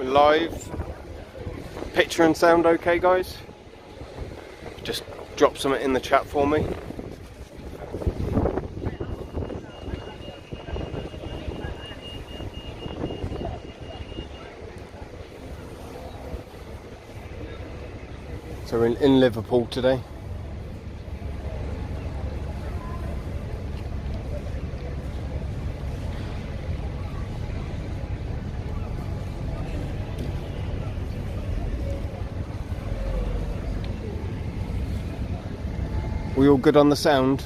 going live. Picture and sound okay, guys? Just drop something in the chat for me. So we're in Liverpool today. We all good on the sound?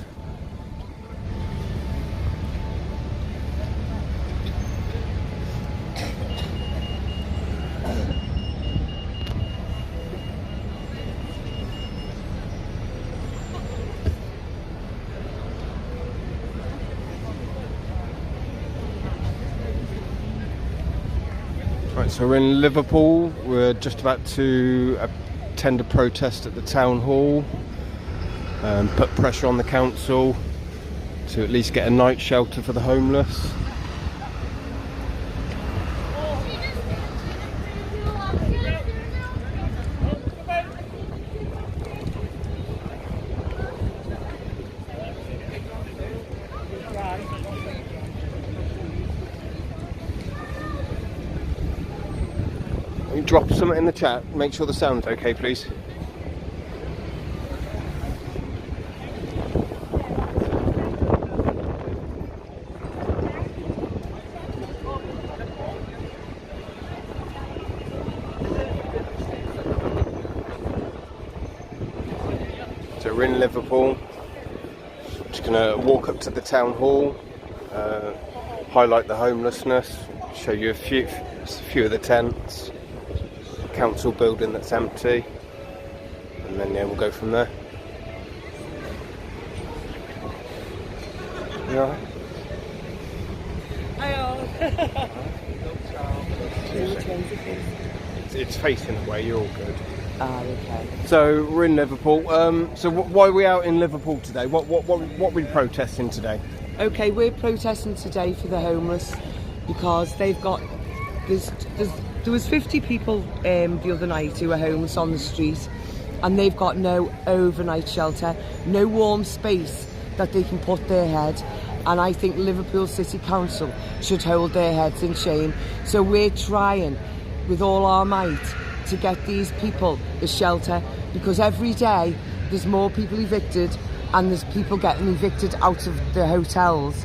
Right, so we're in Liverpool. We're just about to attend a protest at the town hall. Put pressure on the council to at least get a night shelter for the homeless. Can you drop something in the chat? Make sure the sound's okay, please. So we're in Liverpool. Just gonna walk up to the town hall, highlight the homelessness, show you a few of the tents, council building that's empty, and then yeah, we'll go from there. You alright? It's facing away. You're all good. Ah, okay. So we're in Liverpool. So why are we out in Liverpool today? What are we protesting today? Okay, we're protesting today for the homeless because they've got there was 50 people the other night who were homeless on the street, and they've got no overnight shelter, no warm space that they can put their head. And I think Liverpool City Council should hold their heads in shame. So we're trying with all our might to get these people a shelter, because every day there's more people evicted, and there's people getting evicted out of the hotels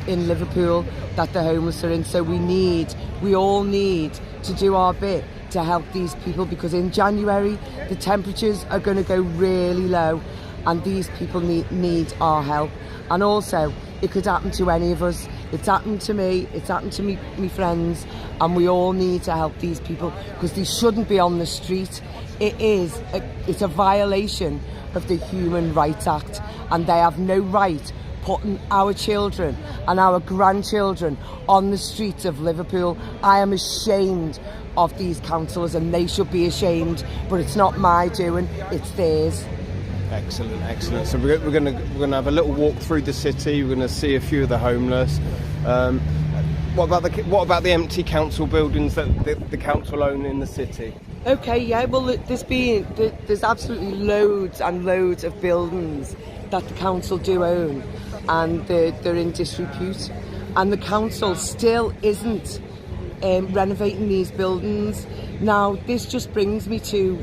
in Liverpool that the homeless are in. So we all need to do our bit to help these people, because in January the temperatures are going to go really low, and these people need our help. And also, it could happen to any of us. It's happened to me, it's happened to me friends, and we all need to help these people, because they shouldn't be on the street. It's a violation of the Human Rights Act, and they have no right putting our children and our grandchildren on the streets of Liverpool. I am ashamed of these councillors, and they should be ashamed, but it's not my doing, it's theirs. Excellent, excellent. So we're going to have a little walk through the city. We're going to see a few of the homeless. What about the empty council buildings that the council own in the city? Okay, yeah. Well, there's absolutely loads and loads of buildings that the council do own, and they're in disrepute, and the council still isn't renovating these buildings. Now, this just brings me to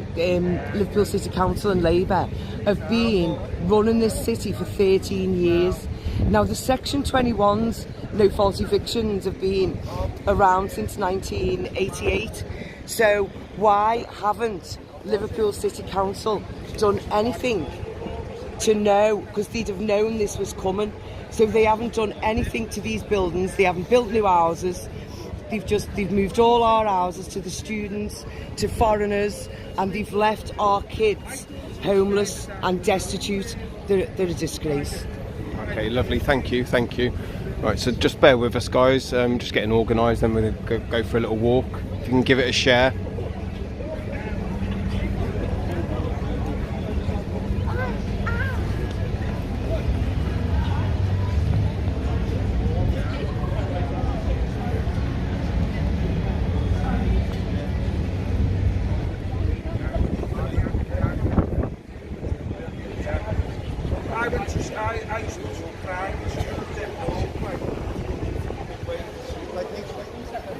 Liverpool City Council and Labour have been running this city for 13 years. Now, the Section 21s, no fault evictions, have been around since 1988. So why haven't Liverpool City Council done anything to know? Because they'd have known this was coming. So they haven't done anything to these buildings. They haven't built new houses. They've moved all our houses to the students, to foreigners, and they've left our kids homeless and destitute. They're a disgrace. Okay, lovely. Thank you. Right, so just bear with us, guys. Just getting organised. Then we're going to go for a little walk. If you can give it a share.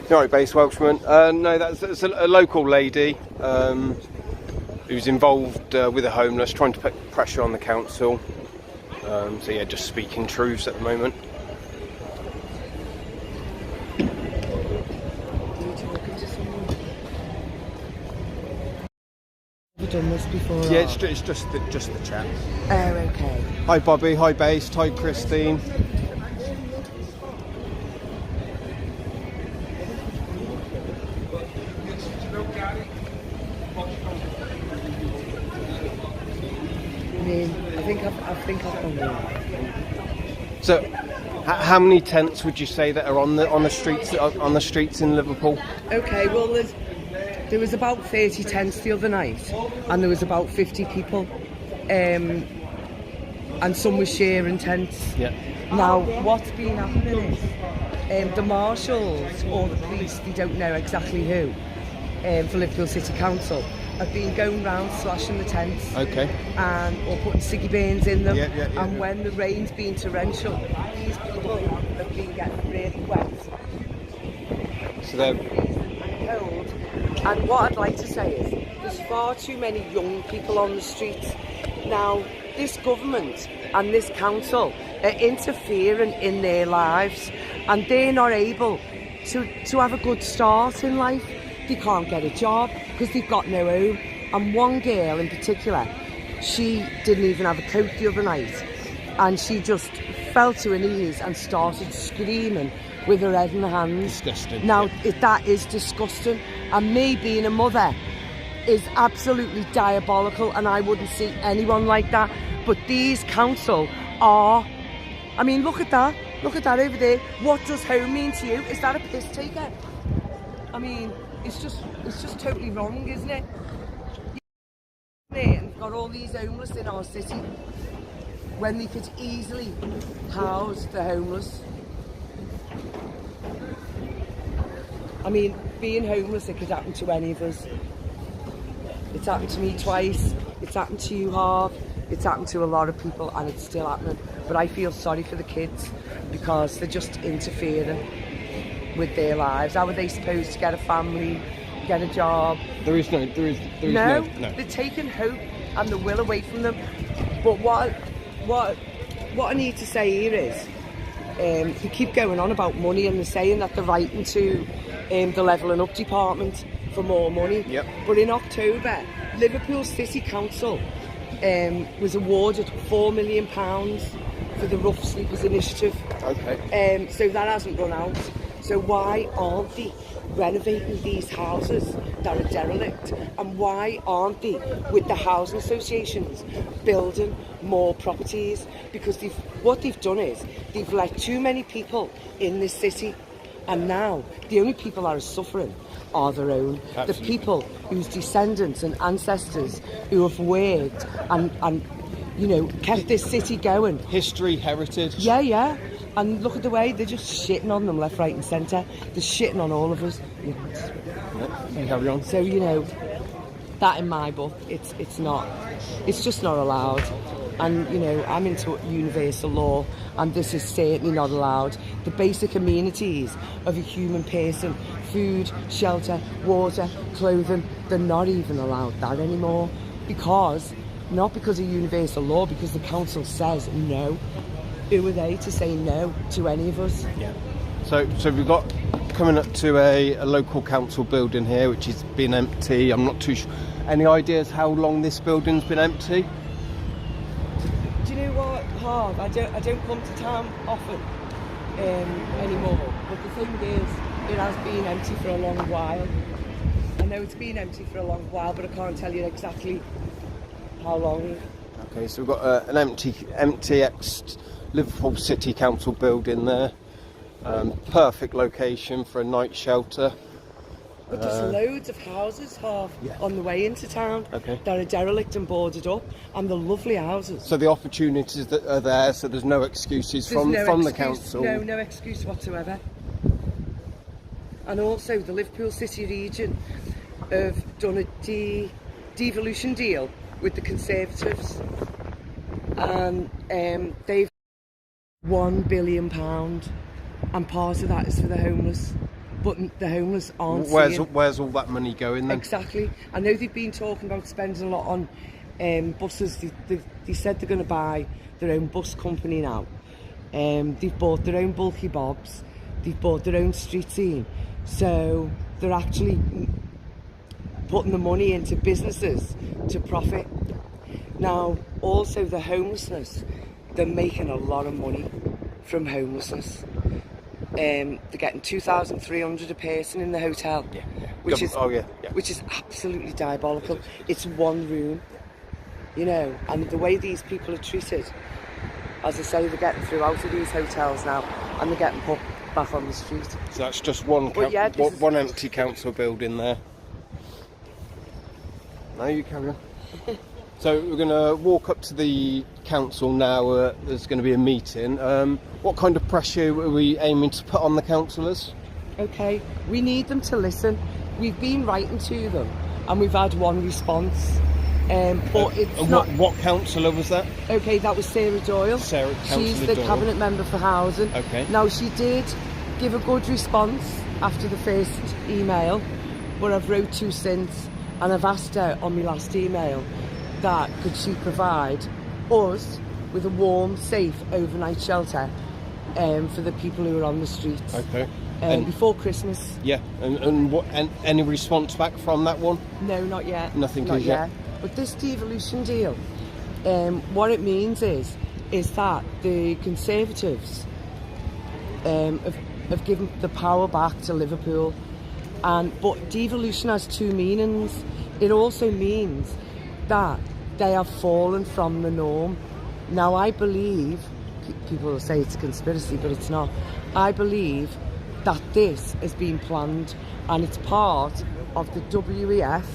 You alright, base Welshman? No, that's a local lady who's involved with the homeless, trying to put pressure on the council. So yeah, just speaking truths at the moment. Have you done this before? Yeah, it's just the chat. Oh, okay. Hi Bobby, hi Base, hi Christine. I think I've done that. So, how many tents would you say that are on the streets in Liverpool? Okay, well there was about 30 tents the other night, and there was about 50 people, and some were sharing tents. Yeah. Now, what's been happening is the marshals or the police, they don't know exactly who, for Liverpool City Council, have been going round slashing the tents. Okay. Or putting ciggy banes in them. Yeah. And when the rain's been torrential, these people have been getting really wet. So they're And cold. And what I'd like to say is, there's far too many young people on the streets. Now, this government and this council are interfering in their lives, and they're not able to have a good start in life. They can't get a job because they've got no home. And one girl in particular, she didn't even have a coat the other night, and she just fell to her knees and started screaming with her head in her hands. Disgusting. Now, that is disgusting, and me being a mother is absolutely diabolical, and I wouldn't see anyone like that. But these council are, I mean, look at that over there. What does home mean to you? Is that a piss taker? I mean, it's just totally wrong, isn't it? And got all these homeless in our city when they could easily house the homeless. I mean, being homeless, it could happen to any of us. It's happened to me twice, it's happened to you, Harv, it's happened to a lot of people, and it's still happening. But I feel sorry for the kids because they're just interfering with their lives. How are they supposed to get a family, get a job? There is no. They're taking hope and the will away from them. But what I need to say here is, they keep going on about money, and they're saying that they're writing to the Levelling Up department for more money. Yep. But in October, Liverpool City Council was awarded £4 million for the Rough Sleepers initiative. Okay. So that hasn't run out. So why aren't they renovating these houses that are derelict? And why aren't they, with the housing associations, building more properties? Because what they've done is they've let too many people in this city, and now the only people that are suffering are their own. Absolutely. The people whose descendants and ancestors who have worked and kept this city going. History, heritage. Yeah. And look at the way they're just shitting on them left, right and centre. They're shitting on all of us. Yeah, carry on. So, that in my book, it's just not allowed. And, I'm into universal law, and this is certainly not allowed. The basic amenities of a human person, food, shelter, water, clothing, they're not even allowed that anymore. Not because of universal law, because the council says no. Who are they to say no to any of us? Yeah. So we've got coming up to a local council building here, which has been empty. I'm not too sure. Any ideas how long this building's been empty? Do you know what, Harv? I don't come to town often anymore. But the thing is, it has been empty for a long while. I know it's been empty for a long while, but I can't tell you exactly how long. Okay, so we've got an empty Liverpool City Council building there. Perfect location for a night shelter. But there's loads of houses, Harv, on the way into town that are derelict and boarded up, and they're lovely houses. So the opportunities that are there, so there's no excuses from the council. No excuse whatsoever. And also the Liverpool City region have done a devolution deal with the Conservatives, and they've £1 billion, and part of that is for the homeless. but the homeless aren't seeing. Where's all that money going then? Exactly. I know they've been talking about spending a lot on buses. They said they're going to buy their own bus company now. They've bought their own bulky bobs. They've bought their own street scene. So they're actually putting the money into businesses to profit. Now, also the homelessness, they're making a lot of money from homelessness. They're getting 2,300 a person in the hotel, which is absolutely diabolical. It's one room, you know, and the way these people are treated, as I say, they're getting through out of these hotels now, and they're getting put back on the street. So that's just one empty council building there. No, you carry on. So we're going to walk up to the council now. There's going to be a meeting. What kind of pressure are we aiming to put on the councillors? Okay, we need them to listen. We've been writing to them and we've had one response. But it's not... What councillor was that? Okay, that was Sarah Doyle. She's the Cabinet Member for Housing. Okay. Now, she did give a good response after the first email, but I've wrote to since, and I've asked her on my last email that could she provide us with a warm, safe overnight shelter for the people who are on the streets. Okay. Before Christmas. Yeah, and any response back from that one? No, not yet. Nothing not yet. But this devolution deal, what it means is that the Conservatives have given the power back to Liverpool, but devolution has two meanings. It also means that they have fallen from the norm. Now, I believe, people will say it's a conspiracy, but it's not. I believe that this has been planned, and it's part of the WEF,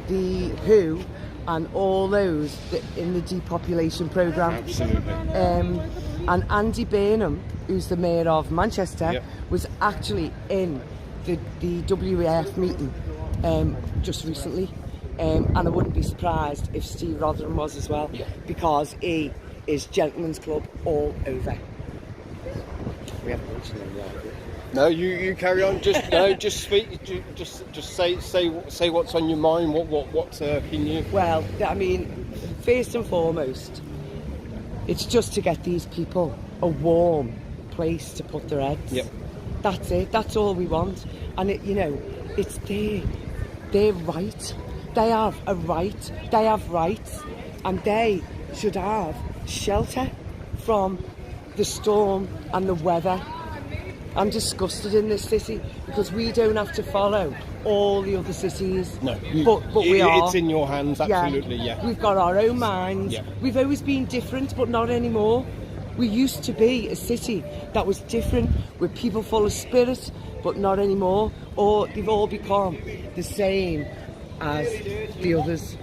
the WHO, and all those in the depopulation programme. Absolutely. And Andy Burnham, who's the mayor of Manchester, was actually in the WEF meeting just recently. And I wouldn't be surprised if Steve Rotherham was as well, because he is gentleman's club all over. We haven't mentioned him yet. No, you carry on. Just speak. Just say what's on your mind. What can you? Well, I mean, first and foremost, it's just to get these people a warm place to put their heads. Yep. That's it. That's all we want. And it's their right. They have a right. They have rights, and they should have shelter from the storm and the weather. I'm disgusted in this city because we don't have to follow all the other cities. No, but we are. It's in your hands, absolutely, yeah. We've got our own minds. Yeah. We've always been different, but not anymore. We used to be a city that was different, with people full of spirit, but not anymore. Or they've all become the same as the others.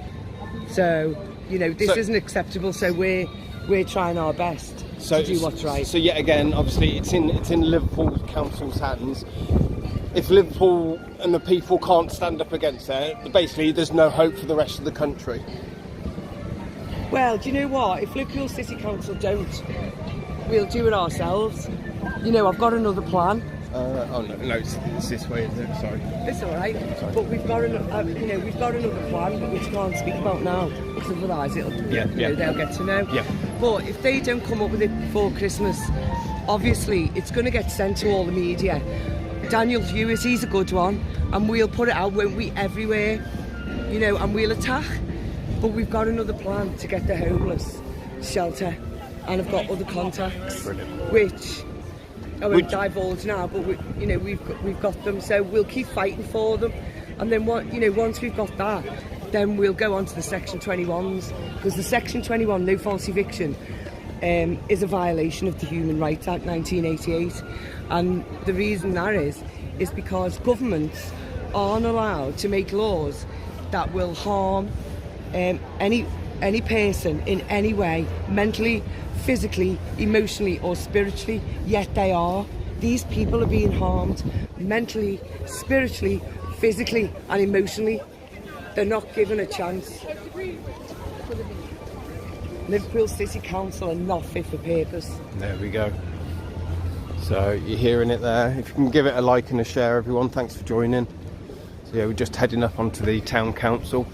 So, this isn't acceptable, so we're trying our best to do what's right. So yet again, obviously, it's in Liverpool Council's hands. If Liverpool and the people can't stand up against it, basically there's no hope for the rest of the country. Well, do you know what? If Liverpool City Council don't, we'll do it ourselves. I've got another plan. No, it's this way, isn't it? Sorry. It's all right. Sorry. But we've got another plan, which we can't speak about now, because otherwise they'll get to know. Yeah. But if they don't come up with it before Christmas, obviously it's going to get sent to all the media. Daniel Hewis, he's a good one, and we'll put it out, won't we, everywhere, and we'll attack. But we've got another plan to get the homeless shelter, and I've got other contacts, which I won't divulge now, but we've got them, so we'll keep fighting for them. And then once we've got that, then we'll go on to the Section 21s, because the Section 21 no false eviction is a violation of the Human Rights Act 1988, and the reason that is because governments aren't allowed to make laws that will harm any person in any way, mentally, physically, emotionally or spiritually, yet they are. These people are being harmed mentally, spiritually, physically and emotionally. They're not given a chance. Liverpool City Council are not fit for purpose. There we go. So you're hearing it there. If you can give it a like and a share, everyone. Thanks for joining. So yeah, we're just heading up onto the town council.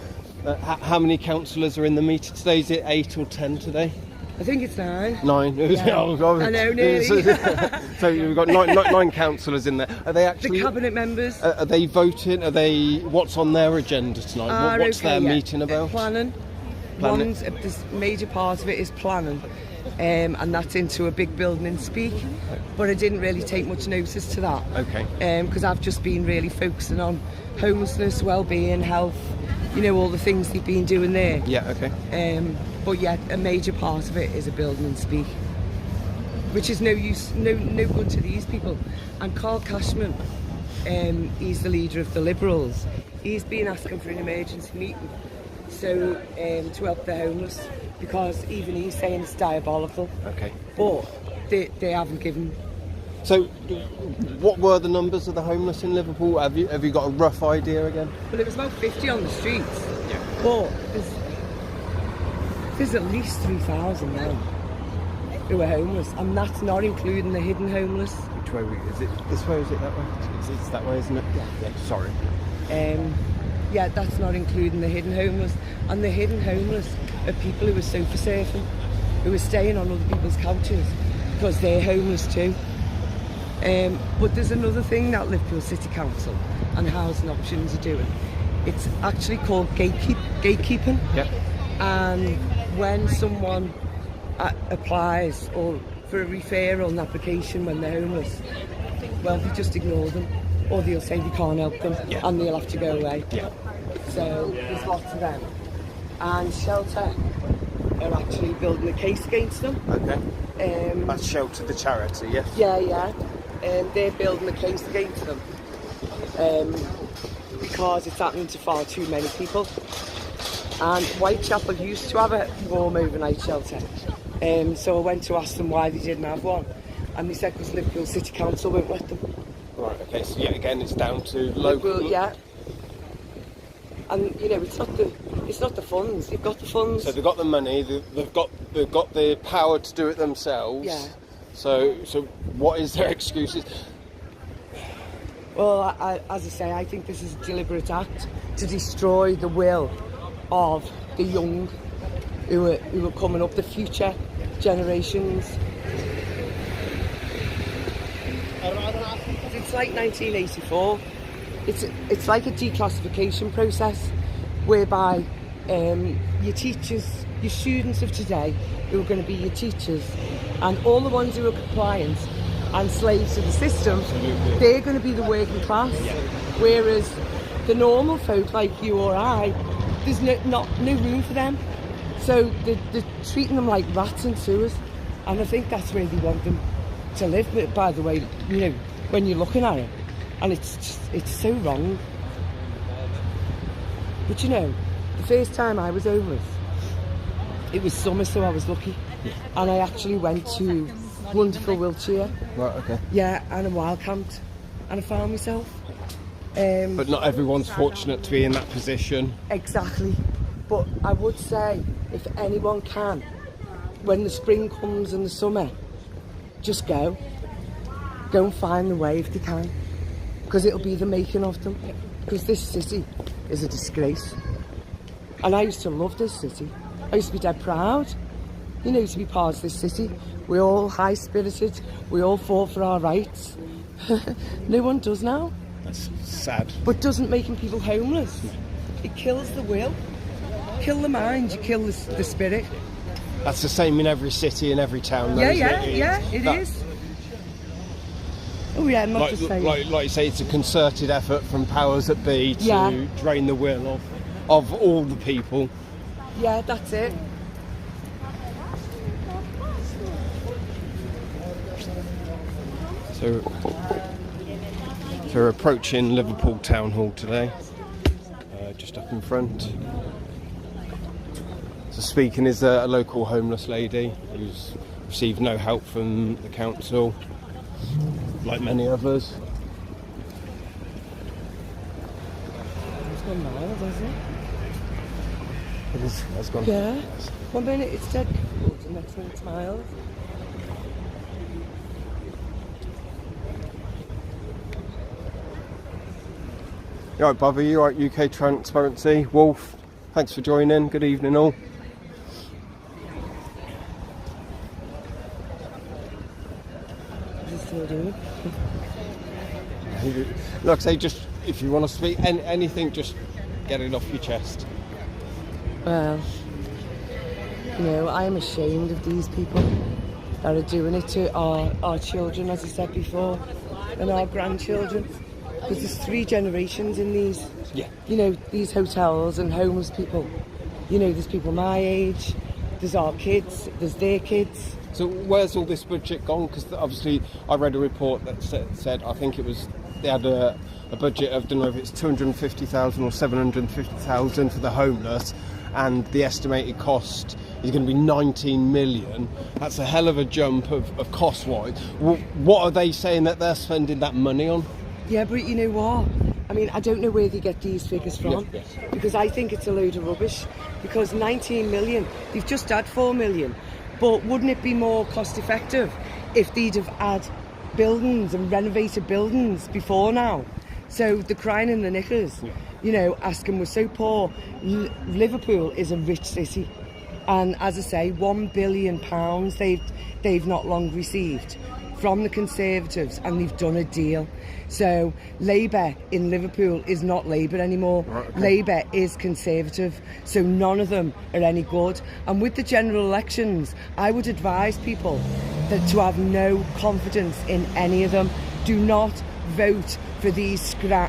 How many councillors are in the meeting today? Is it 8 or 10 today? I think it's 9. 9. Yeah. I know, nearly. So we've got nine councillors in there. Are they actually the cabinet members? Are they voting? Are they? What's on their agenda tonight? What's their meeting about? Planning. This major part of it is planning, and that's into a big building in Speak. But I didn't really take much notice to that. Okay. Because I've just been really focusing on homelessness, well-being, health. You know, all the things they've been doing there. Yeah. Okay. But yeah, a major part of it is a building in Speak, which is no use, no good to these people. And Carl Cashman, he's the leader of the Liberals. He's been asking for an emergency meeting, so to help the homeless, because even he's saying it's diabolical. Okay. But they haven't given. So, what were the numbers of the homeless in Liverpool? Have you got a rough idea again? Well, it was about 50 on the streets. Yeah. But there's at least 3,000 now who are homeless, and that's not including the hidden homeless. Which way is it? This way? Is it that way? It's that way, isn't it? Yeah. Sorry. Yeah, that's not including the hidden homeless, and the hidden homeless are people who are sofa surfing, who are staying on other people's couches because they're homeless too. But there's another thing that Liverpool City Council and Housing Options are doing. It's actually called gatekeeping. Yep. And when someone applies or for a referral and application when they're homeless, well, they just ignore them, or they'll say they can't help them, and they'll have to go away. Yeah. So there's lots of them. And Shelter are actually building a case against them. Okay. That's Shelter, the charity, yes? Yeah. They're building a case against them because it's happening to far too many people. And Whitechapel used to have a warm overnight shelter, so I went to ask them why they didn't have one, and they said because Liverpool City Council won't let them. Right. Okay. So yeah, again, it's down to local. Yeah. And you know, it's not the funds. They've got the funds. So they've got the money. They've got the power to do it themselves. Yeah. So what is their excuses? Well, as I say, I think this is a deliberate act to destroy the will of the young who are coming up, the future generations. It's like 1984. It's like a declassification process whereby your teachers, your students of today who are going to be your teachers, and all the ones who are compliant and slaves to the system, they're going to be the working class. Yeah. Whereas the normal folk like you or I, there's no room for them. So they're treating them like rats in sewers, and I think that's where they want them to live. But by the way, you know, when you're looking at it, and it's so wrong. But you know, the first time I was homeless, it was summer, so I was lucky, and I actually went to wonderful Wiltshire. Right. Okay. Yeah, and I wild camped, and I found myself. But not everyone's fortunate to be in that position. Exactly. But I would say, if anyone can, when the spring comes and the summer, just go and find the way if they can, because it'll be the making of them. Because this city is a disgrace, and I used to love this city. I used to be dead proud, you know, to be part of this city. We're all high-spirited, we all fought for our rights. No one does now. That's sad. But doesn't making people homeless. It kills the will. Kill the mind, you kill the spirit. That's the same in every city and every town, though, Yeah, isn't it? it is. Oh yeah, I'm not just saying. Like you say, it's a concerted effort from powers that be to drain the will of all the people. Yeah, that's it. So we're approaching Liverpool Town Hall today, just up in front. So speaking is a local homeless lady who's received no help from the council, like many others. It's gone miles, hasn't it? It is, it's gone. Yeah. 1 minute it's dead cold, the next minute it's miles. You alright, Bobby? You alright, UK Transparency? Wolf, thanks for joining. Good evening, all. Is he still doing it? Like I say, just if you want to speak anything, just get it off your chest. Well, you know, I am ashamed of these people that are doing it to our children, as I said before, and our grandchildren. Because there's 3 generations in these, you know, these hotels and homeless people. You know, there's people my age, there's our kids, there's their kids. So where's all this budget gone? Because obviously I read a report that said I think it was, they had a budget of, I don't know if it's 250,000 or 750,000 for the homeless, and the estimated cost is going to be 19 million. That's a hell of a jump of cost-wise. What are they saying that they're spending that money on? Yeah, but you know what? I mean, I don't know where they get these figures from, Yes. because I think it's a load of rubbish. Because 19 million, they've just had 4 million. But wouldn't it be more cost-effective if they'd have had buildings and renovated buildings before now? So they're crying in the knickers, you know, asking, we're so poor. Liverpool is a rich city. And as I say, £1 billion they've not long received from the Conservatives, and they've done a deal. So Labour in Liverpool is not Labour anymore. Right, okay. Labour is Conservative, so none of them are any good. And with the general elections, I would advise people that to have no confidence in any of them. Do not vote for these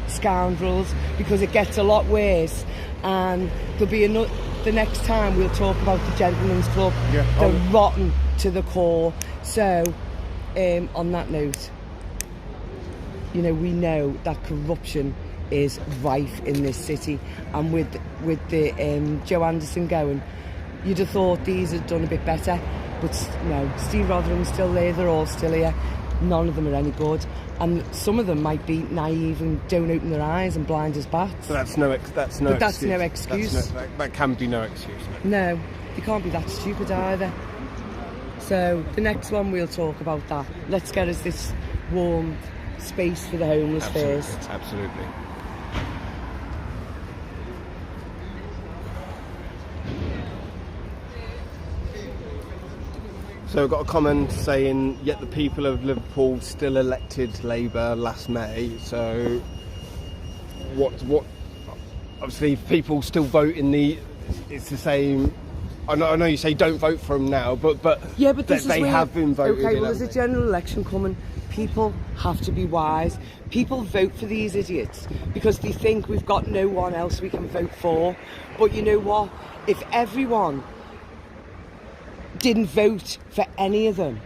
scoundrels, because it gets a lot worse. And there'll be the next time we'll talk about the Gentlemen's Club. They're rotten to the core. So on that note, you know, we know that corruption is rife in this city, and with the Joe Anderson going, you'd have thought these had done a bit better, but no, Steve Rotherham's still there, they're all still here. None of them are any good, and some of them might be naive and don't open their eyes and blind as bats. So that's no excuse. That can be no excuse. No, they can't be that stupid either. So the next one we'll talk about that. Let's get us this warm space for the homeless first. Absolutely. So I've got a comment saying, yet the people of Liverpool still elected Labour last May. So what obviously people still vote it's the same. I know you say don't vote for them now, but yeah, but they have been voted. Okay, well, there's a general election coming. People have to be wise. People vote for these idiots because they think we've got no one else we can vote for. But you know what? If everyone didn't vote for any of them,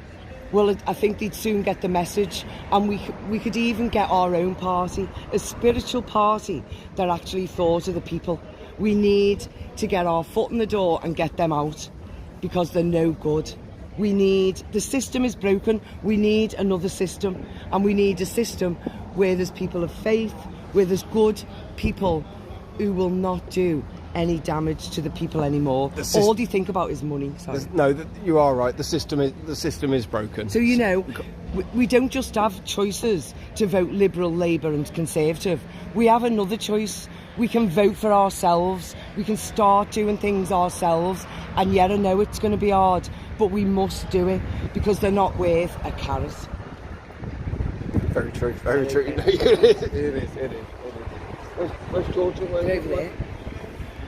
well, I think they'd soon get the message, and we could even get our own party, a spiritual party that actually thought of the people. We need to get our foot in the door and get them out, because they're no good. The system is broken. We need another system, and we need a system where there's people of faith, where there's good people who will not do any damage to the people anymore. All they think about is money. No, you are right. The system is broken. So you know, we don't just have choices to vote Liberal, Labour and Conservative. We have another choice. We can vote for ourselves. We can start doing things ourselves. And yet I know it's going to be hard, but we must do it, because they're not worth a carrot. Very true. Very true. It is. Where's George? Over there.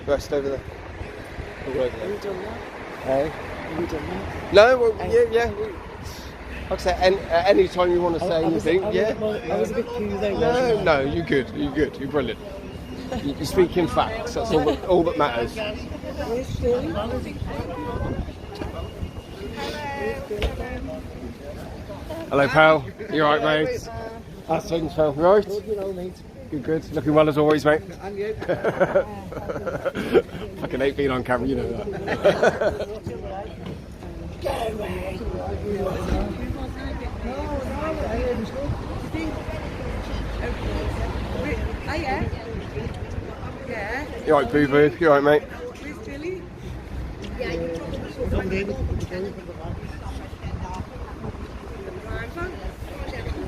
Rest over there. Have we done that? Hey? Have we done that? No, well, yeah. Like I said, any time you want to say anything, I was a bit poo though. No, you're good. You're brilliant. You're speaking facts. That's all that matters. Where's Phil? Hello, pal. You alright, mate? How's things, pal? You alright? Good. Looking well as always, mate. And you? Fucking hate being on camera, you know that. Go away. Yeah. You alright, boo boo? You alright, mate? Where's Billy?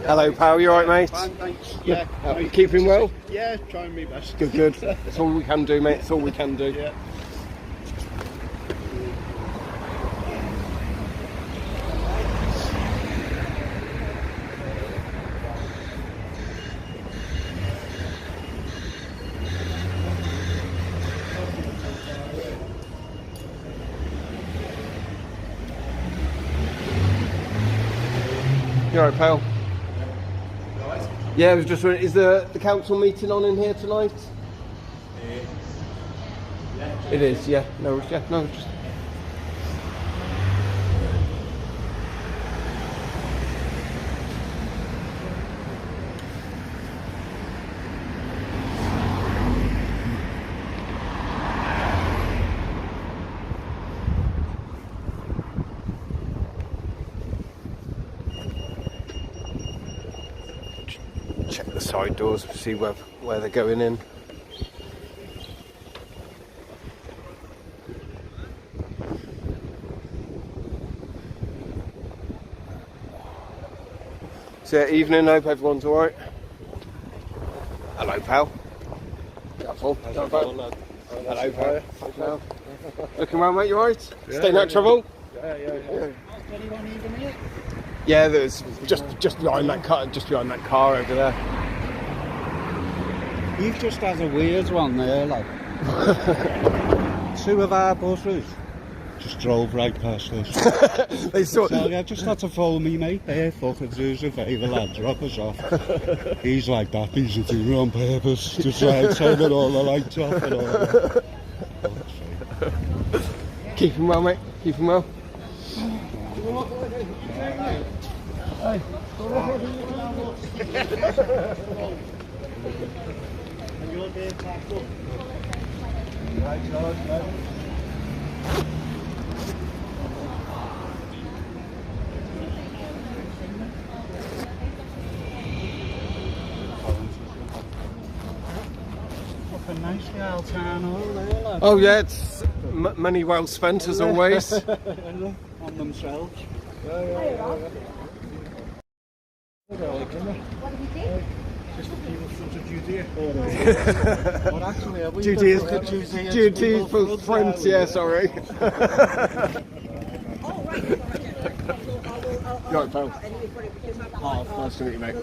Hello, pal. You alright, mate? Fine, thanks. Yeah. You keeping well? Yeah, trying my best. Good, good. That's all we can do, mate. That's all we can do. Yeah. You alright, pal? Yeah, I was just wondering, is the council meeting on in here tonight? It is, yeah. No, yeah, no, just... Check the side doors, see where they're going in. So yeah, evening, hope everyone's alright. Hello, pal. Careful. Hello, pal. Hello, pal. Looking well, mate, you alright? Staying out of trouble? Yeah. Anyone even here? Yeah, there's just behind that car over there. You've just had a weird one there, like. 2 of our buses just drove right past us. They sort So I just had to phone me mate there, fucking do us a favour, lad, drop us off. He's like that, he's doing it on purpose, just like turning all the lights off and all that. Keep him well, mate. Keep him well. Hey. And you're being packed up. Right, right. Fucking nice little town over there, lad. Oh yeah, it's money well spent as always. On themselves. Just the people front of Judea. Well, actually, are we Judy for friends, yeah, sorry. You're right, pal. Nice to meet you, mate.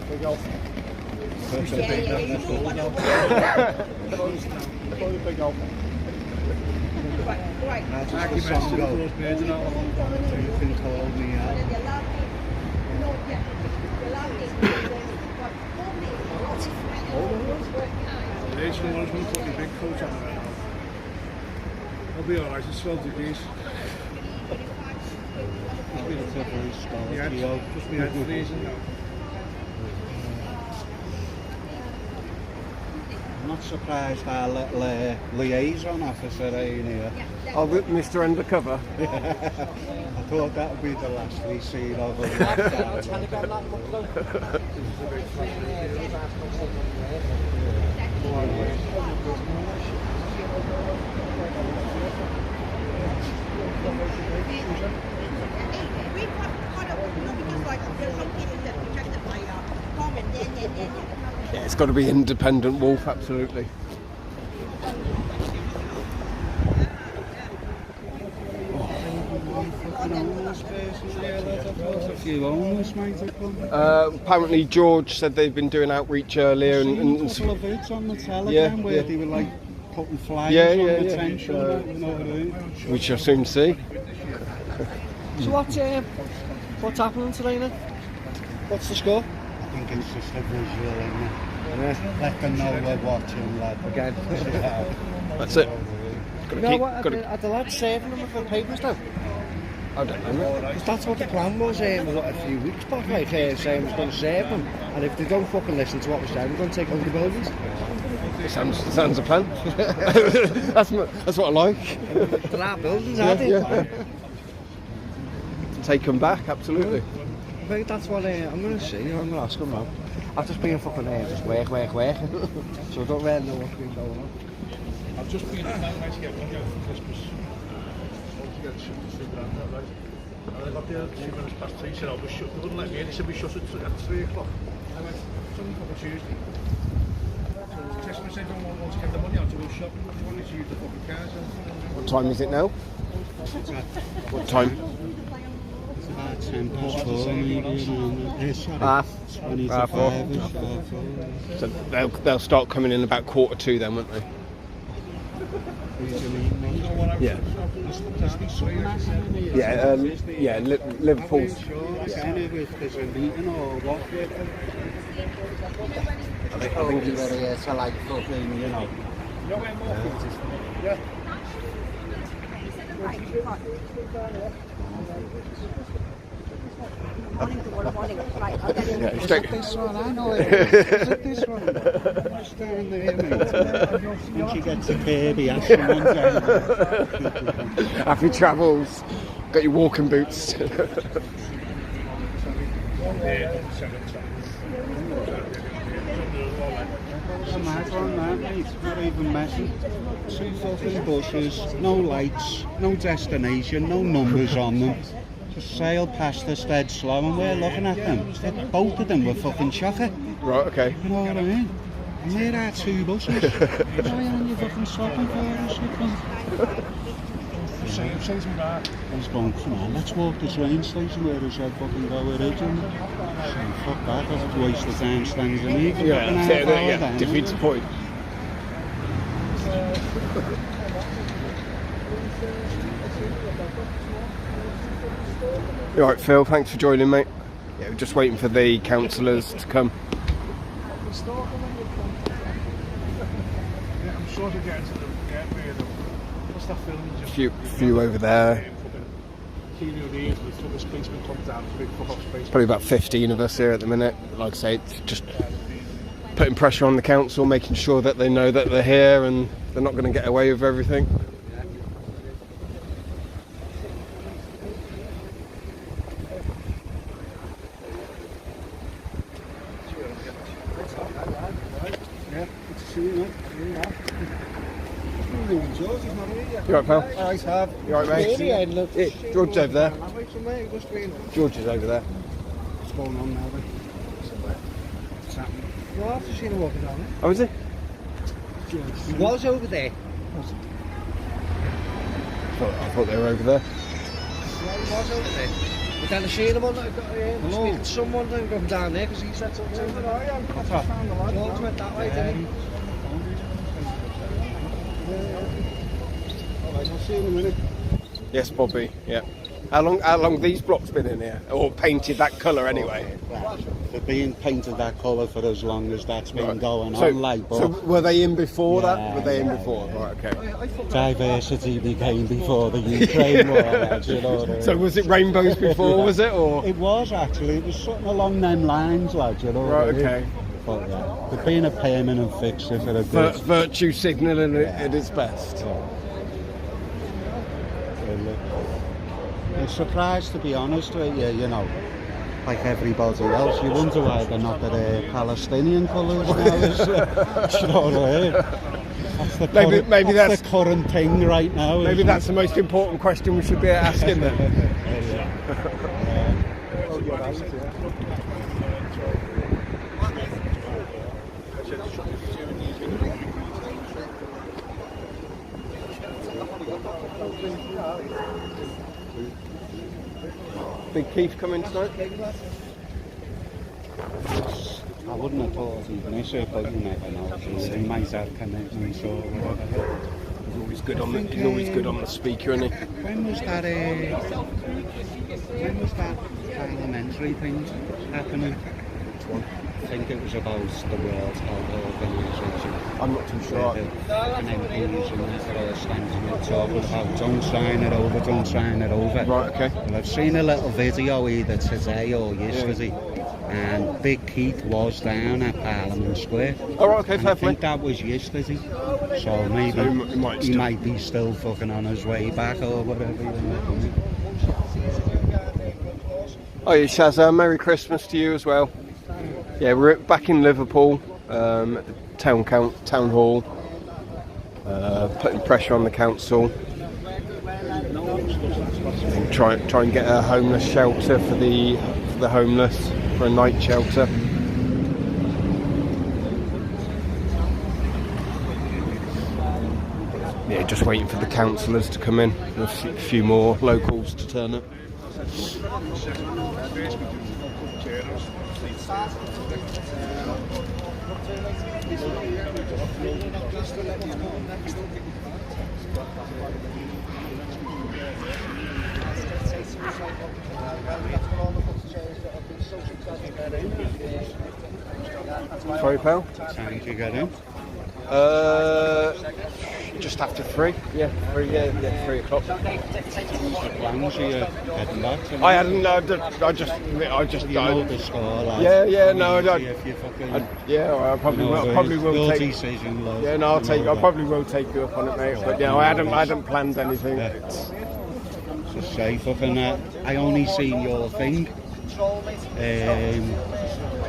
Big old. Big old. Right. Thank you, song go. So you can call me out. Today's one was going to put my big coat on right now. I'll be alright, it's 12 degrees. Yeah, just me head freezing now. I'm not surprised our little liaison officer in here. Oh, Mr. Undercover. I thought that would be the last we seen of him. Yeah, it's got to be independent wolf, absolutely. A few owners might have come. Apparently George said they've been doing outreach earlier I've seen and a couple of vids on the telegram where they were like putting flyers on the tension, you know what I mean? we shall soon see. So what's happening today then? What's the score? I think it's just a visual, isn't it? Let them know we're watching, lad. Again. That's it. You know what, are the lads saving them with the papers now? I don't know. Because that's what the plan was a few weeks back, like saying we're going to save them, and if they don't fucking listen to what we say, we're going to take over the buildings. It sounds a plan. that's what I like. There are buildings, aren't they? Yeah. Take them back, absolutely. I think that's what I'm going to see. I'm going to ask them now. I've just been fucking just work. So I don't really know what's been going on. I've just been at that nice to get money out for Christmas. I want to get shut to $3 that right. And I got there 2 minutes past 3, said I was shut. They wouldn't let me in, he said we shut it at 3 o'clock. I went, it's only fucking Tuesday. So Christmas, I don't want to get the money out to go shopping. I wanted to use the fucking cars. What time is it now? What time? It's about 10 past 4 maybe. Half. 20 to Half 4. 5-ish. So they'll start coming in about 1:45 then, won't they? Yeah. Yeah, Liverpool. There's a meeting or what? I think you were here to like fucking, you know. Yeah, Is it this one? I know it is. Is it this one? I'm staring there, mate. Once you get to Kirby, ask someone down. Happy travels. Got your walking boots. It's a mad one, that, mate. Not even messy. 2 fucking buses, no lights, no destination, no numbers on them. Just sail past us dead slow and we're looking at them. Both of them were fucking chocker. Right, okay. You know what I mean? And there are 2 buses. Why aren't you fucking stopping for us? You cunt? I was going, come on, let's walk the train station where they said fucking go originally. So fuck that, that's a waste of time standing in here. Yeah, defeats the point. You alright, Phil? Thanks for joining, mate. Yeah, we're just waiting for the councillors to come. Yeah, I'm sort of getting to the area of what's that film? Few over there. Probably about 15 of us here at the minute. Like I say, it's just putting pressure on the council, making sure that they know that they're here and they're not going to get away with everything. You alright, pal? Alright, have. You alright, mate? Yeah, George's over there. George is over there. What's going on now then? What's happening? You'll have to see him walking down there. Oh, is he? He was over there. I thought they were over there. Yeah, he was over there. But then I seen him on speaking to someone then come down there because he said something to him. George went that way, didn't he? Alright, I'll see you in a minute. Yes, Bobby. Yeah. How long these blocks been in here, or painted that colour anyway? They've been painted that colour for as long as that's been going So, on. Like, so were they in before Yeah, that? Were they in before? Right. Okay. diversity became before the Ukraine war. You know what I mean? So was it rainbows before? Was it or? It was actually. It was something along them lines, like, you know. Right. what I mean? Okay. But yeah, they've been a permanent fixture for a good. Virtue signalling at its best. I'm surprised, to be honest with you, you know, like everybody else, you wonder why they're not the Palestinian colours now, you know what I mean? That's the Maybe that's the current thing right now. Maybe that's the most important question we should be asking them. Big Keith coming tonight? I wouldn't have thought he'd miss it, but you never know. He might have commitments or whatever. He's always good on the speaker, isn't he? When was that parliamentary thing happening? Which one? I think it was about the World Health Organisation. I'm not too sure. The MPs and that are all standing there talking about don't sign it over, don't sign it over. Right, okay. Well, I've seen a little video either today or yesterday, and Big Keith was down at Parliament Square. Oh, right, okay, And fair I think play. that was yesterday. So maybe he might be still fucking on his way back or whatever. You know. Oh, yeah, Shazza, Merry Christmas to you as well. Yeah, we're back in Liverpool at the town hall. putting pressure on the council. Try and get a homeless shelter for the homeless, for a night shelter. Yeah, just waiting for the councillors to come in. A few more locals to turn up. Sorry, pal? Time to get in. Just after 3. Yeah, 3. Yeah, 3 o'clock. Plans are you heading back to? I hadn't. I just. You know the score, lad. Yeah. No, I don't. If you fucking, I probably will. Probably will your take. decision, lad. Yeah, no, I probably will take you up on it, mate. But yeah, I hadn't planned anything. Yeah. Just say fucking I only seen your thing.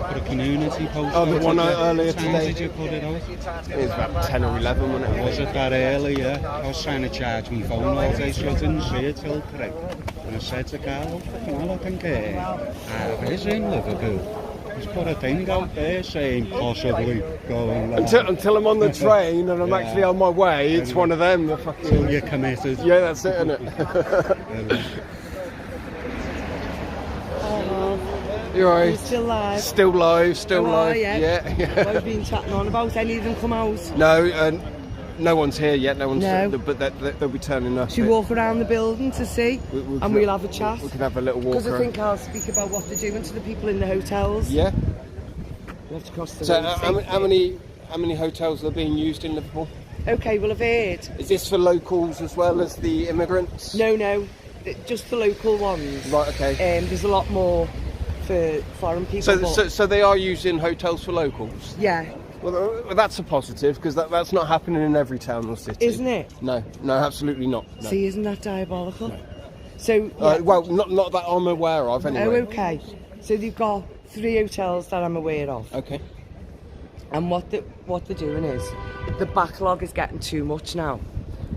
Put a community post. Oh, the one earlier What time today. did you put it out? It was about 10 or 11, wasn't it? Was it that early? Yeah. I was trying to charge my phone all day, so I didn't see it till correct. And I said to Carl, fucking hell, I think is in Liverpool. He's put a thing out there saying possibly going. Until I'm on the train and I'm Yeah. actually on my way, it's one of them. The fucking. So you're committed. Yeah, that's it, isn't it? You're right. You're still live. Still live, still Oh, live. yeah. Yeah. What have you been chatting on about? Any of them come out? No, no one's here yet. No one's. No. But they'll be turning up. Should we walk around the building to see? And we'll have a chat. We can have a little walk Because I around. think I'll speak about what they're doing to the people in the hotels. Yeah. We'll have to cross the So road. how many hotels are being used in Liverpool? Okay, well I've heard. Is this for locals as well as the immigrants? No, just the local ones. Right. Okay. There's a lot more for foreign people. So they are using hotels for locals. Yeah, Well, that's a positive because that's not happening in every town or city. isn't it? No, absolutely not. No. See, isn't that diabolical? So, yeah. Well, not that I'm aware of anyway. Oh, okay. So they've got 3 hotels that I'm aware of. Okay. And what they're doing is, the backlog is getting too much now.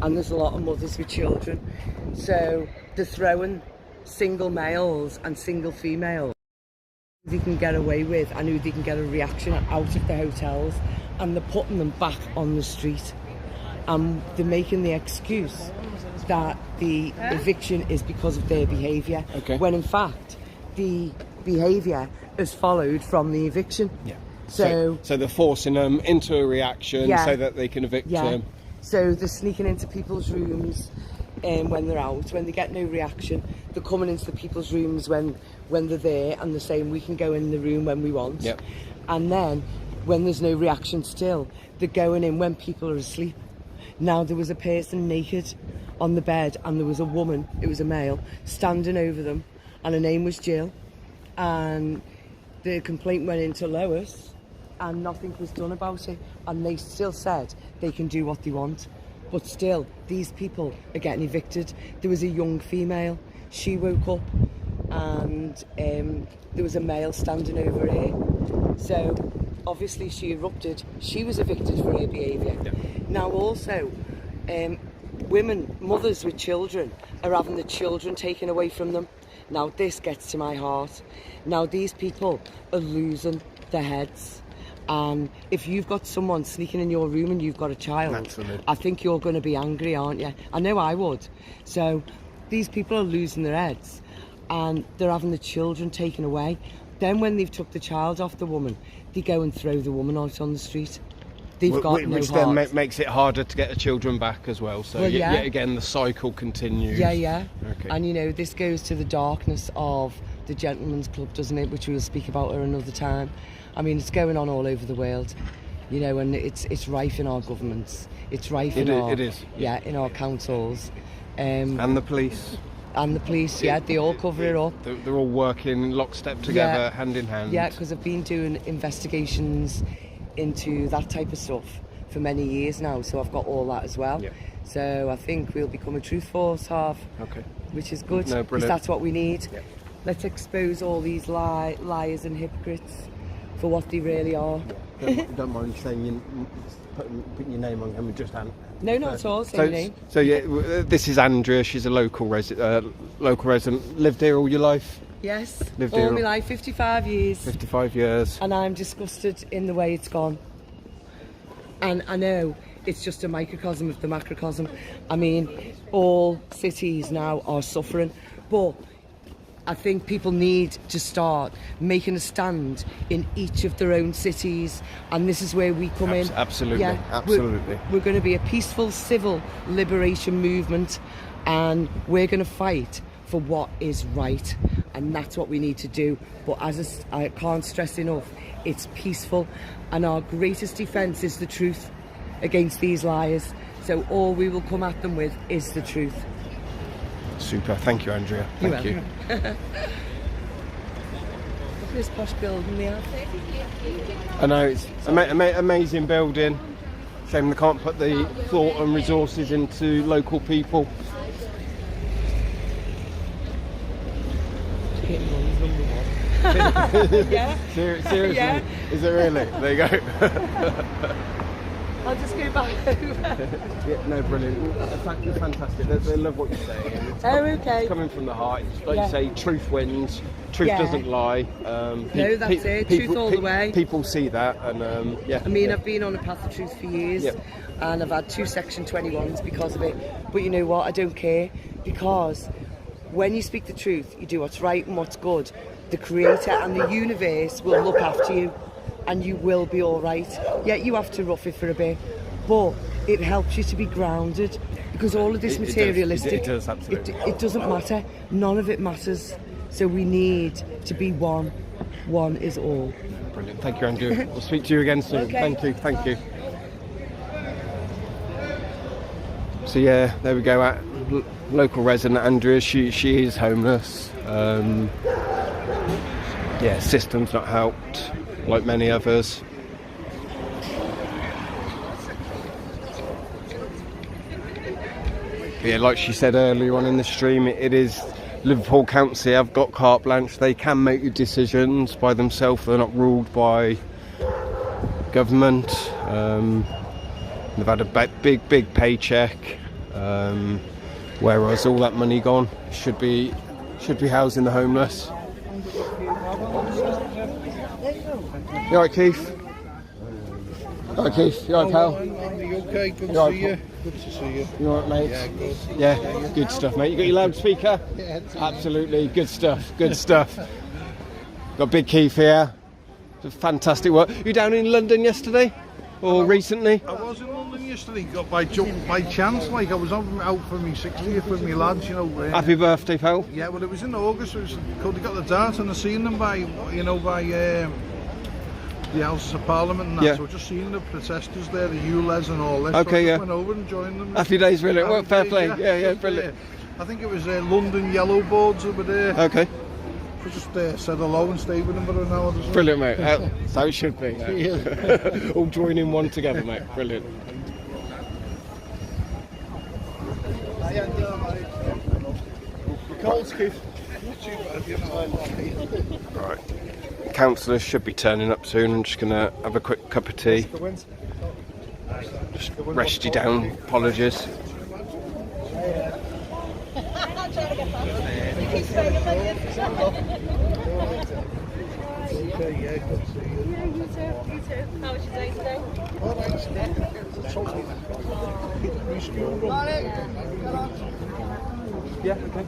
And there's a lot of mothers with children. So they're throwing single males and single females they can get away with and who they can get a reaction out of the hotels, and they're putting them back on the street. And they're making the excuse that the eviction is because of their behaviour. Okay. When in fact, the behaviour is followed from the eviction. Yeah. So they're forcing them into a reaction so that they can evict them. So they're sneaking into people's rooms when they're out. When they get no reaction, they're coming into the people's rooms when they're there, and they're saying we can go in the room when we want. Yep. And then when there's no reaction still, they're going in when people are asleep. Now there was a person naked on the bed, and there was a woman, it was a male, standing over them, and her name was Jill. And the complaint went into Lois, and nothing was done about it, and they still said they can do what they want, but still these people are getting evicted. There was a young female, she woke up and there was a male standing over her, so obviously she erupted. She was evicted for her behaviour. Now also women, mothers with children, are having the children taken away from them. Now this gets to my heart. Now these people are losing their heads. And if you've got someone sneaking in your room and you've got a child, Naturally. I think you're going to be angry, aren't you? I know I would. So these people are losing their heads and they're having the children taken away. Then when they've took the child off the woman, they go and throw the woman out on the street. They've got no Which heart. then makes it harder to get the children back as well. So Well, yet again, the cycle continues. Yeah. Okay. And you know, this goes to the darkness of the gentleman's club, doesn't it? Which we'll speak about at another time. I mean, it's going on all over the world, you know, and it's rife in our governments. It's rife in our... It is. Yeah, in our councils. And the police. And the police, they all cover it up. They're all working lockstep together, hand in hand. Yeah, because I've been doing investigations into that type of stuff for many years now, so I've got all that as well. Yeah. So I think we'll become a truth force, Okay. which is good, No, because brilliant. that's what we need. Yeah. Let's expose all these liars and hypocrites for what they really are. Don't mind saying putting your name on camera, just Anne. No, not at all. Say your name. So yeah, this is Andrea. She's a local resident. Lived here all your life? Yes, Lived all here my life, 55 years. 55 years. And I'm disgusted in the way it's gone. And I know it's just a microcosm of the macrocosm. I mean, all cities now are suffering, but I think people need to start making a stand in each of their own cities, and this is where we come in. Absolutely, absolutely. We're going to be a peaceful civil liberation movement, and we're going to fight for what is right, and that's what we need to do. But I can't stress enough, it's peaceful, and our greatest defence is the truth against these liars. So all we will come at them with is the truth. Super. Thank you, Andrea. Thank you. Look at this posh building they have. I know, it's amazing building. Shame they can't put the thought and resources into local people. Yeah. Seriously? Yeah. Is it really? There you go. I'll just go back over. Yeah, no, brilliant. It's fantastic. They love what you're saying. Oh, okay. It's coming from the heart. It's like Yeah. you say, truth wins. Truth Yeah. doesn't lie. No, that's it. Truth all the way. People see that, and yeah. I mean, yeah. I've been on a path of truth for years, Yep. and I've had 2 Section 21s because of it. But you know what? I don't care, because when you speak the truth, you do what's right and what's good. The Creator and the universe will look after you, and you will be all right. Yeah, you have to rough it for a bit, but it helps you to be grounded, because all of this materialistic, It does, absolutely. it doesn't matter. None of it matters. So we need to be one. One is all. Brilliant. Thank you, Andrew. We'll speak to you again soon. Okay. Thank you. Thank you. So yeah, there we go. Local resident Andrea. She is homeless. Yeah, system's not helped, like many others. But yeah, like she said earlier on in the stream, it is Liverpool Council have got carte blanche. They can make decisions by themselves. They're not ruled by government. They've had a big paycheck, whereas all that money gone should be housing the homeless. You alright, Keith? Alright, Keith? You alright, pal? Okay, good to see you. Good to see you. You alright, mate? Yeah, good. Yeah, good stuff, mate. You got your loudspeaker? Yeah, Absolutely, good stuff, good stuff. Got Big Keith here. It's fantastic work. You down in London yesterday? Or recently? I was in London yesterday, got by chance, like I was out for my 60th with my lads, you know. Happy birthday, pal. Yeah, well it was in August, they got the dart and I seen them by the Houses of Parliament and that, Yeah. so just seeing the protesters there, the ULEZ and all this, Okay, so I yeah. just went over and joined them. Happy days, really. Well, Happy fair days, play. Yeah, Just, brilliant. I think it was London Yellow Boards that were there. Okay, So just said hello and stayed with them for an hour or so. brilliant, mate. That's how it should be. All join in one together, mate. Brilliant. Right. Councillors should be turning up soon. I'm just going to have a quick cup of tea. Just rest you down. Apologies. Okay, yeah, good to see you. Yeah, you too. How was your day today? Yeah, okay.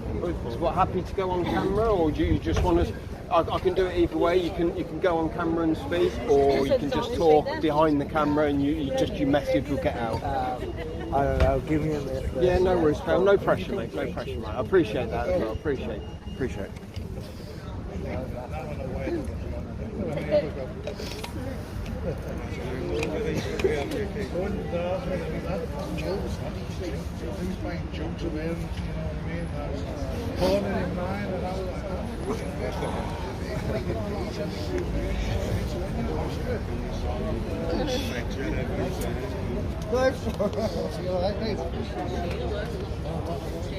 So what, happy to go on camera, or do you just want to? I can do it either way. You can go on camera and speak, or you can just talk behind the camera and your message will get out. I don't know, give me a minute. Yeah, no worries, pal. No pressure, mate. No pressure, mate. I appreciate that as well. Appreciate. Who's playing jokes of him, you know what I mean? Corner in mine and all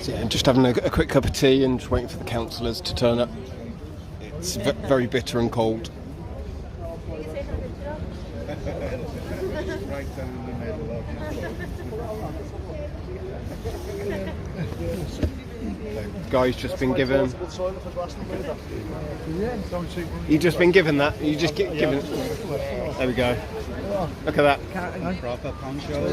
So yeah, just having a quick cup of tea and just waiting for the councillors to turn up. It's very bitter and cold. guy's just been given. You've just been given that. You just get given. There we go. Look at that. Proper poncho.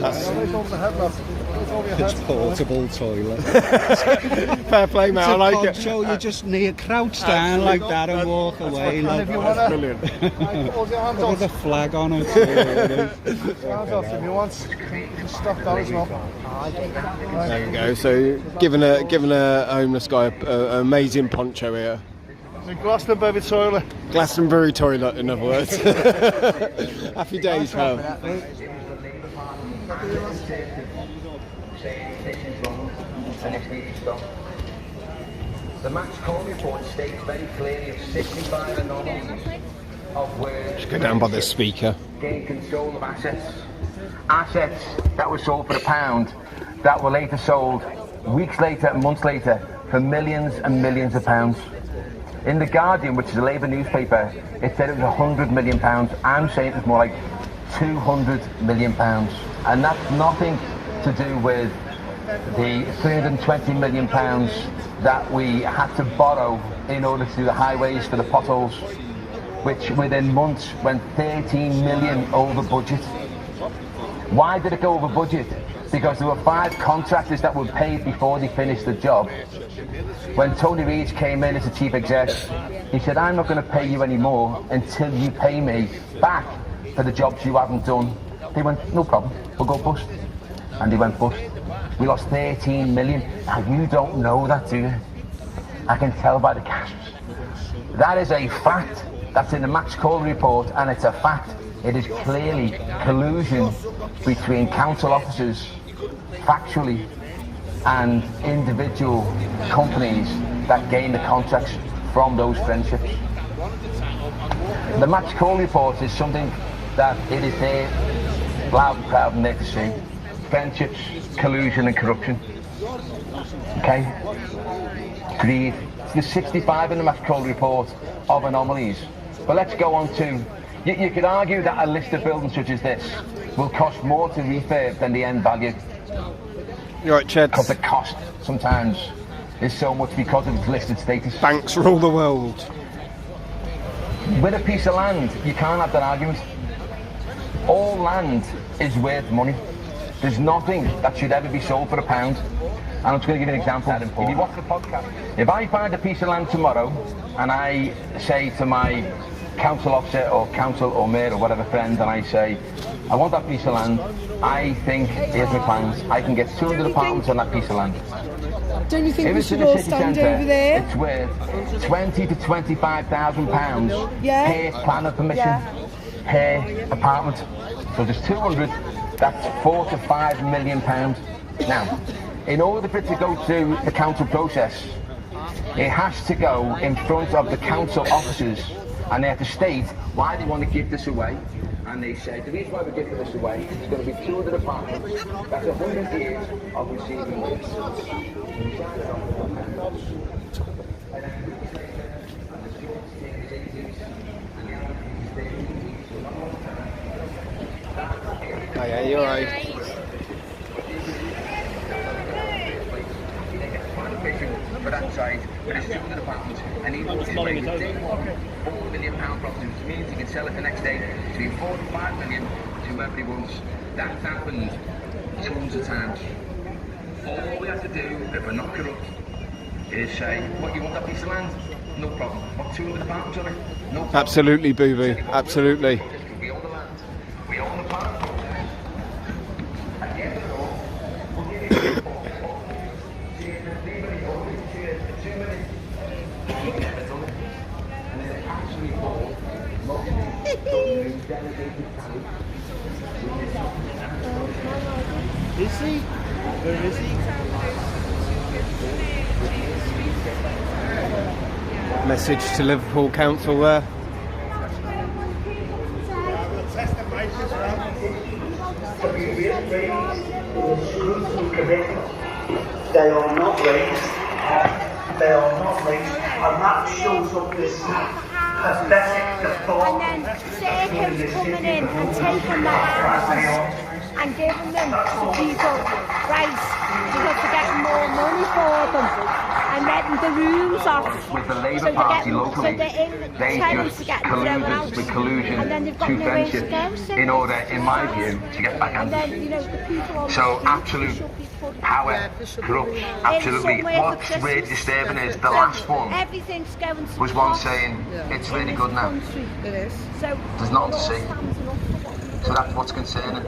It's Portable toilet. Fair play, mate. I like it. Poncho, you just need to crouch down like that and walk away. Like, That's brilliant. Hold your hands with a flag on it. hands off if you want. Stop that as well. There we go. So giving a homeless guy an amazing poncho here. The Glastonbury toilet. Glastonbury toilet, in other words. Happy days, pal. The match call report states very clearly of 65 anomalies of where Just go down by the speaker. gain control of assets. Assets that were sold for £1 that were later sold weeks later and months later for millions and millions of pounds. In The Guardian, which is a Labour newspaper, it said it was £100 million. I'm saying it's more like £200 million. And that's nothing to do with the £320 million that we had to borrow in order to do the highways for the potholes, which within months went 13 million over budget. Why did it go over budget? Because there were 5 contractors that were paid before they finished the job. When Tony Reid came in as the chief exec, he said, I'm not going to pay you any more until you pay me back for the jobs you haven't done. They went, no problem, we'll go bust. And they went bust. We lost 13 million. Now you don't know that, do you? I can tell by the cash. That is a fact. That's in the Max Call report, and it's a fact. It is clearly collusion between council officers, factually, and individual companies that gain the contracts from those friendships. The Max Call report is something that it is there, loud and proud and there to see. Friendships, collusion and corruption. Okay? Greed. There's 65 in the Max Call report of anomalies. But let's go on to, you could argue that a list of buildings such as this will cost more to refurb than the end value. You're right, Chad. Because the cost sometimes is so much because of its listed status. Banks rule the world. With a piece of land, you can't have that argument. All land is worth money. There's nothing that should ever be sold for £1. And I'm just going to give you an example. If you watch the podcast, if I find a piece of land tomorrow and I say to my council officer or council or mayor or whatever friend, and I say, I want that piece of land, I think, here's my plans, I can get 200 apartments on that piece of land. Don't you think If we it's in should the all city stand centre, over there? it's worth 20 to 25,000 pounds Yeah. per planning permission, per apartment. So there's 200, that's 4 to 5 million pounds. Now, in order for it to go through the council process, it has to go in front of the council officers, and they have to state why they want to give this away. And they say, the reason why we're giving this away is going to be 200 apartments. That's 100 years of receiving money. Oh yeah, you're right. For that site, but it's 200 apartments, and he wants to make £4 million property, which means he can sell it the next day between 4 to 5 million to whoever he wants. That's happened tons of times. All we have to do, if we're not corrupt, is say, what, you want that piece of land? No problem. What, 200 apartments on it? No problem. Absolutely, Boo Boo. Absolutely. We own the land. We own the park. At the end of it all, we'll give you a report. Is he? Where is he? Message to Liverpool Council there. They are not raised. They are not raised. And that shows up this pathetic default. And then circus coming in and taking their houses and giving them to people, right, because they're getting more money for them. and then the rooms off. With the Labour So Party so locally, they're in they tenants just to get thrown out. colluded with collusion And then they've got to nowhere to friendship go, so in order, it's in my sad. view, to get back And at then, you know, the people on So the street absolute should be put power, corrupt, absolutely. somewhere for What's Christmas. really disturbing is the So last one everything's going to was one pot saying it's in really this good now. country. It is. So There's nothing to it all see. stands enough for what we So that's what's concerning.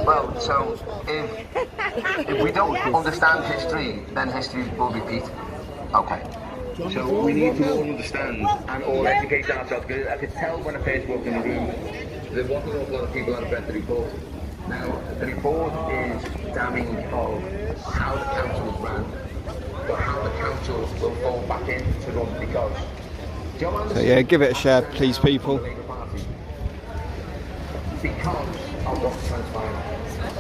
Well, so if we don't understand history, then history will repeat. Okay. So we need to all understand and all educate ourselves. Because I could tell when I first walked in the room, there wasn't an awful lot of people that had read the report. Now, the report is damning of how the council was ran, but how the council will fall back into run because. So yeah, give it a share, please, people. Because of what's transpired.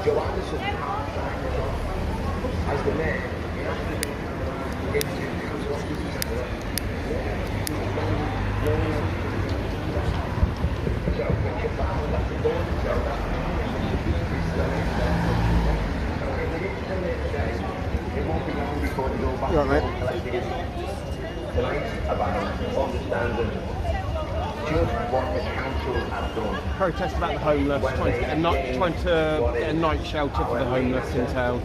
Joe Anderson as the mayor into council offices. So we kept that on that report. It won't be long before we go back You all right, to collecting tonight about understanding just what the council has done. Protest about the homeless, trying to get a night shelter for the homeless in town.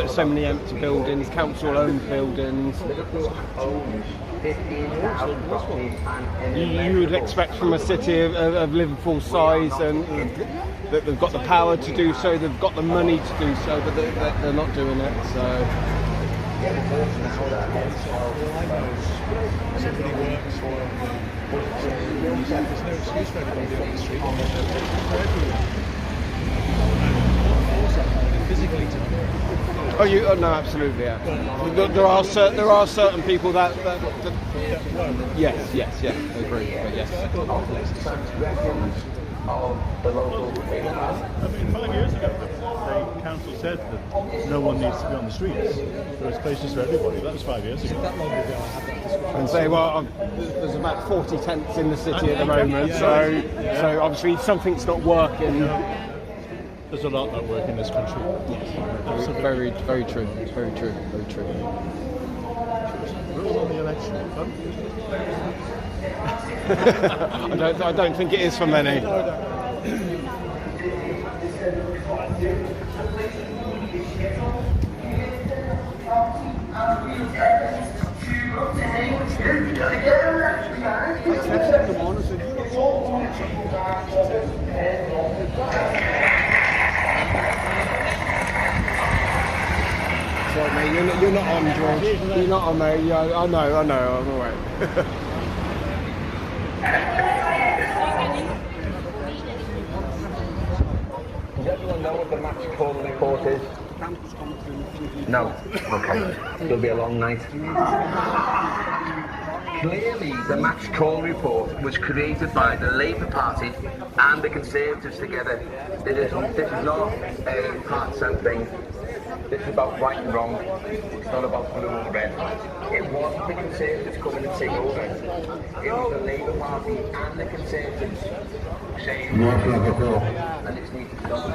So many empty buildings, council-owned buildings. You would expect from a city of Liverpool size and that they've got the power to do so, they've got the money to do so, but they're not doing it. So. Somebody works for them. There's no excuse for everybody on the street. For everyone. And also, physically to them. Oh, no, absolutely, yeah. There are certain people that yes, I agree, but yes. Of the local I mean, 5 years ago, the council said that no one needs to be on the streets. There's places for everybody. That was 5 years ago. And say, well, there's about 40 tents in the city at the moment, so obviously something's not working. There's a lot that work in this country. Yes, very true, very true. Rules on the election. I don't think it is for many. Sorry, mate, you're not on, George. You're not on, mate. Yeah, I know, I'm alright. Does everyone know what the match call report is? No. Okay. It'll be a long night. Clearly, the match call report was created by the Labour Party and the Conservatives together. This is not a partisan thing. This is about right and wrong. It's not about blue and red. It wasn't the Conservatives coming and taking over. It was the Labour Party and the Conservatives saying, and it's need to stop.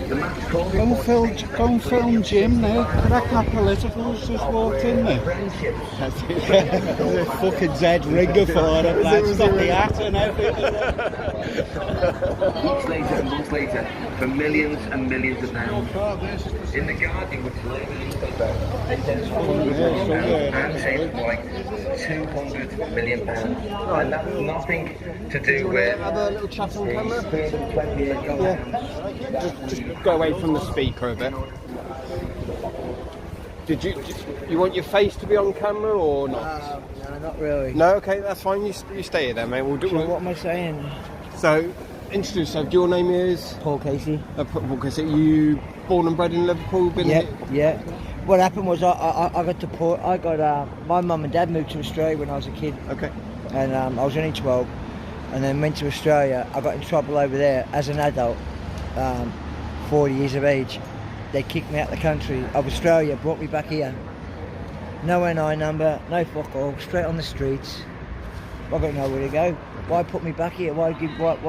The match call report. Go and film Jim there. Correct that politicals just walked in there. There's a fucking Zed ringer for it. That's got the hat and everything. Weeks later and months later, for millions and millions of pounds. In the Guardian, which is a Labour newspaper, they said £100 million and saved for like £200 million. And that's nothing to do with Have a little chat on camera? £320 million. Just go away from the speaker a bit. Did you want your face to be on camera or not? No, not really. No, okay, that's fine. You stay here then, mate. We'll do. So what am I saying? So, introduce yourself. Your name is Paul Casey. Paul Casey. You born and bred in Liverpool? Been Yeah, here? yeah. What happened was I got deported. My mum and dad moved to Australia when I was a kid. Okay. And I was only 12, and then went to Australia. I got in trouble over there as an adult, 40 years of age. They kicked me out of the country of Australia, brought me back here. No NI number, no fuck all, straight on the streets. I got nowhere to go. Why put me back here? Why? Do you know what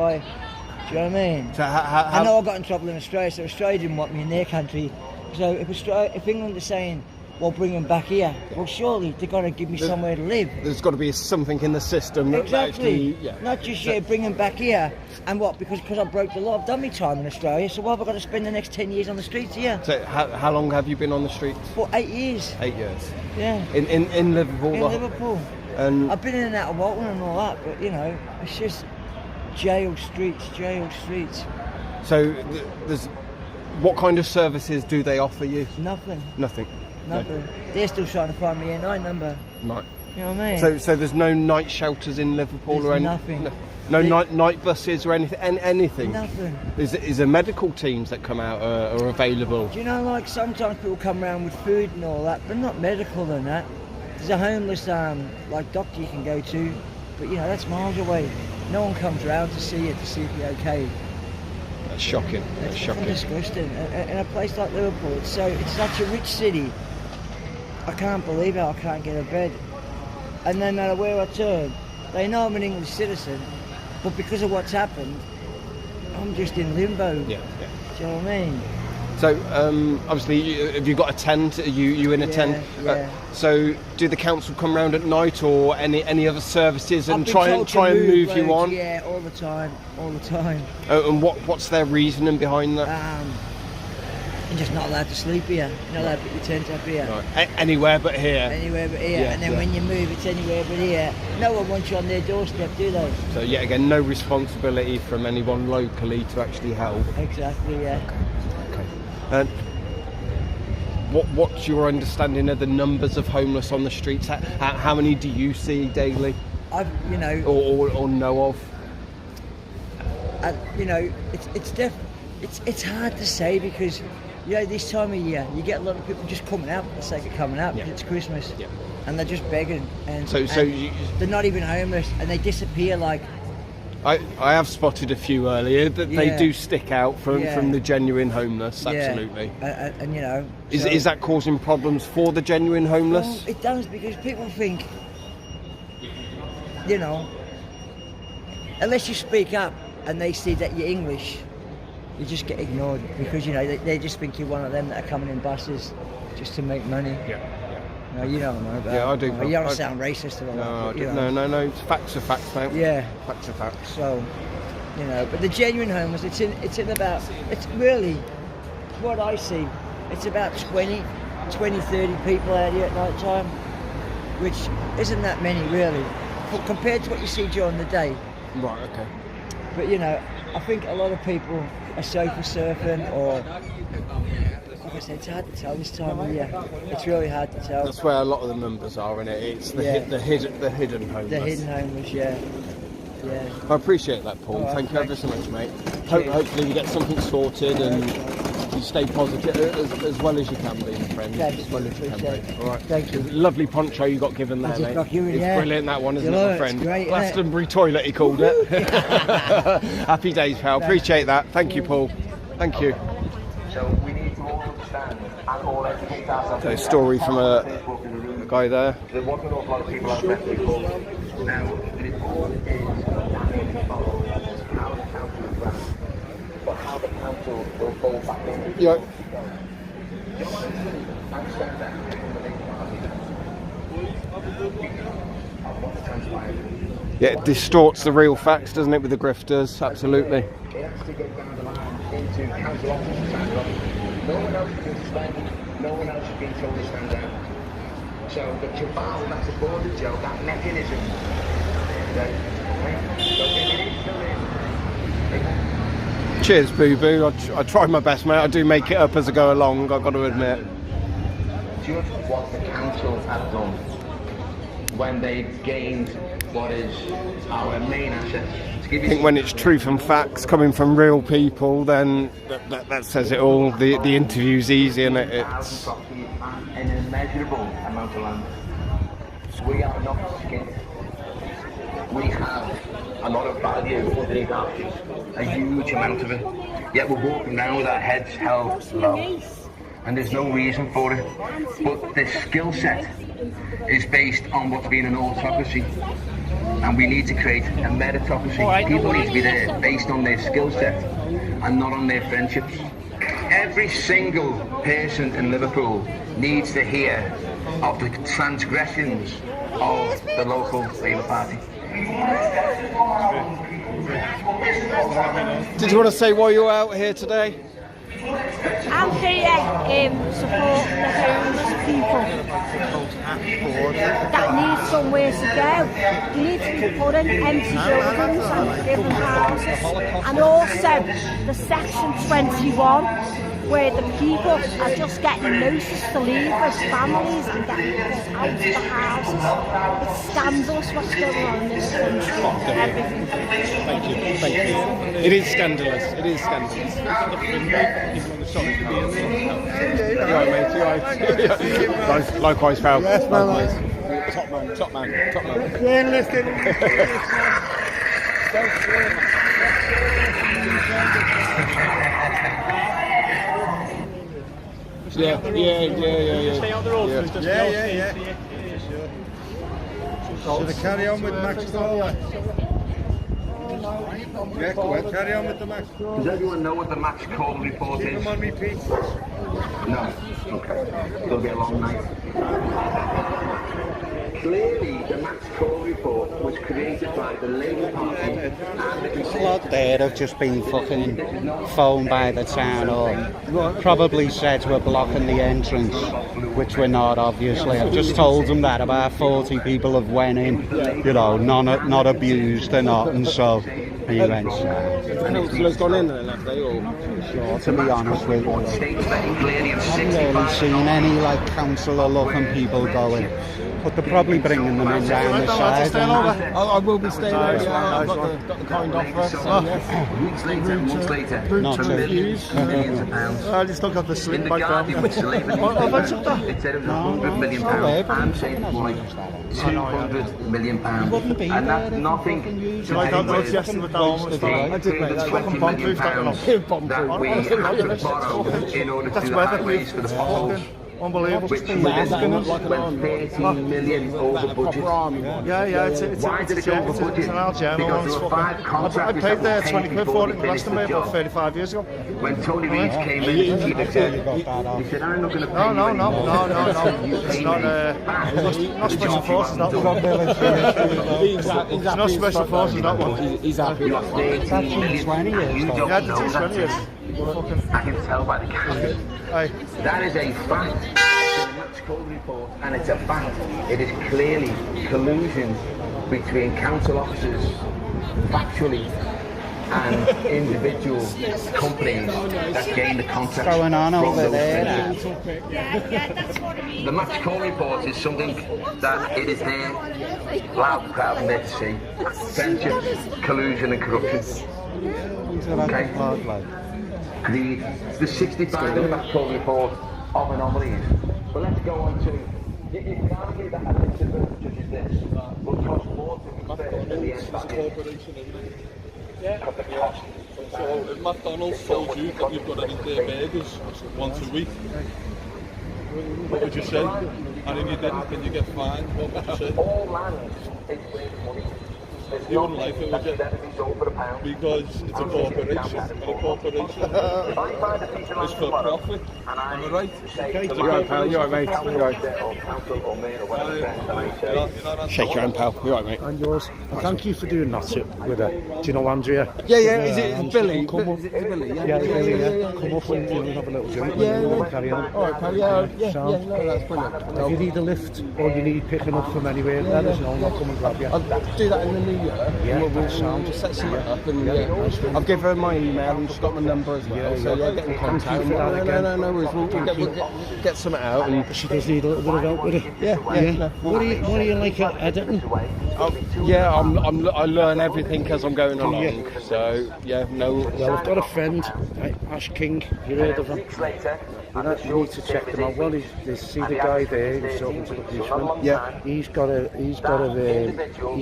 I mean? So I know I got in trouble in Australia, so Australia didn't want me in their country. So if England is saying well, bring them back here. Well, surely they're going to give me somewhere to live. There's got to be something in the system that Exactly. actually, Not just bring them back here. And what? Because I broke the law. I've done my time in Australia. So why have I got to spend the next 10 years on the streets here? So how long have you been on the streets? For 8 years. 8 years. Yeah. In Liverpool. In Liverpool. And I've been in and out of Walton and all that, but you know, it's just jail streets. so there's what kind of services do they offer you? Nothing. Nothing. Nothing. They're still trying to find me a N9 number. Right. You know what I mean? So there's no night shelters in Liverpool or anything. Nothing. No night buses or anything. Anything. Nothing. Is there medical teams that come out are available? Do you know, like sometimes people come around with food and all that, but not medical than that. There's a homeless like doctor you can go to, but you know that's miles away. No one comes around to see you to see if you're okay. That's shocking. That's shocking. It's disgusting. In a place like Liverpool, it's such a rich city. I can't believe how I can't get a bed. And no matter where I turn, they know I'm an English citizen, but because of what's happened, I'm just in limbo. Yeah. Do you know what I mean? So obviously, have you got a tent? Are you in a tent? Yeah. So do the council come round at night or any other services and I've been try told to and move you roads, on? Yeah, all the time. And what's their reasoning behind that? You're just not allowed to sleep here. You're not allowed to put your tent up here. Right. Anywhere but here. Anywhere but here. Yeah, and then when you move, it's anywhere but here. No one wants you on their doorstep, do they? So yet again, no responsibility from anyone locally to actually help. Exactly, yeah. Okay. And what's your understanding of the numbers of homeless on the streets? How many do you see daily? You know, or know of? you know, it's hard to say because you know this time of year you get a lot of people just coming out for the sake of coming out because it's Christmas, and they're just begging, and they're not even homeless and they disappear like. I have spotted a few earlier that they do stick out from the genuine homeless, absolutely. And you know... Is that causing problems for the genuine homeless? Well, it does, because people think, you know, unless you speak up and they see that you're English, you just get ignored because, you know, they just think you're one of them that are coming in buses just to make money. No, you know what I'm on about. Yeah, I do. You don't sound racist at all. No. Facts are facts, mate. Yeah. Facts are facts. So, you know, but the genuine homeless, it's really, what I see, it's about 20, 30 people out here at night time, which isn't that many really, compared to what you see during the day. Right, okay. But, you know, I think a lot of people are sofa surfing or... Like I said, it's hard to tell this time of year. It's really hard to tell. That's where a lot of the numbers are, innit? It's the hidden homeless. The hidden homeless, yeah. I appreciate that, Paul. Right, Thank you ever so much, mate. Hopefully we get something sorted and you stay positive as well as you can be, my friend. Thanks. As well as you can be. All right. Thank you. Lovely poncho you got given there, mate. It's brilliant, that one, isn't it, my friend? It's great, Glastonbury toilet, he called it. Happy days, pal. Appreciate that. Thank you, Paul. Thank you. So we need to all understand and all educate ourselves. So a story from a guy there. There wasn't an awful lot of people out there before. Now, the important is how the council is run, but how the council will fall back in. Yeah. Yeah, it distorts the real facts, doesn't it, with the grifters? Absolutely. It has to go down the line into council offices and no one else has been suspended, no one else has been told to stand down. So the cabal that's aboard the job, that mechanism, so if it is still in. Cheers, Boo Boo. I try my best, mate. I do make it up as I go along, I've got to admit. Just what the council have done when they've gained what is our main asset. I think when it's truth and facts coming from real people, then that says it all. The interview's easy, and it's an immeasurable amount of land. We are not skint. We have a lot of value underneath our feet, a huge amount of it. Yet we're walking around with our heads held low, and there's no reason for it. But the skill set is based on what's been an autocracy. And we need to create a meritocracy. People need to be there based on their skill set and not on their friendships. every single person in Liverpool needs to hear of the transgressions of the local Labour Party. Did you want to say why you're out here today? I'm here supporting the homeless people that need somewhere to go. They need to be put in empty buildings and different houses. And also the Section 21, where the people are just getting notice to leave with families and getting put out of the houses. It's scandalous what's going on in this country. Everything. Thank you. It is scandalous. It is scandalous. You alright, mate? You alright? Likewise, pal. Yes, likewise. Top man. Yeah, listen. Yeah. Stay on the road. Yeah. Should I carry on with Max Cola? Yeah, go ahead. Carry on with the Max Cola. Does everyone know what the Max Cole report Keep is? them on repeat. No. Okay. It'll be a long night. Clearly, the Max Cole report was created by the Labour Party and the This lot there have just been fucking phoned by the town hall. Probably said we're blocking the entrance, which we're not, obviously. I've just told them that about 40 people have went in, you know, not abused or not, and so he went. The councillor's gone in then, have they? Or? Sure, to be honest with you, states very clearly of I haven't really 65 seen any like councillor looking people going, but they're probably bringing them in round the side. I will be staying there as well. I've got the kind offer. So yes. weeks later, months later, Not for to millions and pounds. I just don't have the In slip the back Guardian, which is Labour News, it said it was £100 million. I'm saying more like £200 million. And that's nothing to I don't know do with yesterday with the homeless the fella. I did, mate. That's fucking £320 million bomb-proof, that we had to borrow in order to That's do the weather highways for the potholes. Unbelievable. Which went 13 million over budget. Yeah, it's Why did it go over budget? It's an Algerian Because one. there were 5 I contractors paid that were $20 paid for before it they in finished the Glastonbury about job. 35 years ago. When Tony Reeves came in, he said, I'm not going to pay you No. anymore. It's not special forces, that one. It's not special forces, that one. He's happy. You got 13 million. 20 years. You don't Yeah, know it's that. 20 years. I can tell by the cameras. Aye. That is a fact. It's a Max Cole report, and it's a fact. It is clearly collusion between council officers, factually, and individual companies that gain the contract. What's going on from over those there? ventures. Yeah, that's what I mean. The Max Cole report is something that it is there, loud, proud, and there to see. Friendship, collusion, and corruption. Okay. The 65 in the Max Cole report of anomalies. But let's go on to. You can argue that a list of judges this will cost more to be fair in the end. Because the cost. So if McDonald's told you that you've got to eat their burgers once a week, what would you say? And if you didn't, then you get fined. What would you say? All land is worth money. You wouldn't like it, would you? Because it's a corporation. And a corporation is for profit. Am I right? You're right, pal. You're right, mate. You're right. Shake your hand, pal. You're right, mate. And yours. Thank you for doing that with her. Do you know Andrea? Yeah. Is it Billy? Come up. Is it Billy? Yeah. Come up and have a little drink. Yeah. Carry on. All right, pal. Yeah. No, that's brilliant. If you need a lift or you need picking up from anywhere, let us know and I'll come and grab you. I'll do that in the new year. Yeah, we'll just set something up and I'll give her my email and she's got my number as well. So get in contact. No worries. We'll get something out. And she does need a little bit of help with it. Yeah. No. What are you like at editing? I learn everything as I'm going along. So no. Well, I've got a friend, Ash King. You heard of him? You need to check them out. Well, see the guy there who's talking to the policeman. Yeah. He's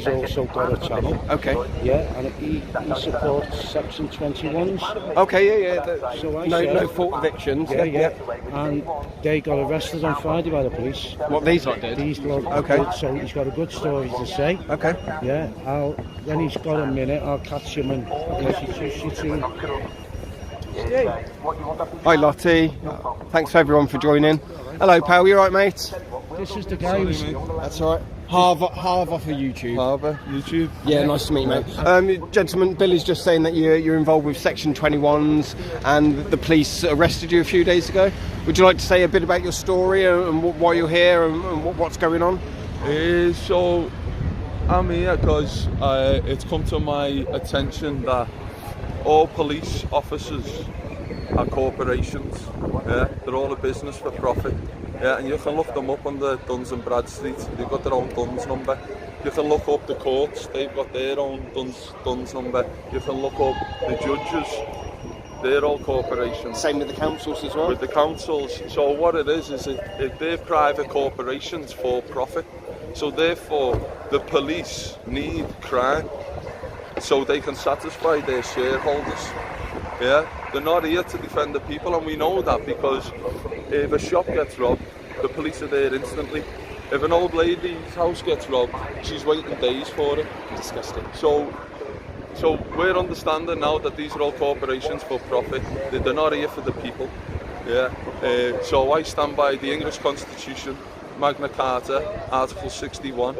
also got a channel. Okay. Yeah, and he supports Section 21s. Okay. Yeah. So No fault evictions. Yeah. And they got arrested on Friday by the police. What these lot did? These lot. Okay. So he's got a good story to say. Okay. Yeah. When he's got a minute, I'll catch him and introduce you to him. Hi Lottie. Thanks for everyone for joining. Hello pal, you alright mate? This is the games. That's alright. Harbour for YouTube. Harbour, YouTube. Yeah, nice to meet you, mate. Gentlemen, Billy's just saying that you're involved with Section 21s and the police arrested you a few days ago. Would you like to say a bit about your story and why you're here and what's going on? So I'm here because it's come to my attention that all police officers are corporations. Yeah, they're all a business for profit. Yeah, and you can look them up on the Duns and Bradstreet. They've got their own Duns number. You can look up the courts. They've got their own Duns number. You can look up the judges. They're all corporations. Same with the councils as well? With the councils. So what it is if they're private corporations for profit. So therefore, the police need crime so they can satisfy their shareholders. Yeah, they're not here to defend the people, and we know that because if a shop gets robbed, the police are there instantly. If an old lady's house gets robbed, she's waiting days for it. Disgusting. So we're understanding now that these are all corporations for profit. They're not here for the people. Yeah. So I stand by the English Constitution, Magna Carta, Article 61,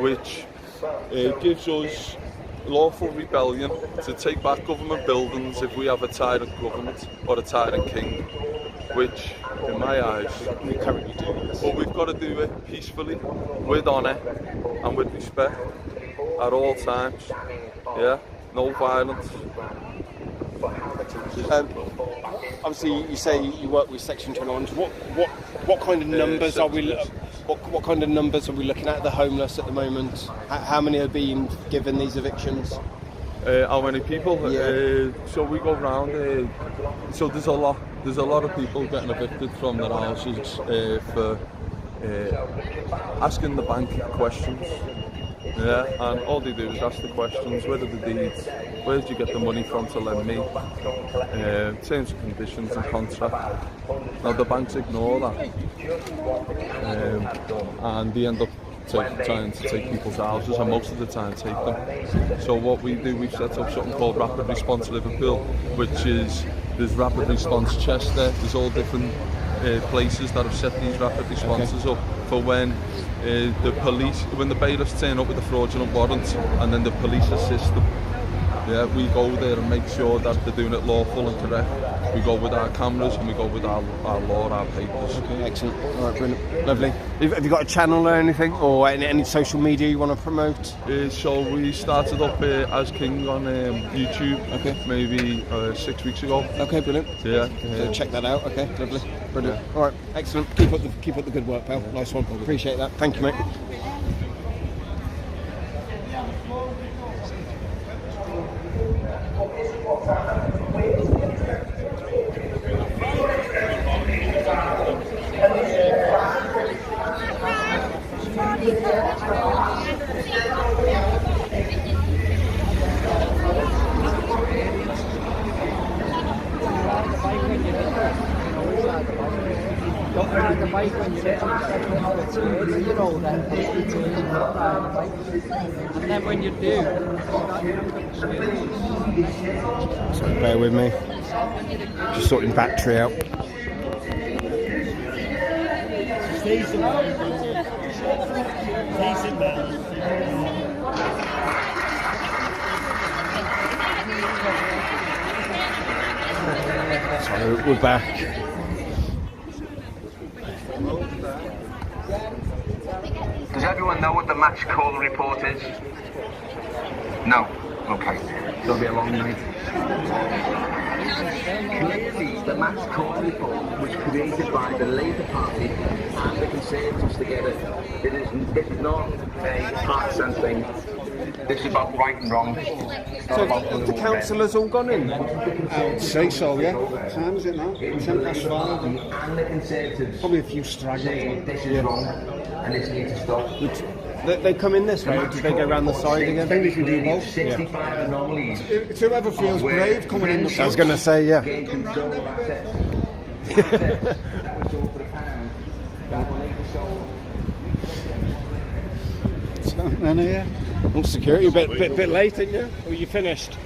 which gives us lawful rebellion to take back government buildings if we have a tyrant government or a tyrant king, which in my eyes we currently do. But we've got to do it peacefully, with honour and with respect at all times. Yeah, no violence. Obviously you say you work with Section 21s. What kind of numbers are we what kind of numbers are we looking at the homeless at the moment? How many are being given these evictions? How many people? Yeah. So we go round. So there's a lot of people getting evicted from their houses for asking the bank questions. Yeah, and all they do is ask the questions. Where are the deeds? Where did you get the money from to lend me? Terms and conditions and contract. Now the banks ignore that, and they end up trying to take people's houses, and most of the time take them. So what we do, we've set up something called Rapid Response Liverpool, which is there's Rapid Response Chester. There's all different places that have set these rapid responses up for when the police, when the bailiffs turn up with a fraudulent warrant, and then the police assist them. Yeah, we go there and make sure that they're doing it lawful and correct. We go with our cameras and we go with our law, our papers. Okay, excellent. All right, brilliant, lovely. Have you got a channel or anything, or any social media you want to promote? So we started up as King on YouTube. Okay. Maybe 6 weeks ago. Okay, brilliant. Yeah. So check that out. Okay, lovely, brilliant. Yeah. All right, excellent. Keep up the good work, pal. Nice one. Appreciate that. Thank you, mate. Don't ride the bike when you're little, you know that. And then when you do, Sorry, bear with me. Just sorting battery out. So we're back. Does everyone know what the match call report is? No? Okay. It'll be a long night. Clearly, the match call report was created by the Labour Party and the Conservatives together. It is not a partisan thing. This is about right and wrong. So have the councillors all gone in then? I would say so, yeah. What time is it now? 5:10. And the Conservatives. Probably a few stragglers. This is wrong and this needs to stop. They come in this way, or do they go around the side again? I think we can do both. 65 anomalies. It's whoever feels brave coming in the front. I was going to say, yeah. Gain control of assets. Assets that were sold for £1 that were later sold. None of you. Well, security, a bit late, didn't you? Or you finished?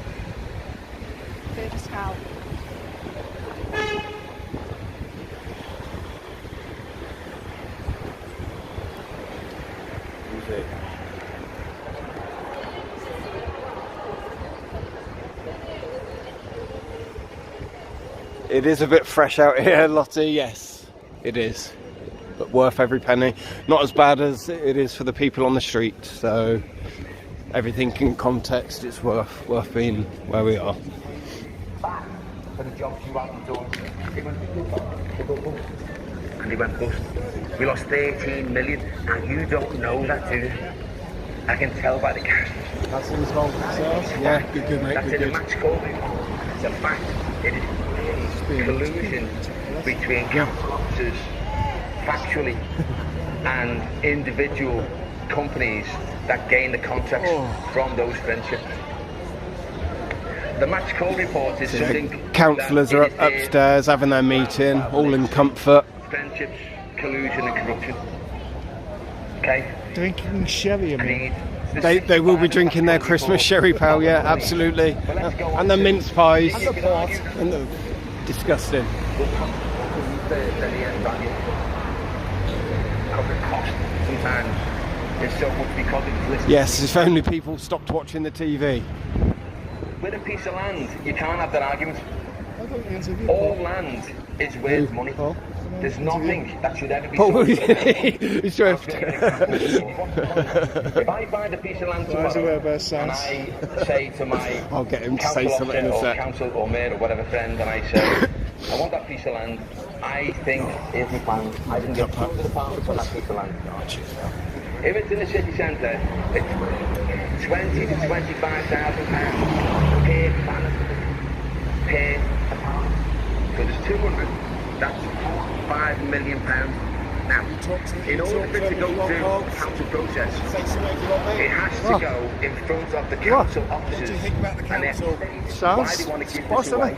crazy. It is a bit fresh out here, Lottie, yes, it is. But worth every penny. Not as bad as it is for the people on the street, so everything in context, it's worth being where we are. For the jobs you haven't done. And he went bust. We lost 13 million, and you don't know that, do you? I can tell by the cash. That's in his whole sales. Yeah, good mate, That's good. in a match call. It's a fact. It is collusion between council officers, factually, and individual companies that gain the contracts from those friendships. The match call report is something. Councillors are upstairs having their meeting, all in comfort. Friendships, collusion, and corruption. Okay? Drinking sherry, I mean. They will be drinking their Christmas sherry, pal, yeah, absolutely. And the mince pies. And the pot. And the disgusting. Sometimes it's so much because it's Yes, if only people stopped watching the TV. with a piece of land, you can't have that argument. All land is worth money. There's nothing that should ever be sold. He's drift. If I find a piece of land tomorrow and I say to my I'll get him to say something in a sec. council or mayor or whatever friend, and I say, I want that piece of land, I think, here's my plan, I can get £200 for that piece of land. If it's in the city centre, it's 20 to 25,000 pounds per planet, per apartment. So there's 200. That's £5 million. Now, in order for it to go through the council process, it has to go in front of the council officers, and they say, why do you want to give this away?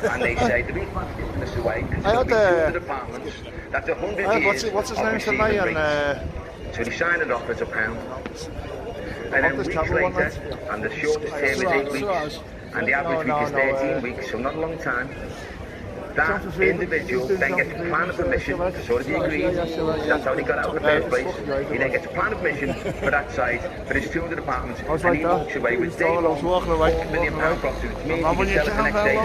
And they say, the reason why I'm giving this away is because we've 200 apartments, that's 100 years what's his of name receiving today? rates. So they sign it off as £1. And then weeks later, and the shortest term is 8 weeks, and the average week is 13 weeks, so not a long time. That individual then gets a plan of permission, so as he agreed, that's how he got out in the first place. He then gets a plan of permission for that site, for his 200 apartments, and he walks away with day one, £4 million profit, which means he can sell it the next day.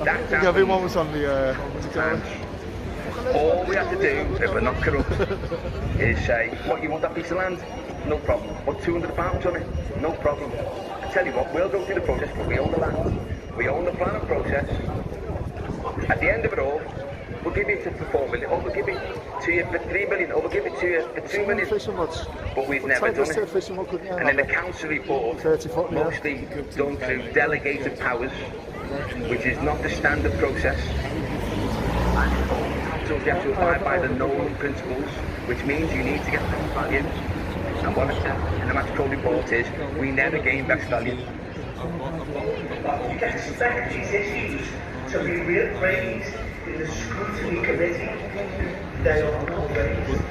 That's everyone was on the all we have to do, if we're not corrupt, is say, what, you want that piece of land? No problem. What, 200 apartments on it? No problem. I tell you what, we'll go through the process, but we own the land. We own the plan and process. At the end of it all, we'll give it to for 4 million, or we'll give it to you for 3 million, or we'll give it to you for 2 million. But we've never done it. And in the council report, mostly done through delegated powers, which is not the standard process. So you have to abide by the known principles, which means you need to get best value. And what it said in the match call report is, we never gain best value. You can expect these issues to be raised in the scrutiny committee. They are not raised.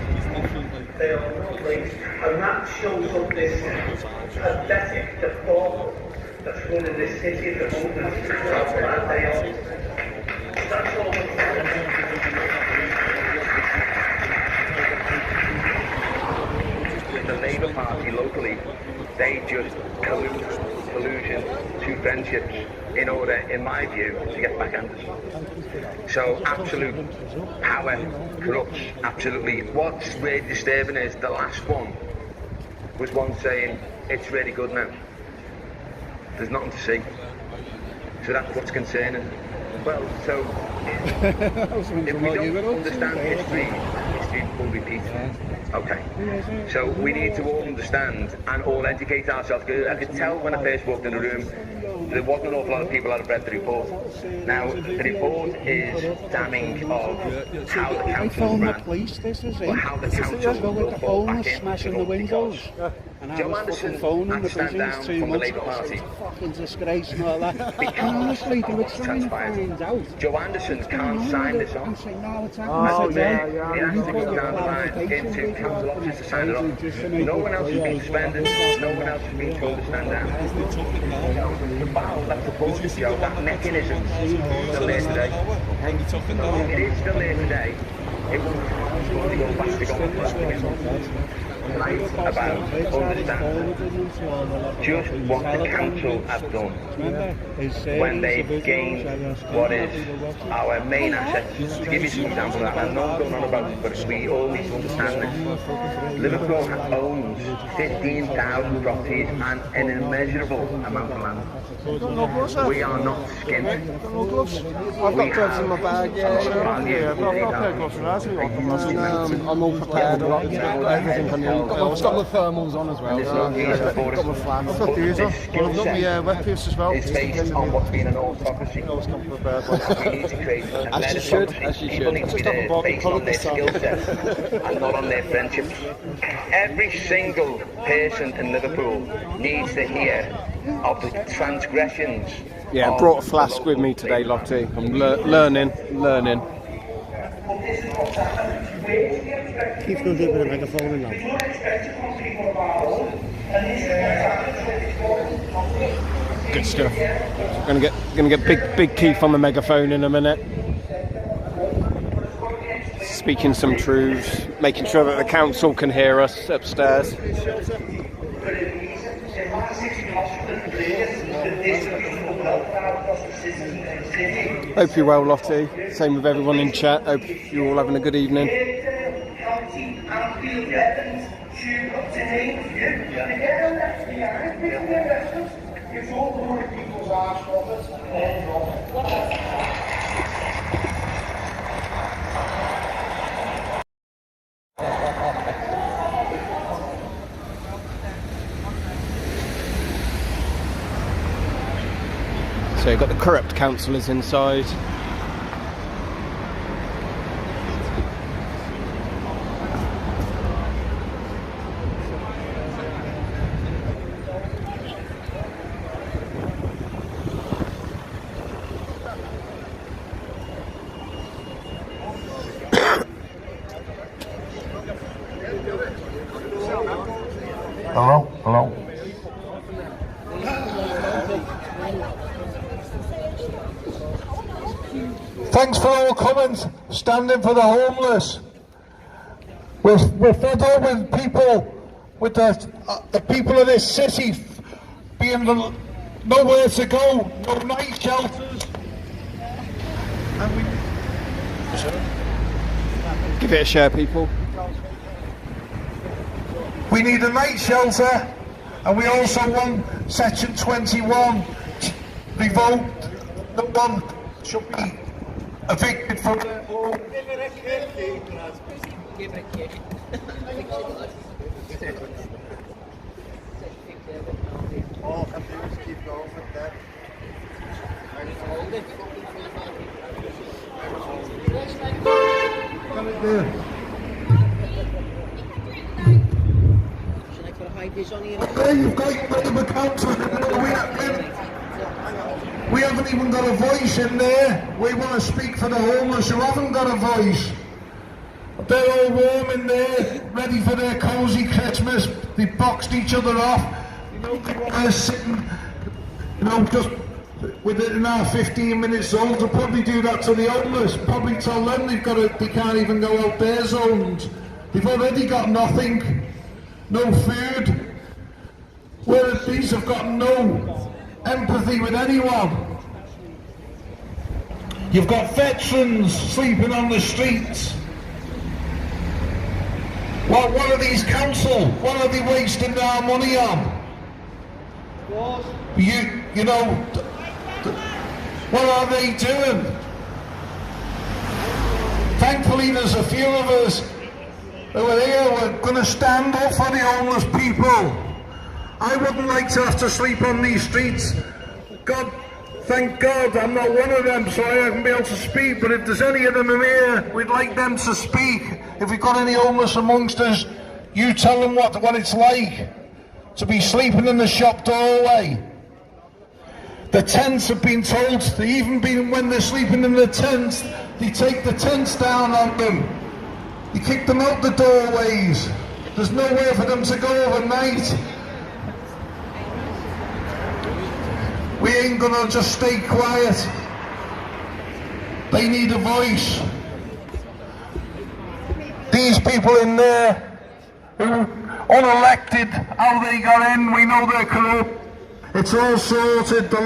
They are not raised. And that shows up this pathetic default that's running this city at the moment. That's all. The Labour Party locally, they just collusion to friendships in order, in my view, to get backhanders. So absolute power corrupts, absolutely. What's really disturbing is the last one was one saying, it's really good now. There's nothing to see. So that's what's concerning. Well, so if we don't understand history will repeat. Okay. So we need to all understand and all educate ourselves. I could tell when I first walked in the room, there wasn't an awful lot of people that had read the report. Now, the report is damning of how the council ran, or how the council will fall back in smashing the windows. And Joe Anderson had to stand down from the Labour Party. Fucking disgrace and all that. And honestly, they were trying to find out. Joe Anderson can't sign this off. He has to go down the line into council offices to sign it off. No one else has been suspended. No one else has been told to stand down. The battle that supported Joe, that mechanism, is still there today. It is still there today. Tonight about understanding just what the council have done when they've gained what is our main asset. To give you some examples, and I know I'm going on about it, but we all need to understand this. Liverpool owns 15,000 properties and an immeasurable amount of land. We are not skint. I've got gloves in my bag, yeah. I've got a pair of gloves from us. I'm all prepared. I've got everything I need. I've got my thermals on as well. I've got my flats. I've got these on. I've got my wet piece as well. It's based on what's been an autocracy. We need to create a better democracy. People need to be there based on their skill set and not on their friendships. Every single person in Liverpool needs to hear of the transgressions. Yeah, I brought a flask with me today, Lottie. I'm learning. Keep going deep with the megaphone in now. Good stuff. Gonna get big Keith on the megaphone in a minute. Speaking some truths, making sure that the council can hear us upstairs. Hope you're well, Lottie. Same with everyone in chat. Hope you're all having a good evening. So you've got the corrupt councillors inside. Hello? Thanks for all coming, standing for the homeless. We're fed up with people, with the people of this city being nowhere to go, no night shelters. Give it a share, people. We need a night shelter, and we also want Section 21 revoked. No one should be evicted from their home. Give it a kick, give it a kick. All I can do is keep going with that. Come in there. Okay, you've got your Labour Council. We haven't even got a voice in there. We want to speak for the homeless who haven't got a voice. They're all warm in there, ready for their cosy Christmas. They boxed each other off. They're sitting, just within our 15 minute zones. They'll probably do that to the homeless. Probably tell them they can't even go out their zones. They've already got nothing. No food. Whereas these have got no empathy with anyone. You've got veterans sleeping on the streets. What are these council? What are they wasting our money on? What are they doing? Thankfully there's a few of us who are here. We're going to stand up for the homeless people. I wouldn't like to have to sleep on these streets. Thank God I'm not one of them, so I haven't been able to speak, but if there's any of them here, we'd like them to speak. If we've got any homeless amongst us, you tell them what it's like to be sleeping in the shop doorway. The tents have been told, when they're sleeping in the tents, they take the tents down on them. They kick them out the doorways. There's nowhere for them to go overnight. We ain't gonna just stay quiet. They need a voice. These people in there, who unelected, how they got in, we know they're corrupt. It's all sorted. The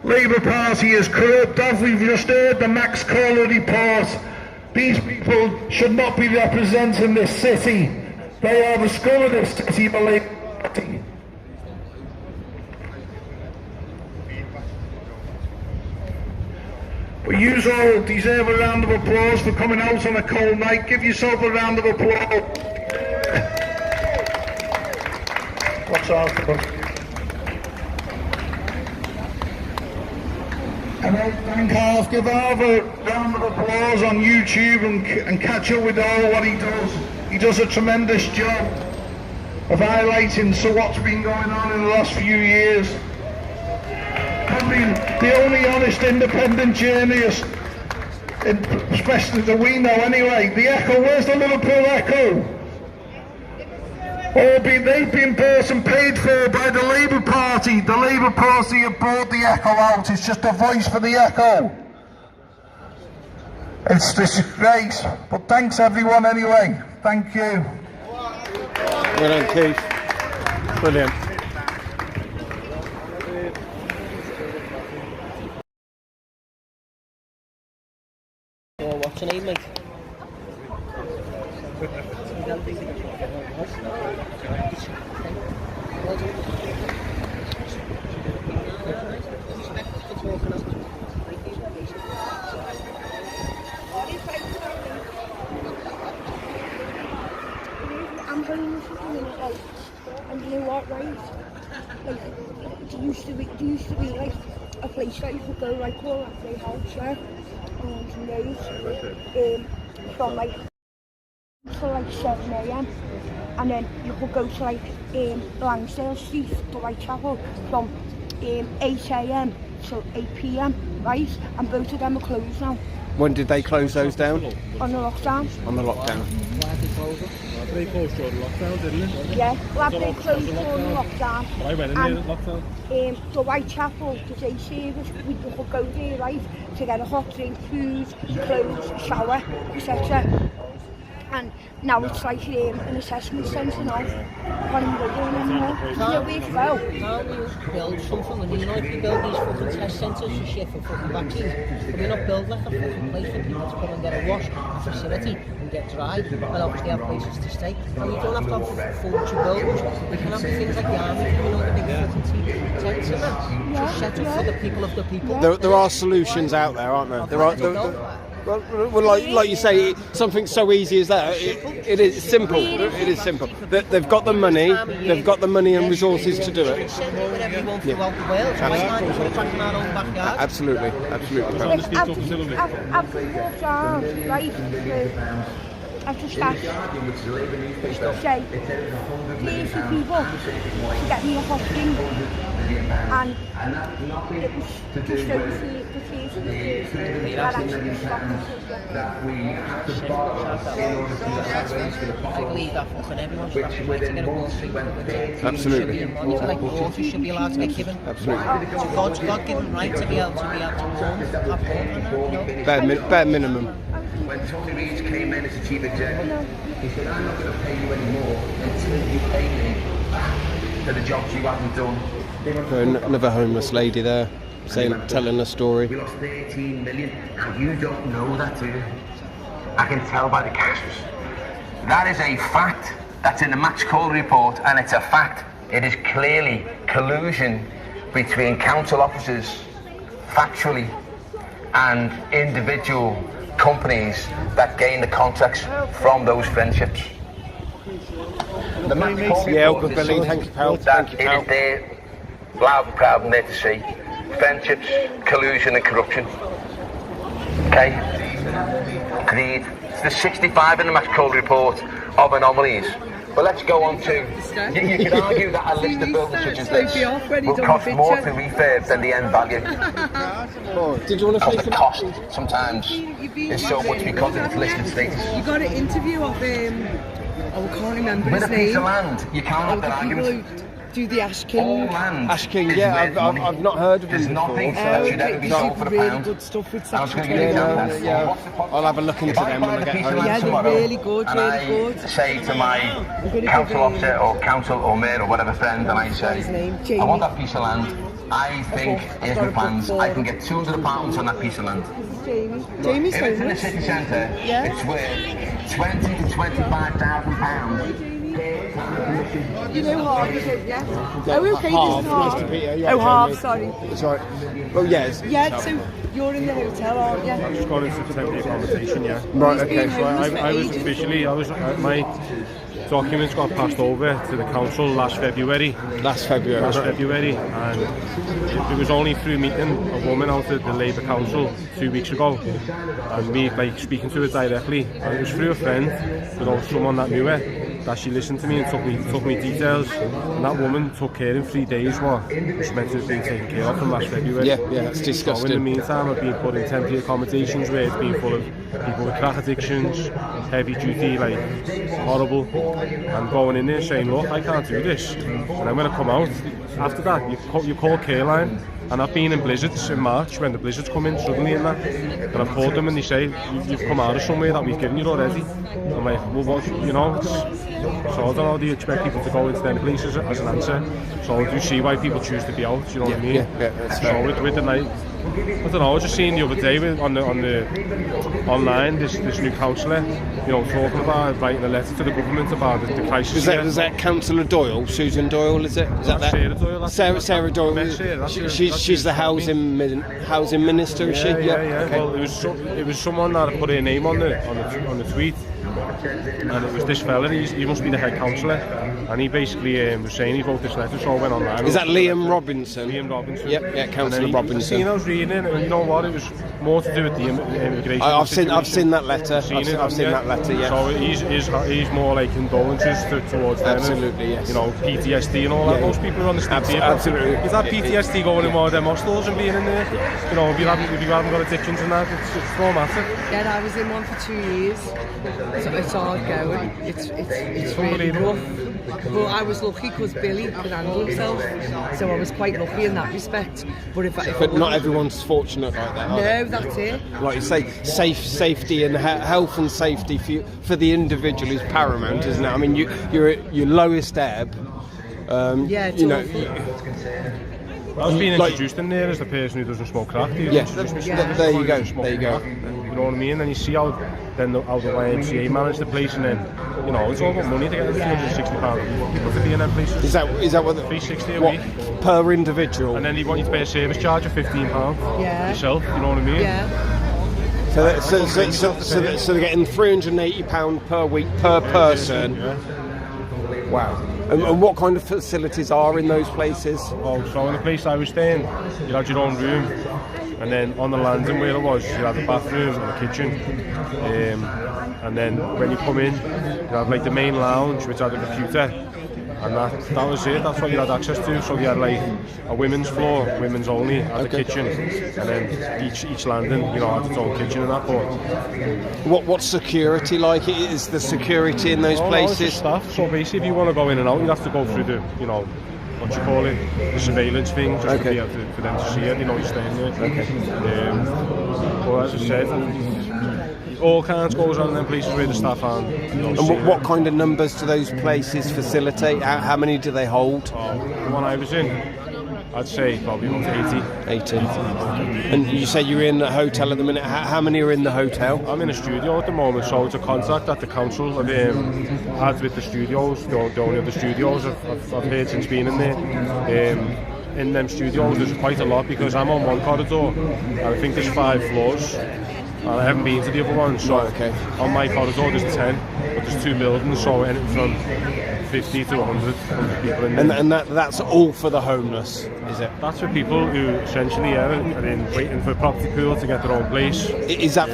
Labour Party is corrupt, as we've just heard the Max Corner report. These people should not be representing this city. They are the scum of this city, the Labour Party. But you all deserve a round of applause for coming out on a cold night. Give yourself a round of applause. What's that? And I thank Half, give Half a round of applause on YouTube and catch up with all what he does. He does a tremendous job of highlighting what's been going on in the last few years. Probably the only honest independent journalist, especially that we know anyway. The Echo, where's the Liverpool Echo? They've been bought and paid for by the Labour Party. The Labour Party have bought the Echo out. It's just a voice for the Echo. It's disgrace. But thanks everyone anyway. Thank you. Well done, Keith. Brilliant. What's your name, mate? I'm going to like, and you know what, right? Like, there used to be like a place that you could go like all that day house, yeah, and from like till like 7 AM, and then you could go to like Langsdale Street to Whitechapel from 8 AM till 8 PM, right? And both of them are closed now. When did they close those down? On the lockdown. On the lockdown. Why did they close it? They closed during lockdown, didn't they? Yeah, well, they closed during the lockdown. I went in there at lockdown. The Whitechapel, the day service, we could go there, right, to get a hot drink, food, clothes, shower, etc. And now it's like an assessment centre now. Can't even go there anymore. There's nowhere to go. Can't we build something? And you know, if you build these fucking test centres for shit for fucking vaccines, can we not build like a fucking place for people to come and get a wash, a facility, and get dried, and obviously have places to stay? And you don't have to have full buildings. We can have things like the army, you know, the big fucking tents and that. Just set up for the people of the people. There are solutions out there, aren't there? Well, like you say, something so easy as that. It is simple. It is simple. They've got the money. They've got the money and resources to do it. Absolutely. I've walked around, right? I've just asked, say, please for people to get me a hot drink. And it was just over the case of the that actually stopped I believe that fucking everyone should have the right to get a Wall Street. Absolutely. Like water should be allowed to get given. Absolutely. God's God-given right to be able to warm, have water. Bare minimum. When Tony Reid came in as the chief executive, he said, I'm not going to pay you anymore until you pay me back for the jobs you haven't done. Another homeless lady there, telling a story. We lost 13 million, and you don't know that, do you? I can tell by the cash. That is a fact. That's in the Max Cole report, and it's a fact. It is clearly collusion between council officers, factually, and individual companies that gain the contracts from those friendships. The Max Cole report is something that it is there, loud and proud and there to see. Friendships, collusion and corruption. Okay? Greed. There's 65 in the Max Cole report of anomalies. But let's go on to... You can argue that a list of buildings such as this will cost more to refurb than the end value. Did you want to because the cost sometimes is so much because of its listed status. You got an interview of I can't remember With his a name. piece of land, you can't have that argument. do the Ash All King. land Ash King, is yeah, worth I've money. not heard of There's him before. nothing So, that should ever be They sold do for a really pound. good stuff with I was Section going to give you yeah, an no, example. yeah, What's the point? I'll have a look into If I them buy when I the get piece of home. land Yeah, they're tomorrow, really good, and really I good. say to my We're gonna council give officer or council or mayor or whatever friend, and I his say, name? I Jamie. want that piece of land. I think, here's my I've got a plans, book I for can get £200 on that piece of land. Jamie. Jamie's If it's in the homeless. city centre, Yeah. it's worth 20 to 25,000 pounds. You know Harvey, don't you? Oh, okay, Harv, this is nice Harv. to meet you. Oh, Harv, sorry. It's all right. Oh, yes. Yeah, so you're in the hotel, aren't you? Just gone into temporary accommodation, yeah. Right, He's okay. been So homeless for I was ages. officially, my documents got passed over to the council last February, Last February. and it was only through meeting a woman out at the Labour Council 2 weeks ago, and me like speaking to her directly, and it was through a friend, someone that knew her, that she listened to me and took me details, and that woman took care in 3 days what was meant to have been taken care of from last February. Yeah, that's So in the disgusting. meantime, I've been put in temporary accommodations where it's been full of people with crack addictions, heavy duty, like horrible, and going in there saying, look, I can't do this, and I'm going to come out. After that, you call Careline, and I've been in blizzards in March when the blizzards come in suddenly and that, and I've called them and they say, you've come out of somewhere that we've given you already. I'm like, well, what, you know, so I don't know, do you expect people to go into them places as an answer? So I do see why people choose to be out, you know what I mean? Yeah, that's fair. So with the night, I don't know, I was just seeing the other day on the online this new councillor, you know, talking about writing a letter to the government about the crisis. Is that Councillor Doyle, Susan Doyle? Is it? Is that Sarah Doyle, that's Sarah Doyle. Met Sarah, that's She's the housing minister, is she? Yeah. Okay. Well, it was someone that put her name on the tweet, and it was this fella. He must be the head councillor, and he basically was saying he wrote this letter, so I went online. Is that Liam Robinson? Liam Robinson. Yep, yeah, Councillor I Robinson. was reading it, and you know what? It was more to do with the immigration. I've seen situation. that letter. I've seen that letter. Yeah. So he's more like condolences towards them. Absolutely, yes. You know, PTSD and all that. Yeah. Most people are on the street. Absolutely. Is that PTSD going in one of them hostels and being in there? You know, if you haven't got addictions and that, it's traumatic. Yeah, I was in one for 2 years. So it's hard going. It's really rough. But I was lucky because Billy could handle himself, so I was quite lucky in that respect. But not everyone's fortunate like that. Are No, that's it. they? Like you say, safety and health and safety for the individual is paramount, isn't it? I mean, you're at your lowest ebb. Yeah, it's you know. I was being Like- introduced in there as the person who doesn't smoke crack. Yeah, there you go. Smoke There you go. crack. You know what I mean? And you see how the YMCA managed the place, and then you know it's all about money to get the £360 people to be in them places. Is that what? $360 a what week, per individual? and then you want you to pay a service charge of £15 Yeah. yourself. You know what I mean? Yeah. So they're getting £380 per week per person. Yeah. Wow. And what kind of facilities are in those places? Oh, so in the place I was staying, you had your own room, and then on the landing where it was, you had a bathroom and a kitchen. And then when you come in, you had like the main lounge, which had a computer, and that was it. That's what you had access to. So you had like a women's floor, women's only, had a kitchen, and then each landing, you know, had its own kitchen and that. But What's security like? Is the security in those no, places? it's just staff. So basically, if you want to go in and out, you have to go through the, you know, what you call it, the surveillance thing, just to be able for them to see it. You know, you're staying there. Okay. But as I said, all kinds goes on in them places where the staff aren't. You know, And what kind of numbers do those places facilitate? How many do they hold? The one I was in, I'd say probably about 80. 80. And you say you're in a hotel at the minute. How many are in the hotel? I'm in a studio at the moment, so it's a contract that the council have had with the studios. The only other studios I've heard since being in there. In them studios, there's quite a lot because I'm on one corridor, and I think there's 5 floors. And I haven't been to the other one, so on my corridor there's 10, but there's 2 buildings, so anything from 50 to 100 people in there. And that's all for the homeless, is it? That's for people who essentially are in waiting for a property pool to get their own place. Is that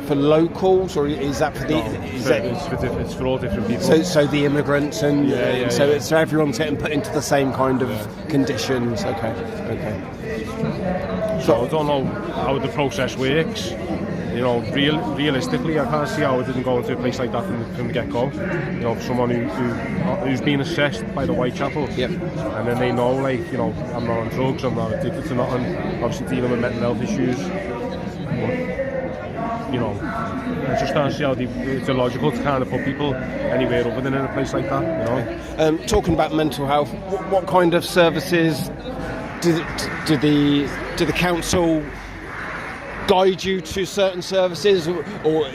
for locals, or is that for the? It's for all different people. So the immigrants and so yeah. so everyone's getting put into the same kind of conditions. Okay. So I don't know how the process works. you know, realistically, I can't see how it didn't go into a place like that from the get-go. You know, someone who's been assessed by the Whitechapel, and then they know, like, you know, I'm not on drugs, I'm not addicted to nothing, obviously dealing with mental health issues. But, you know, I just can't see how it's illogical to kind of put people anywhere other than in a place like that, you know. Talking about mental health, what kind of services do the council guide you to certain services, or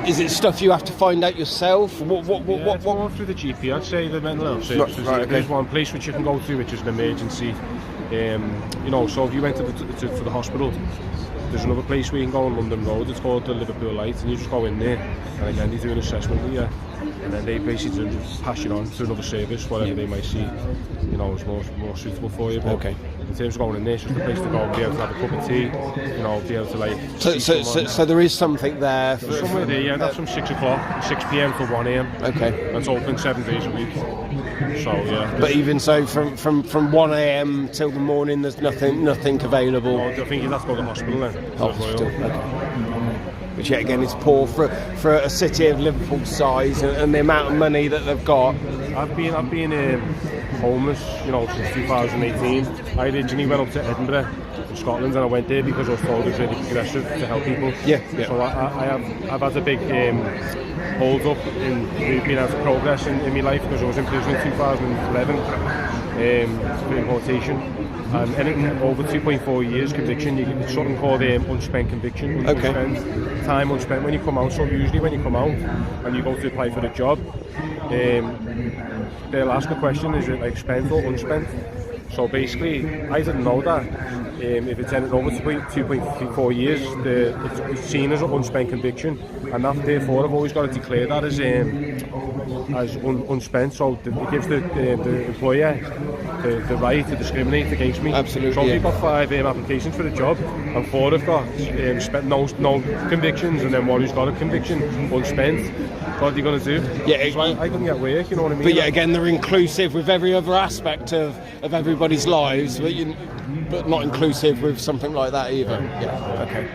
is it stuff you have to find out yourself? What through the GP, I'd say, the mental health services. Right, okay. There's one place which you can go to, which is an emergency. You know, so if you went to the hospital, there's another place where you can go on London Road. It's called the Liverpool Light, and you just go in there, and again they do an assessment with you, and then they basically just pass you on to another service, whatever they might see, you know, is more suitable for you. But okay. In terms of going in there, it's just a place to go, be able to have a cup of tea, you know, be able to like. So there is something there. Somewhere there, yeah. That's from 6 o'clock, 6 p.m. till 1 a.m. Okay. That's open 7 days a week. So yeah. But even so, from 1 a.m. till the morning, there's nothing available. No, I think you'd have to go to the hospital then. Okay. Which yet again is poor for a city of Liverpool size and the amount of money that they've got. I've been homeless, you know, since 2018. I originally went up to Edinburgh in Scotland, and I went there because I was told it was really progressive to help people. Yeah. So I've had a big hold up in being able to progress in my life, because I was in prison in 2011 for importation. And anything over 2.4 years conviction, it's something called unspent conviction. Okay. Time unspent when you come out. So usually when you come out and you go to apply for a job, they'll ask a question: is it like spent or unspent? So basically, I didn't know that. If it's anything over 2.4 years, it's seen as an unspent conviction, and that, therefore I've always got to declare that as unspent. So it gives the employer the right to discriminate against me. Absolutely. So we've got 5 applications for the job, and 4 have got no convictions, and then 1 who's got a conviction, unspent. What are you going to do? Yeah, so I couldn't get work, you know what I mean? But yeah, again, they're inclusive with every other aspect of everybody's lives, but not inclusive with something like that either. Yeah, okay.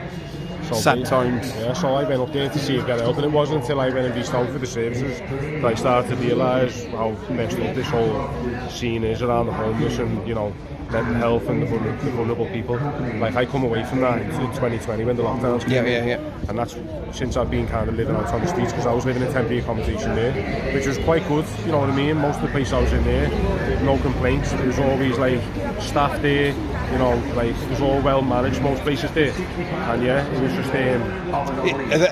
So sad times. Yeah, so I went up there to see if get help, and it wasn't until I went and reached out for the services that I started to realise how messed up this whole scene is around the homeless and, you know, mental health and the vulnerable people. Like, I come away from that in 2020 when the lockdowns came. Yeah. And that's since I've been kind of living out on the streets, because I was living in temporary accommodation there, which was quite good, you know what I mean? Most of the place I was in there, no complaints. There was always like staff there, you know, like it was all well managed, most places there. And yeah, it was just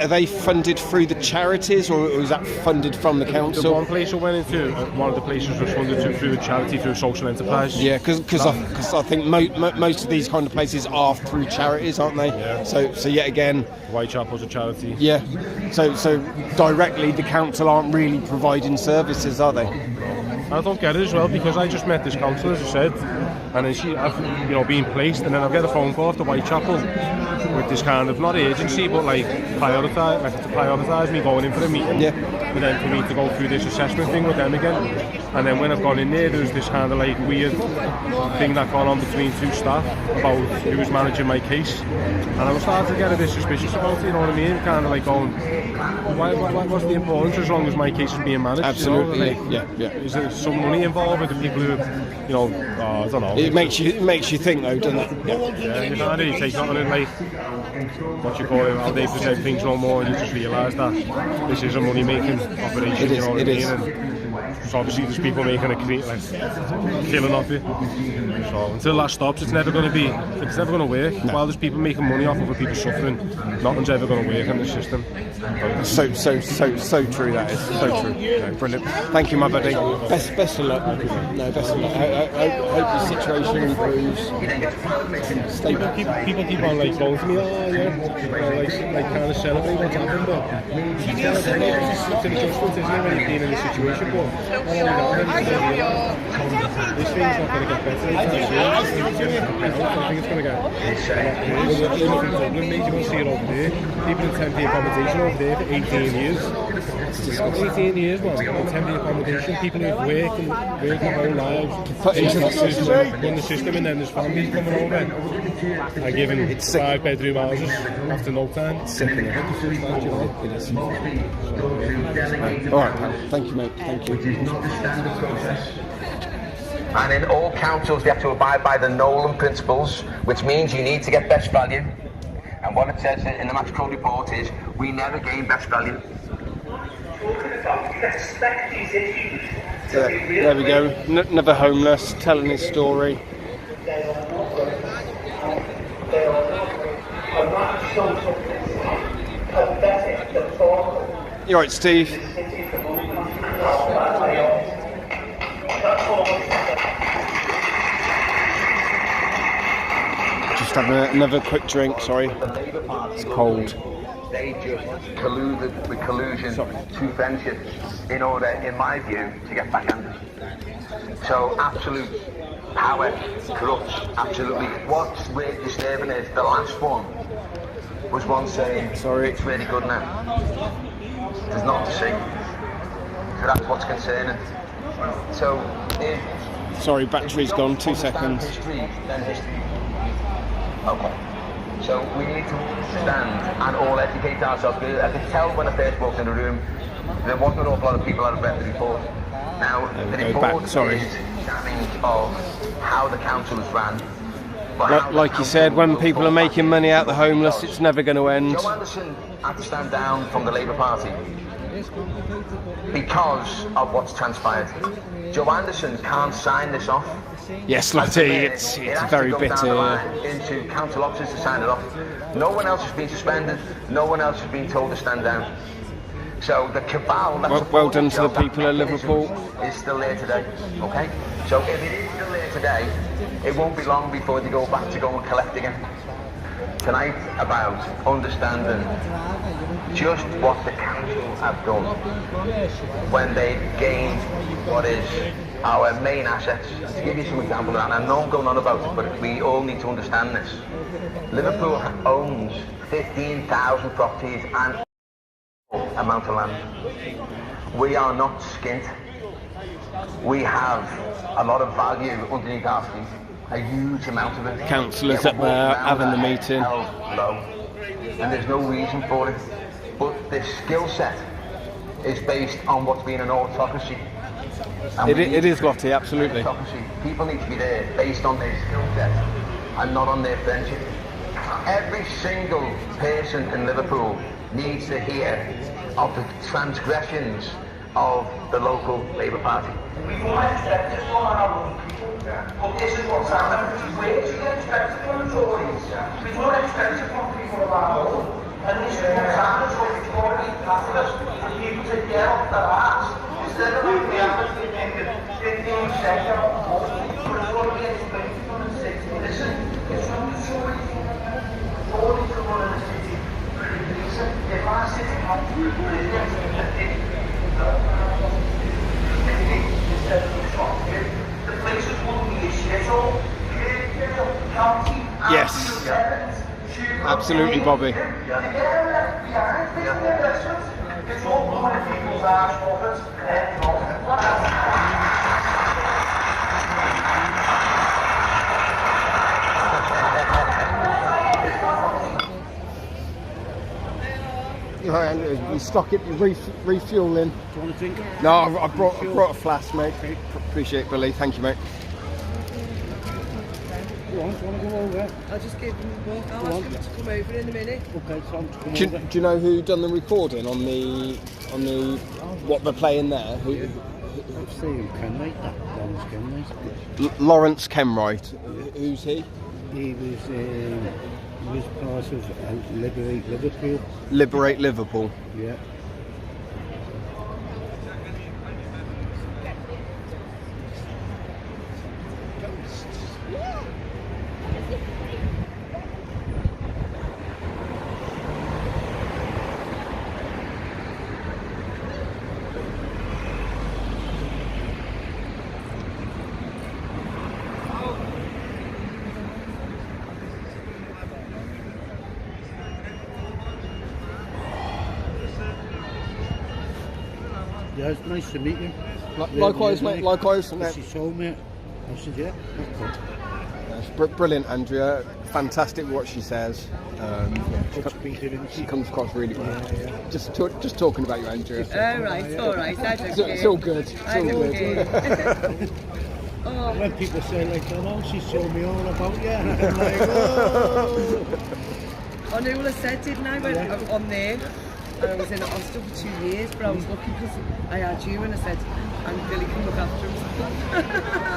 Are they funded through the charities, or is that funded from the council? The one place I went into, one of the places was funded through the charity, through social enterprise. Yeah, because I think most of these kind of places are through charities, aren't they? Yeah. So yet again, Whitechapel's a charity. Yeah. So directly the council aren't really providing services, are they? I don't get it as well, because I just met this councillor, as I said, and then I've, you know, been placed, and then I'll get a phone call to Whitechapel with this kind of, not agency, but like prioritise me going in for a meeting. Yeah. And then for me to go through this assessment thing with them again. And then when I've gone in there was this kind of like weird thing that gone on between 2 staff about who was managing my case. And I was starting to get a bit suspicious about it, you know what I mean? Kind of like going, what's the importance as long as my case is being managed? Absolutely, you know? yeah. Is there some money involved with the people who, you know, I don't know. It makes you think though, doesn't it? Yeah, you can't really take nothing in like, what you call it, how they present things no more, and you just realise that this is a money-making operation, you know what I mean? And so obviously there's people making a killing off it. So until that stops, it's never going to work. No. While there's people making money off other people suffering, nothing's ever going to work in the system. So true, that is. So true. No, brilliant. Thank you, my buddy. Best of luck. No, best of luck. I hope the situation improves. People keep on like going to me, like kind of celebrate what's happened, but it's an adjustment, isn't it, when you've been in a situation, but not only that, this thing's not going to get better anytime soon. I think it's going to get a lot worse. Dublin, mate, you won't see it over there. People in temporary accommodation over there for 18 years. It's disgusting. 18 years, man, on temporary accommodation, people who've worked their whole lives, Put into the system, run the system, and then there's families coming over and giving 5-bedroom houses after no time. Alright, pal. Thank you, mate. Thank you. And in all councils, they have to abide by the Nolan principles, which means you need to get best value. And what it says in the Max Code report is, we never gain best value. There we go. Another homeless telling his story. You alright, Steve? Just having another quick drink, sorry. It's cold. They just colluded with collusion to friendship in order, in my view, to get backhanders. So absolute power corrupts, absolutely. What's really disturbing is the last one was one saying, sorry, it's really good now. There's nothing to see. So that's what's concerning. So if... Sorry, battery's gone, 2 seconds. Then history. Okay. So we need to understand and all educate ourselves. I could tell when I first walked in the room, there wasn't an awful lot of people that had read the report. Now, the report is damning of how the council is ran. Like you said, when people are making money out the homeless, it's never going to end. Joe Anderson had to stand down from the Labour Party because of what's transpired. Joe Anderson can't sign this off. Yes, Lottie, it's very bitter. Into council officers to sign it off. No one else has been suspended. No one else has been told to stand down. So the cabal that's well done to the people of Liverpool is still there today. Okay. So if it is still there today, it won't be long before they go back to go and collect again. Tonight about understanding just what the council have done when they gained what is our main assets. To give you some examples, and I know I'm going on about it, but we all need to understand this. Liverpool owns 15,000 properties and amount of land. We are not skint. We have a lot of value underneath our feet. A huge amount of it. Councillors up there having the meeting. Low, and there's no reason for it. But the skill set is based on what's been an autocracy. It is, Lottie, absolutely. Autocracy. People need to be there based on their skill set and not on their friendship. Every single person in Liverpool needs to hear of the transgressions of the local Labour Party. We don't expect it from our own people, but this is what's happened. We expect it from the Tories. We don't expect it from people of our own. And this is what's happened. So it's going to be catalyst for people to get off their ass. Instead of the average thinking 15% of all, but it's going to be explained to them in 60. Listen, it's from the Tories. Tories are running the city. Listen, if our city had brilliant, Yes, absolutely, Bobby. You stock it, refueling. Do you want a drink? No, I brought a flask, mate. Appreciate it, Billy. Thank you, mate. Do you want to go over? I'll just give them a walk. I'll ask him to come over in a minute. Okay, so I'm to come Do over. you know who done the recording on the what they're playing there? Let's see who can make that. Lawrence Kenwright. Who's he? He was part of Liberate Liverpool. Liberate Liverpool. Yeah. Yeah, it's nice to meet you. Likewise, mate. Likewise. She told me. I said, yeah, that's good. It's brilliant, Andrea. Fantastic what she says. She comes across really well. Yeah. Just talking about you, Andrea. All right. That's okay. It's all good. It's all good. When people say, like, oh, she told me all about you. And I'm like, oh. I knew what I said, didn't I? When I was on there. And I was in a hostel for 2 years, but I was lucky because I had you and I said, and Billy can look after him. Do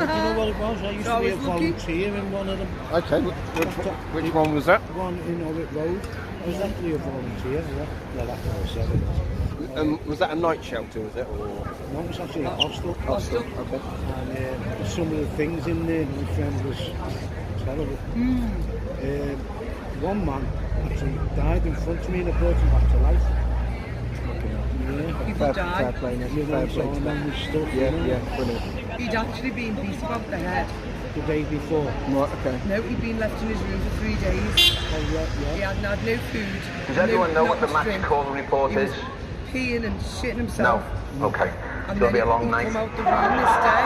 you know what it was? I used to be a volunteer in one of them. Okay, which one was that? One in Orwick Road. I was actually a volunteer, well, after I was 7. Was that a night shelter, was it? Or? No, it was actually a hostel. Hostel, okay. And some of the things in there, my friend, was terrible. One man actually died in front of me and I brought him back to life. People died. Yeah, brilliant. He'd actually been beat above the head. The day before. Right, okay. No, he'd been left in his room for 3 days. Oh, yeah. He hadn't had no food. Does everyone know what the match call report is? Peeing and shitting himself. No. Okay. And It'll be a long he'd night. come out the room this day.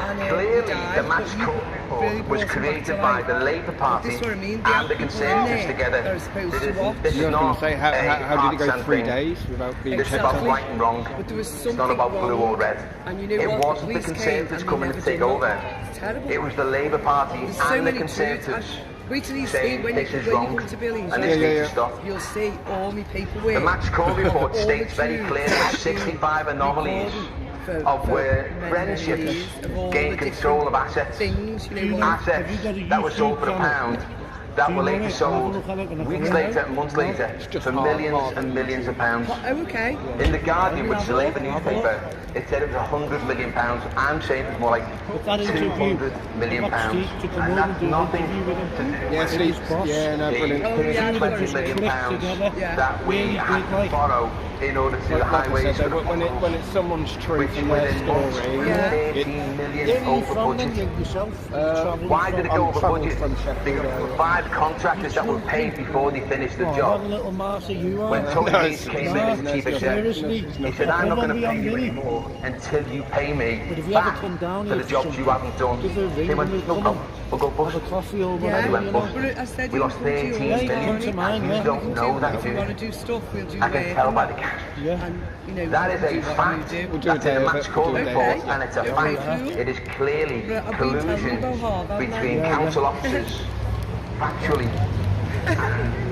And Clearly, died, the match call report was created by the Labour Party and the Conservatives together. This is You're not going to say, how did it go 3 days without being This is checked about out? right and wrong. But there was It's something not about wrong. blue or red. And you know It what? wasn't the police Conservatives came coming and to they take never over. did that. It's terrible. It was the Labour Party There's so and the many Conservatives wait till you see saying when this is you wrong come to Billy's. and this needs to stop. You'll see all my paperwork. The match call report all states the very truth. clearly 65 anomalies of where friendships gain control of assets. Things, you know, Assets that were sold for £1 that were later sold weeks later, months later, for millions and millions of pounds. Oh, okay. In The Guardian, which is a Labour newspaper, it said it was £100 million. I'm saying it's more like £200 million. And that's nothing to do with brilliant. £20 million that we had to borrow in order to the highways. So when it's someone's truth and their story, 18 million over budget. Why did it go over budget? Because there were 5 contractors that were paid before they finished the job. When Tony Hayes came in as chief executive, he said, I'm not going to pay you anymore until you pay me back for the jobs you haven't done. He went, no problem, we'll go bust. And he went bust. We lost 13 million. You don't know that, do you? I can tell by the cash. That is a fact. That's in a match call report, and it's a fact. It is clearly collusion between council officers, factually,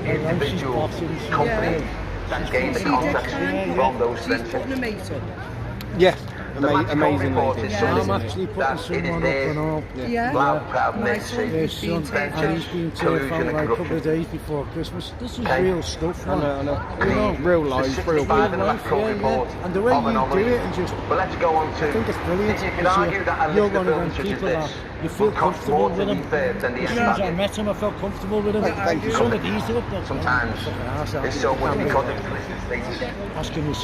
individual companies that gain the contracts from those friendships. Yes. The match call Amazing report lady. is something I'm actually putting that it someone is up and all. there. Loud, proud ministry, His son, and he's been collusion taken and like a couple of corruption. days before Christmas. This is Okay. real stuff, man. I know. You know, Real life, real 65 in people. the match call report And the way of you do anomalies. it and just, But let's go on I think it's to, brilliant. you can because argue that a you're list of one of them buildings such as people this that you feel would cost comfortable more with to them. refurb than the As soon as I end. met him, I felt comfortable with him. Thank you. So that he's up there. Sometimes it's so much because of political status. Asking me,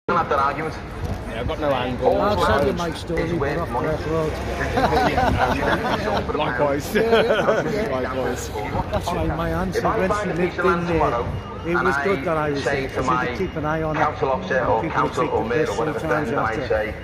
I don't have that argument. Yeah, I've got no angle. I'll tell you my story, Is but worth off money. Breath Road. Likewise. Likewise. That's why my answer If I when find she a lived piece of land in there, tomorrow, it and was good that I was say there, to because my you keep an eye on it. council officer or People council take or the mayor piss or whatever sometimes friend, and I after. say,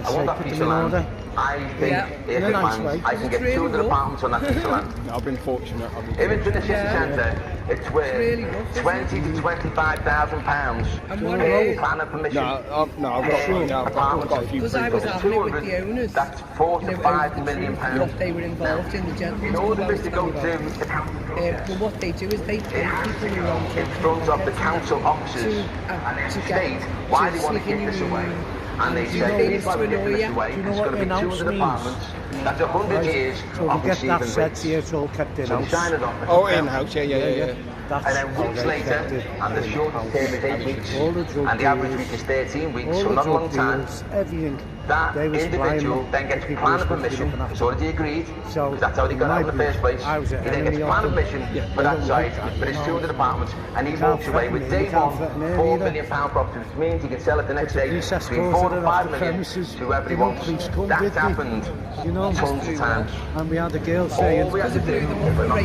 I want that put piece them of in order. land. I think if in a it nice lands, way. I can get 2 of the apartments on that piece of land. I've been fortunate. If it's in the city centre, it's worth 20 to 25,000 pounds to pay planning permission. I've got a few Because I was having it with the owners. That's 4 to 5 million What pounds. they were involved in, the gentlemen. In order for this to go to the council, well, what they do is they pay people who are in front of the council officers and they state why they want to give this away. And they say, here's why we're giving this away. Do you know It's what going to be 200 in-house apartments. That's 100 years So of we get that receiving set rates. here, it's all kept in So they house. sign it off. Oh, in-house, yeah. That's And then weeks how they later, kept it and the in shortest house. term is 8 weeks, All the drug and the average deals, week is 13 weeks, all so the not a long drug time. deals, everything That They was individual supplying then gets people planning who were permission, looking after it's already agreed, So, because that's how they got out in the my first place. I was He an then enemy gets of planning them. permission Yeah, for they that don't site, like that, for his you 200 know. apartments, and he You can't walks away with threaten me, day you can't one, threaten me £4 either. million property, which means he can sell it the next But the day police between escorted 4 to her off 5 the million premises. to whoever he The wants. police come, That's did they? happened You know, tons of times. and we had a girl All saying, we had to do Them off was right not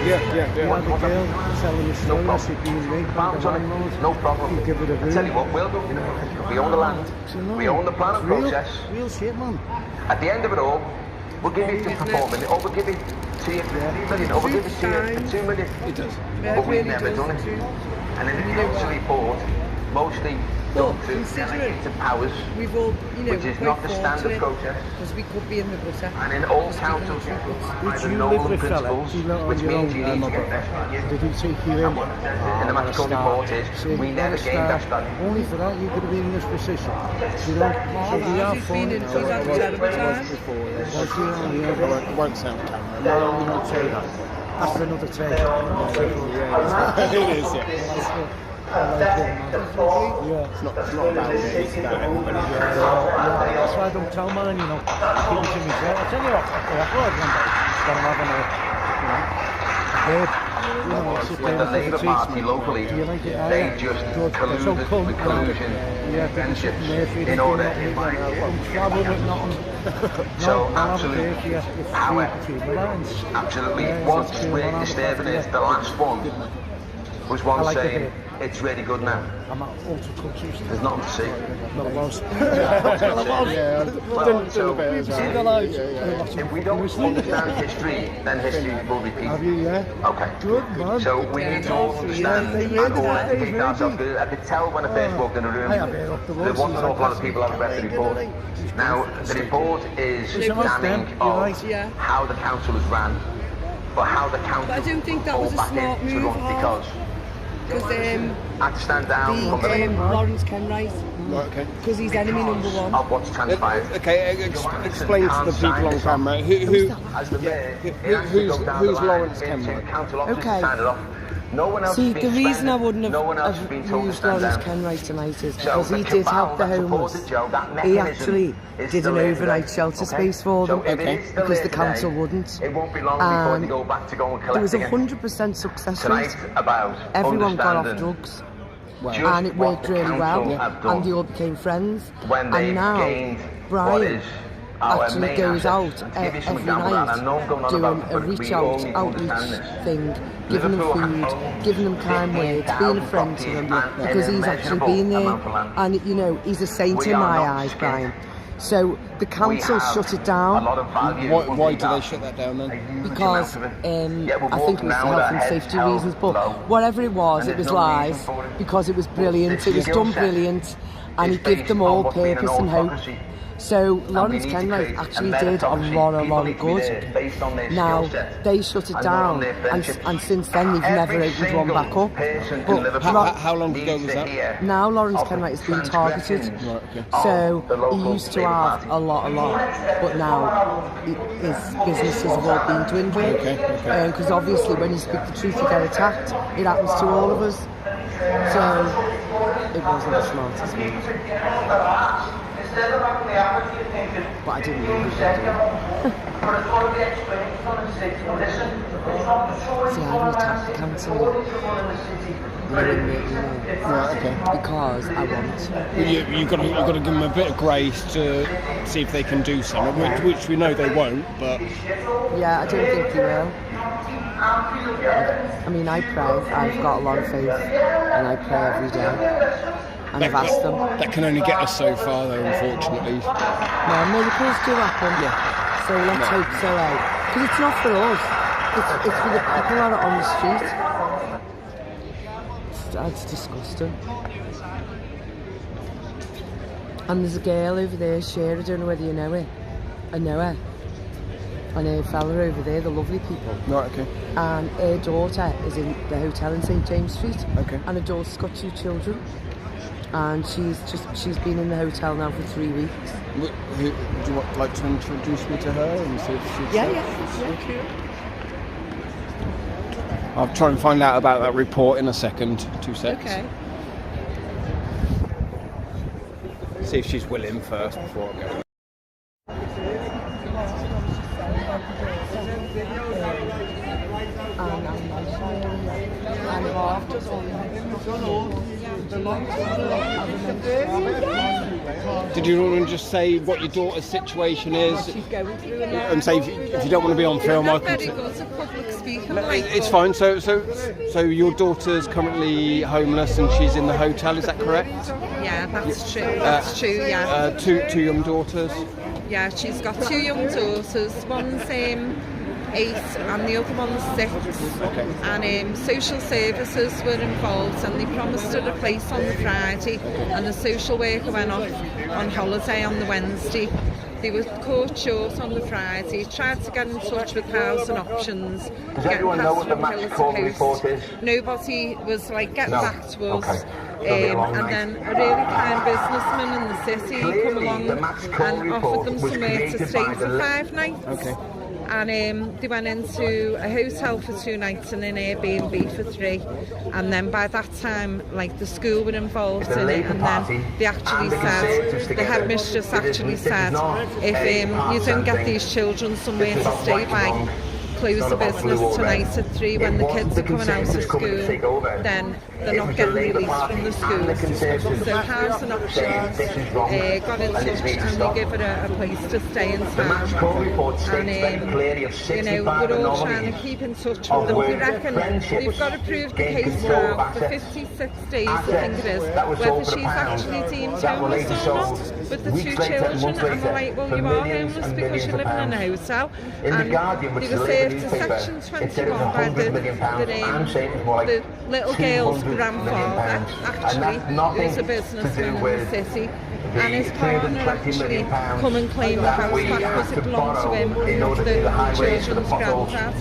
we had a girl telling the story, problem. she'd been raped by the Pounds on it, landlord. no problem. You give it a I tell you room. what, we'll do. We own the land. You know, We own the planning it's real, process. Real shit, man. At the end of it all, we'll give you for 4 million, or we'll give it to you for 3 million, or we'll give it to you for 2 million. It does. But we've never done it. And in the council report, mostly done to delegated powers, We've all, which is not the standard process. because we could be in the gutter. And in all councils, either you noble live with fella? principles, Do you live on which your means own, you need to Emma? get best value. Did he take you in? And what it says in the Matchcode report is, we never gain best value. Only for that, you could have been in this position. You know, so we are He's for been in, it. he's had a terrible time. I won't say on camera. No, we won't say that. That's for another take. It is, yeah. Yeah. It's not about me, it's about everybody. That's why I don't tell mine, you know. Keep it to myself. I'll tell you what, one day, gonna have With the Labour Party locally, they just colluded with collusion, friendship, in order to invite So absolutely, what's really disturbing is the last one was one saying, it's really good now. I'm at Alter Cultures. There's nothing to see. Well, it was. If we don't understand history, then history will repeat. Have you, yeah? Okay. Good, man. So we need to all understand and all educate ourselves. I could tell when I first walked in the room, there wasn't an awful lot of people have read the report. Now, the report is damning of how the council is ran, but how the council But I don't think that was a smart move, because I stand down from the Lawrence Kenwright, Right, okay. because he's enemy number one. of what's transpired. Okay, explain to the people on camera As the mayor, he has to go down the who's line Lawrence into Kenwright? council offices Okay. to sign it off. No one else See, has the been reason I wouldn't no one else has been have told to used stand Lawrence down. Kenwright tonight is So because he the did cabal help the that homeless. supported Joe, that He mechanism actually is did still an there overnight today, shelter okay? space for So them if it is still because there the council today, wouldn't. It won't be long before And they go back to go and There collect was a again. 100% success Tonight rate. about Everyone got off understanding drugs. just And it what worked the really well, council have done and they all became friends. when they And now gained what Brian is our actually main goes asset. out To give you some every example of that, I know I'm night going on doing about, a but reach we all out need to outreach understand this. thing, giving them Liverpool food, giving them kind words, being a friend to them, because he's actually been there, and you know he's a saint in my eyes, Brian. So the council shut it down Why do they shut that down then? because I think it was for health and safety reasons, but whatever it was lies because it was brilliant. It was done brilliant, and it gave them all purpose and hope. So Lawrence Kenwright actually did a lot of good. Now they shut it down, and since then they've never opened one back up. But How long ago was that? now Lawrence Kenwright has been targeted. So he used to have a lot, but now his businesses have all been dwindling. Because obviously when you speak the truth you get attacked. It happens to all of us. So it wasn't the smartest move. But I didn't really see, I haven't attacked the council. Right, okay. Because I want. You've got to give them a bit of grace to see if they can do something, which we know they won't, but... Yeah, I don't think they will. I mean, I pray. I've got a lot of faith, and I pray every day. And I've asked them. That can only get us so far, though, unfortunately. No, miracles do happen. Yeah. So let's hope so, Because it's not for us. It's for the people that are on the street. That's disgusting. And there's a girl over there, Cher, I don't know whether you know her. I know her. And a fella over there, the lovely people. Right, okay. And her daughter is in the hotel in St James Street. Okay. And her daughter's got 2 children. And she's been in the hotel now for 3 weeks. Would you like to introduce me to her and see if she's... Yeah. I'll try and find out about that report in a second. 2 seconds. Okay. see if she's willing first before I go. Did you want to just say what your daughter's situation is? She's going through it now. And say if you don't want to be on film, I can. Very good at public speaking. It's fine. So your daughter's currently homeless and she's in the hotel. Is that correct? Yeah, that's true. That's true. Yeah. Two young daughters. Yeah, she's got 2 young daughters. One's 8 and the other one's 6. Okay. And social services were involved and they promised her a place on the Friday and the social worker went off on holiday on the Wednesday. They were caught short on the Friday, tried to get in touch with Housing Options. Does everyone know what the match call report is? Nobody was like, get back to us. Okay. And then a really kind businessman in the city come along and offered them somewhere to stay for 5 nights. Okay. And they went into a hotel for 2 nights and an Airbnb for 3. And then by that time, like the school were involved in it, and then they actually said, the headmistress actually said, if you don't get these children somewhere to stay by, close the business tonight at 3 when the kids are coming out of school, then they're not getting released from the schools. So Housing Options got in touch and they give her a place to stay in town. And we're all trying to keep in touch with them. We reckon they've got approved the case now for 56 days, I think it is, whether she's actually deemed homeless or not, with the 2 children. And they're like, well, you are homeless because you're living in a hotel. And they were served to Section 21 by the little girl's grandfather, actually, who's a businessman in the city. And his partner actually come and claim the house back because it belonged to him, the children's granddad.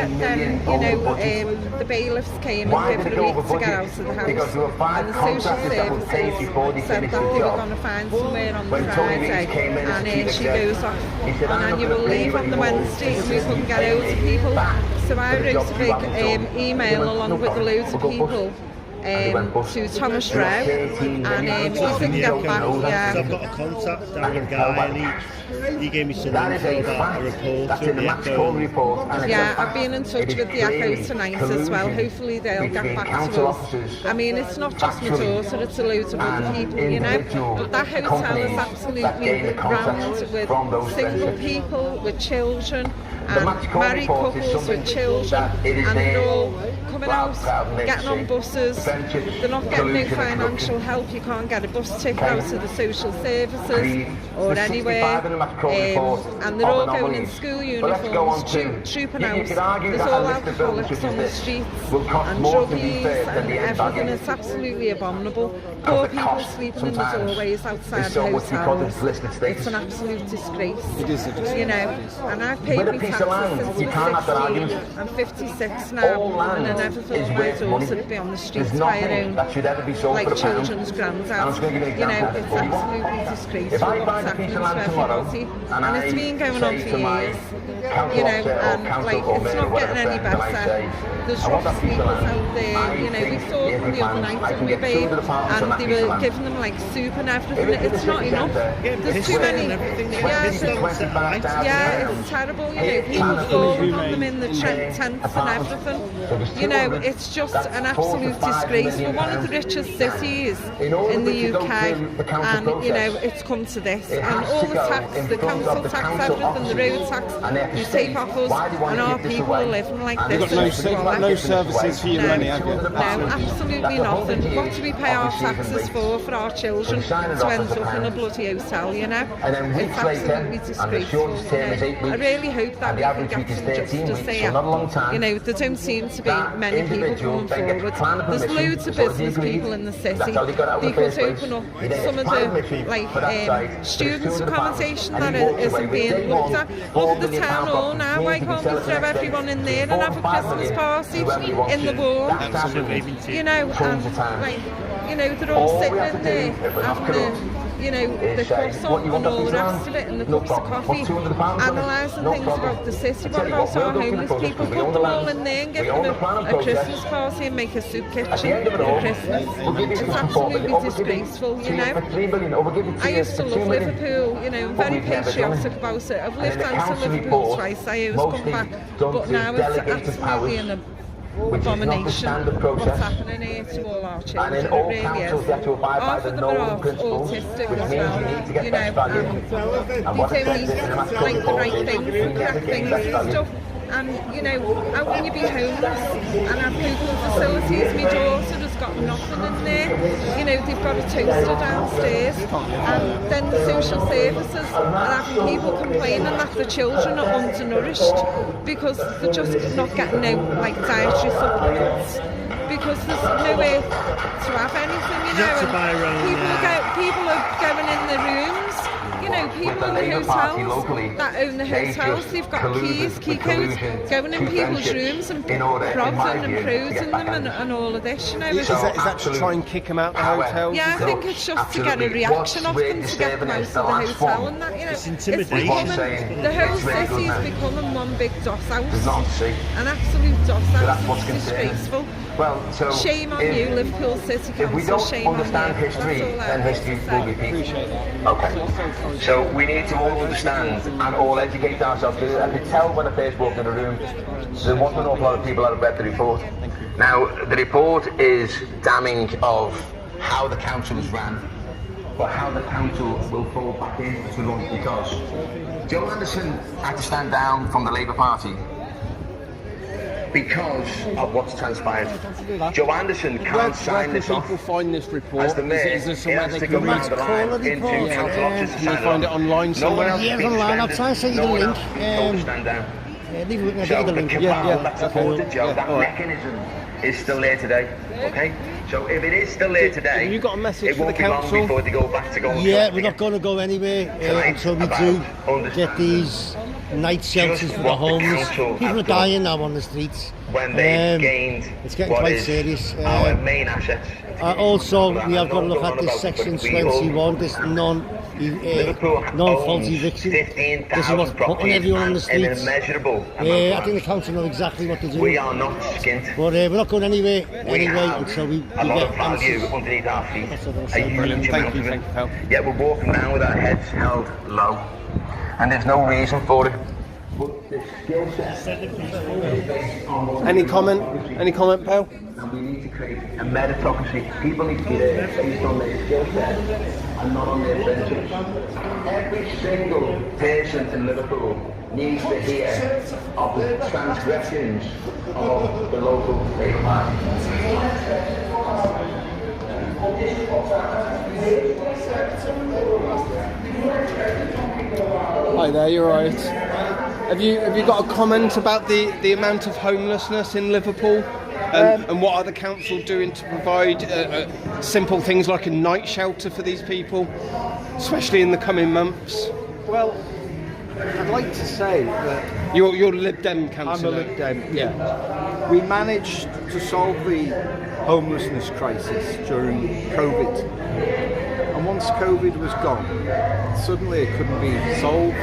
And then, the bailiffs came and gave her a week to get out of the house. And the social services said that they were going to find somewhere on the Friday. And she goes off on annual leave on the Wednesday and we couldn't get out to people. So I wrote a big email along with loads of people to Thomas Rowe, and he didn't get back. I've got a contact down a guy, and he gave me some info about a report from the Echo. Yeah, I've been in touch with the Echo tonight as well. Hopefully they'll get back to us. I mean, it's not just my daughter, it's a load of other people, you know. But that hotel is absolutely rammed with single people, with children, and married couples with children, and they're all coming out, getting on buses. They're not getting no financial help. You can't get a bus ticket out of the social services or anywhere. And they're all going in school uniforms, trooping out. There's all alcoholics on the streets and druggies and everything. It's absolutely abominable. Poor people sleeping in the doorways outside the hotels. It's an absolute disgrace. It is a disgrace. You know, and I've paid my taxes since I was 16. I'm 56 now, and I never thought my daughter would be on the streets by her own, like children's granddad. You know, it's absolutely disgraceful what's happening to everybody. And it's been going on for years. You know, and like, it's not getting any better. There's rough sleepers out there, you know, we saw them the other night at my babe, and they were giving them like soup and everything. It's not enough. There's too many. Yeah, it's terrible, you know, people falling on them in the tents and everything. You know, it's just an absolute disgrace. We're one of the richest cities in the UK, and you know, it's come to this. And all the tax, the council tax, everything, the road tax, you take off us, and our people are living like this. You've got no services for your money, have you? No, absolutely nothing. What do we pay our taxes for our children to end up in a bloody hotel, you know? It's absolutely disgraceful. I really hope that we can get some justice here. You know, there don't seem to be many people coming forward. There's loads of business people in the city. They could open up some of the like students' accommodation that isn't being looked at. Look at the town hall now. Why can't we throw everyone in there and have a Christmas party in the wall? You know, and like, you know, they're all sitting in there having you know, the croissant and all the rest of it, and the cups of coffee, analysing things about the city, what about our homeless people, put them all in there and give them a Christmas party and make a soup kitchen for Christmas. It's absolutely disgraceful, you know. I used to love Liverpool, you know, I'm very patriotic about it. I've lived down to Liverpool twice, I always come back, but now it's absolutely an abomination what's happening here to all our children. It really is. Half of them are autistic as well, you know, they do these like the right things and correct things and stuff. And you know, how can you be homeless and have local facilities? My daughter has got nothing in there. You know, they've got a toaster downstairs, and then the social services are having people complaining that the children are undernourished because they're just not getting no like dietary supplements, because there's nowhere to have anything, you know. And people are going in the rooms. You know, people in the hotels that own the hotels, they've got keys, key codes, going in people's rooms and robbing and prosing them and all of this, you know. Is that to try and kick them out the hotels? Yeah, I think it's just to get a reaction off them, to get them out of the hotel and that, you know. It's intimidation. The whole city is becoming one big DOS house. An absolute DOS house. It's disgraceful. Well, so shame on you, Liverpool City Council. If we don't understand history, then history will repeat. Okay. So we need to all understand and all educate ourselves. I could tell when I first walked in the room, there wasn't an awful lot of people that had read the report. Now, the report is damning of how the council is ran, but how the council will fall back into run, because Joe Anderson had to stand down from the Labour Party because of what's transpired. Joe Anderson can't sign this off. Where can people find this report? As the mayor, is there somewhere they to can go down the line into council offices to Can they find it online somewhere? Yeah, online. I'll try and send you the link. Stand down. Leave it with me, So the the link. cabal that supported Joe, that mechanism is still there today. Okay? So if it is still there today, have you got a message it for the won't be long council before they go back to going. Yeah, we're not going to go anywhere until we do get these night shelters for the homeless. People are dying now on the streets. When they've gained it's getting what quite is serious. our main assets. Also, we have got to look at this section 21, this non-faulty eviction. This is what's putting everyone on the streets. I think the council know exactly what to do. We are not skint. But we're not going anywhere until we a lot get of value answers. underneath our feet. Brilliant, thank you, pal. Yet we're walking around with our heads held low, and there's no reason for it. Any comment, pal? And we need to create a meritocracy. People need to be there based on their skill set and not on their friendships. Every single person in Liverpool needs to hear of the transgressions of the local Labour Party. Hi there, you're right. Have you got a comment about the amount of homelessness in Liverpool? And what are the council doing to provide simple things like a night shelter for these people, especially in the coming months? Well, I'd like to say that you're Lib Dem councillor. I'm a Lib Dem, yeah. We managed to solve the homelessness crisis during COVID, and once COVID was gone, suddenly it couldn't be solved.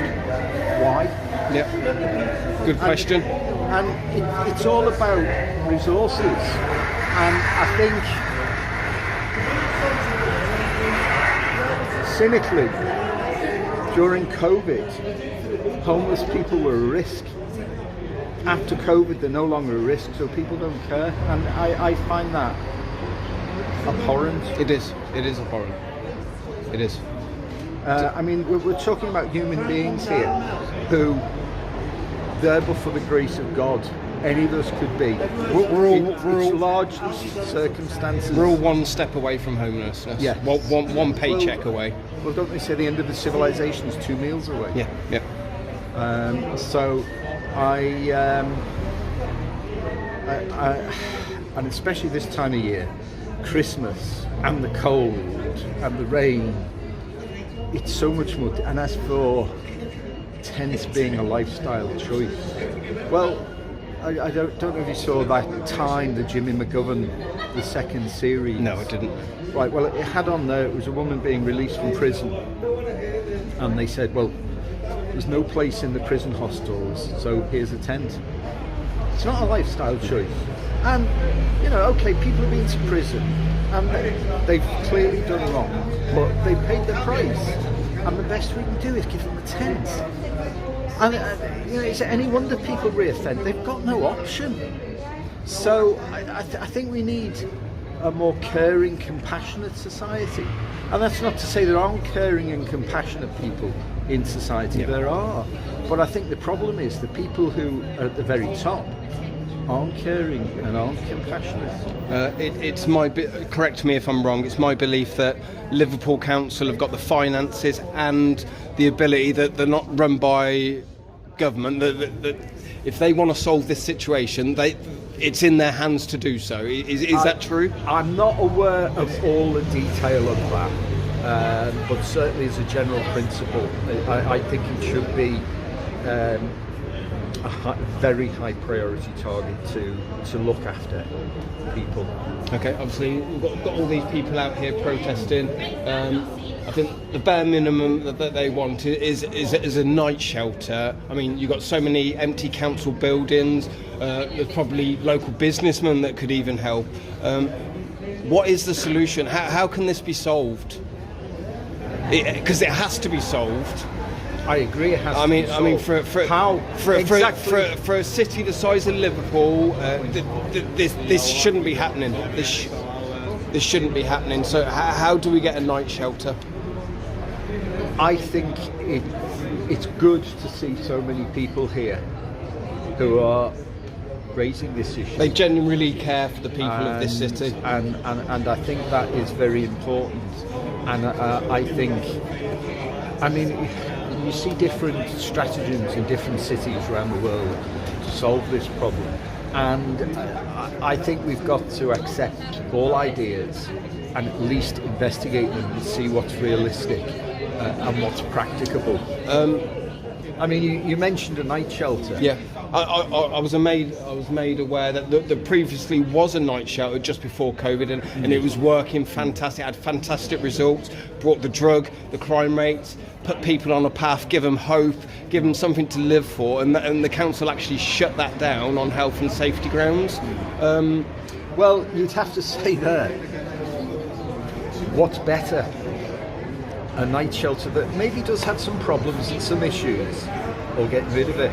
Why? Yeah. Good question. And it's all about resources, and I think cynically during COVID homeless people were a risk. After COVID they're no longer a risk, so people don't care, and I find that abhorrent. It is abhorrent. It is. I mean, we're talking about human beings here who, there but for the grace of God, any of us could be. We're all largely circumstances. We're all one step away from homelessness. Yeah. One paycheck away. Well, don't they say the end of the civilization is 2 meals away? Yeah. So I and especially this time of year, Christmas and the cold and the rain, it's so much more. And as for tents being a lifestyle choice, well, I don't know if you saw that Time, the Jimmy McGovern, the second series. No, I didn't. Right, well, it had on there, it was a woman being released from prison, and they said, well, there's no place in the prison hostels, so here's a tent. It's not a lifestyle choice. And, you know, okay, people have been to prison, and they've clearly done wrong, but they paid the price, and the best we can do is give them a tent. And you know, is it any wonder people reoffend? They've got no option. So I think we need a more caring, compassionate society. And that's not to say there aren't caring and compassionate people in society. Yeah. There are. But I think the problem is the people who are at the very top aren't caring and aren't compassionate. It's my correct me if I'm wrong. It's my belief that Liverpool Council have got the finances and the ability that they're not run by government. That if they want to solve this situation, it's in their hands to do so. Is that true? I'm not aware of all the detail of that, but certainly as a general principle, I think it should be a very high priority target to look after people. Okay, obviously we've got all these people out here protesting. I think the bare minimum that they want is a night shelter. I mean, you've got so many empty council buildings. There's probably local businessmen that could even help. What is the solution? How can this be solved? Because it has to be solved. I agree. It has to be solved. I mean, for a city the size of Liverpool, this shouldn't be happening. This shouldn't be happening. So how do we get a night shelter? I think it's good to see so many people here who are raising this issue. They genuinely care for the people of this city, and I think that is very important. And I think, I mean, you see different stratagems in different cities around the world to solve this problem, and I think we've got to accept all ideas and at least investigate them and see what's realistic and what's practicable. I mean, you mentioned a night shelter. Yeah, I was made aware that there previously was a night shelter just before COVID, and it was working fantastic. It had fantastic results. Brought the crime rates, put people on a path, give them hope, give them something to live for, and the council actually shut that down on health and safety grounds. Well, you'd have to say there, what's better? A night shelter that maybe does have some problems and some issues, or get rid of it.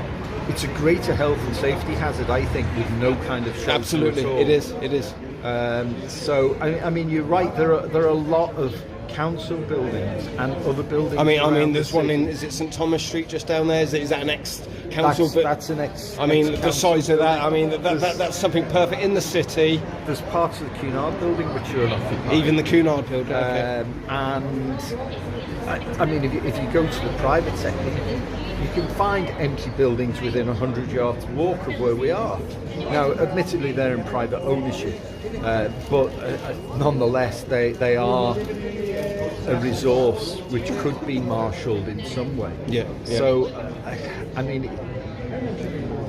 It's a greater health and safety hazard, I think, with no kind of shelter. Absolutely, at all. it is. So, I mean, you're right. There are a lot of council buildings and other buildings. I mean, there's one in, is it St Thomas Street just down there? Is that an ex-council? That's an ex. I mean, the size of that. I mean, that's something perfect in the city. There's parts of the Cunard building which are unoccupied. Even the Cunard building. Okay. And I mean, if you go to the private sector, you can find empty buildings within 100 yards walk of where we are. Now, admittedly, they're in private ownership, but nonetheless, they are a resource which could be marshalled in some way. Yeah. So, I mean,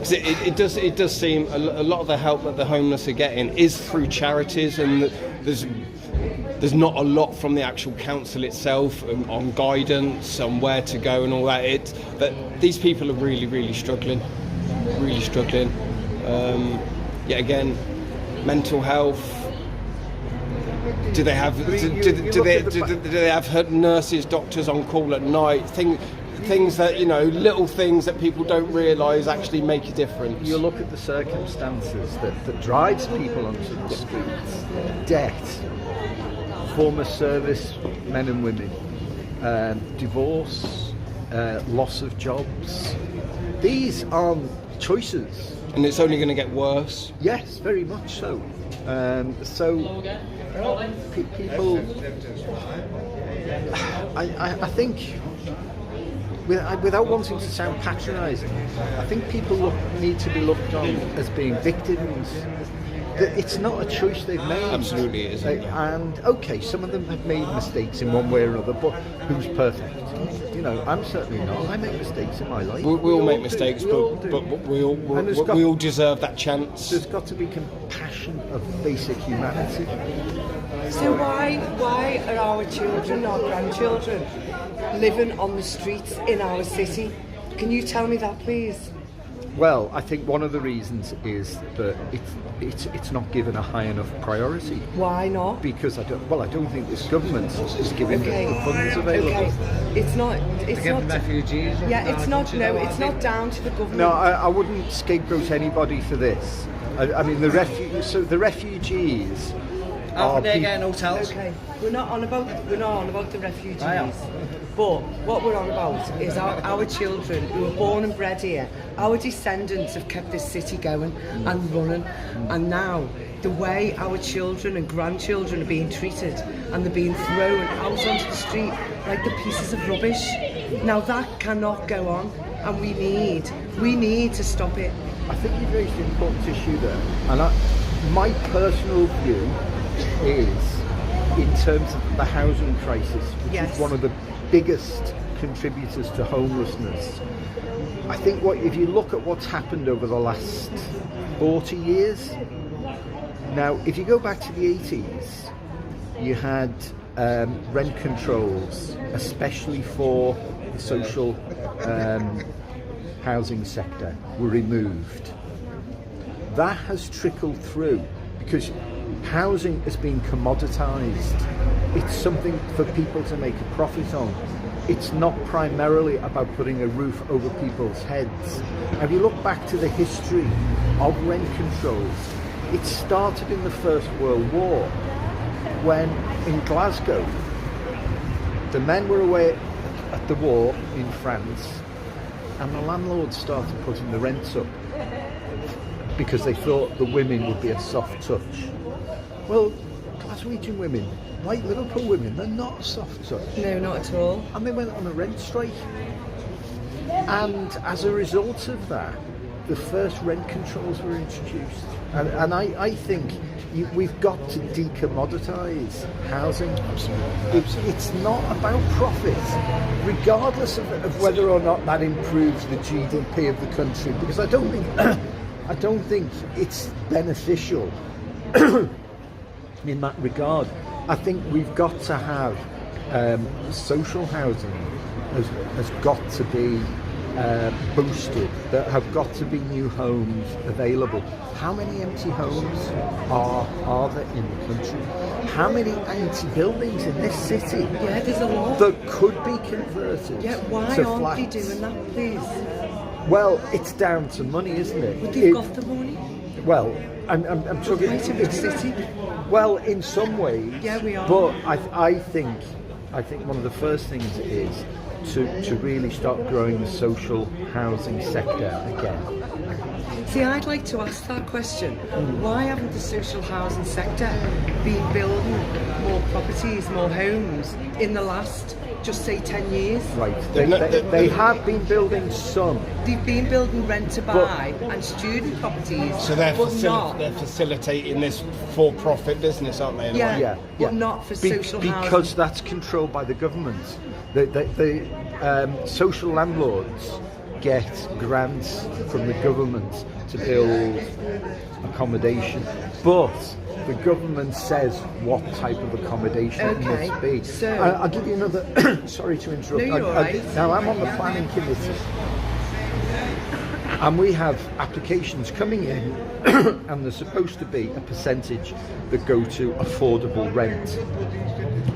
it does seem a lot of the help that the homeless are getting is through charities, and there's not a lot from the actual council itself on guidance, on where to go and all that. But these people are really struggling. Yet again, mental health. Do they have nurses, doctors on call at night? Things that, you know, little things that people don't realise actually make a difference. You look at the circumstances that drives people onto the streets: debt, former service men and women, divorce, loss of jobs. These aren't choices. And it's only going to get worse. Yes, very much so. People, I think, without wanting to sound patronising, I think people need to be looked on as being victims it's not a choice they've made. Absolutely it isn't. And okay, some of them have made mistakes in one way or another, but who's perfect? You know, I'm certainly not. I make mistakes in my life. We all make mistakes, but we all deserve that chance. There's got to be compassion of basic humanity. So why are our children, our grandchildren, living on the streets in our city? Can you tell me that, please? Well, I think one of the reasons is that it's not given a high enough priority. Why not? Because I don't think this government is giving the funds available. Okay. It's not refugees. Yeah, it's not. No, it's not down to the government. No, I wouldn't scapegoat anybody for this. I mean, the refugees. They're getting hotels. Okay, we're not on about the refugees. But what we're on about is our children who were born and bred here. Our descendants have kept this city going and running, and now the way our children and grandchildren are being treated, and they're being thrown out onto the street like the pieces of rubbish. Now that cannot go on, and we need to stop it. I think you've raised an important issue there, and my personal view is, in terms of the housing crisis, which is one of the biggest contributors to homelessness. I think if you look at what's happened over the last 40 years, now if you go back to the 80s, you had rent controls, especially for the social housing sector, were removed. That has trickled through because housing has been commoditised. It's something for people to make a profit on. It's not primarily about putting a roof over people's heads. Now, if you look back to the history of rent controls, it started in the First World War when in Glasgow the men were away at the war in France and the landlords started putting the rents up because they thought the women would be a soft touch. Well, Glaswegian women, like Liverpool women, they're not a soft touch. No, not at all. And they went on a rent strike. And as a result of that, the first rent controls were introduced. And I think we've got to decommoditise housing. Absolutely. It's not about profit, regardless of whether or not that improves the GDP of the country, because I don't think it's beneficial in that regard. I think we've got to have social housing has got to be boosted. There have got to be new homes available. How many empty homes are there in the country? How many empty buildings in this city? Yeah, there's a lot that could be converted. Yeah, why to aren't flats? they doing that, please? Well, it's down to money, isn't it? But they've got the money. Well, I'm talking. Quite a big city. Well, in some ways. Yeah, we are. But I think one of the first things is to really start growing the social housing sector again. See, I'd like to ask that question. Why haven't the social housing sector been building more properties, more homes in the last, just say, 10 years? Right. They have been building some. They've been building rent-to-buy and student properties, So they're not. they're facilitating this for-profit business, aren't they? in a way? Yeah, but not for social housing. Because that's controlled by the government. The social landlords get grants from the government to build accommodation, but the government says what type of accommodation it must be. So I'll give you another. Sorry to interrupt. No, you're all right. Now I'm on the planning committee, and we have applications coming in, and there's supposed to be a percentage that go to affordable rent.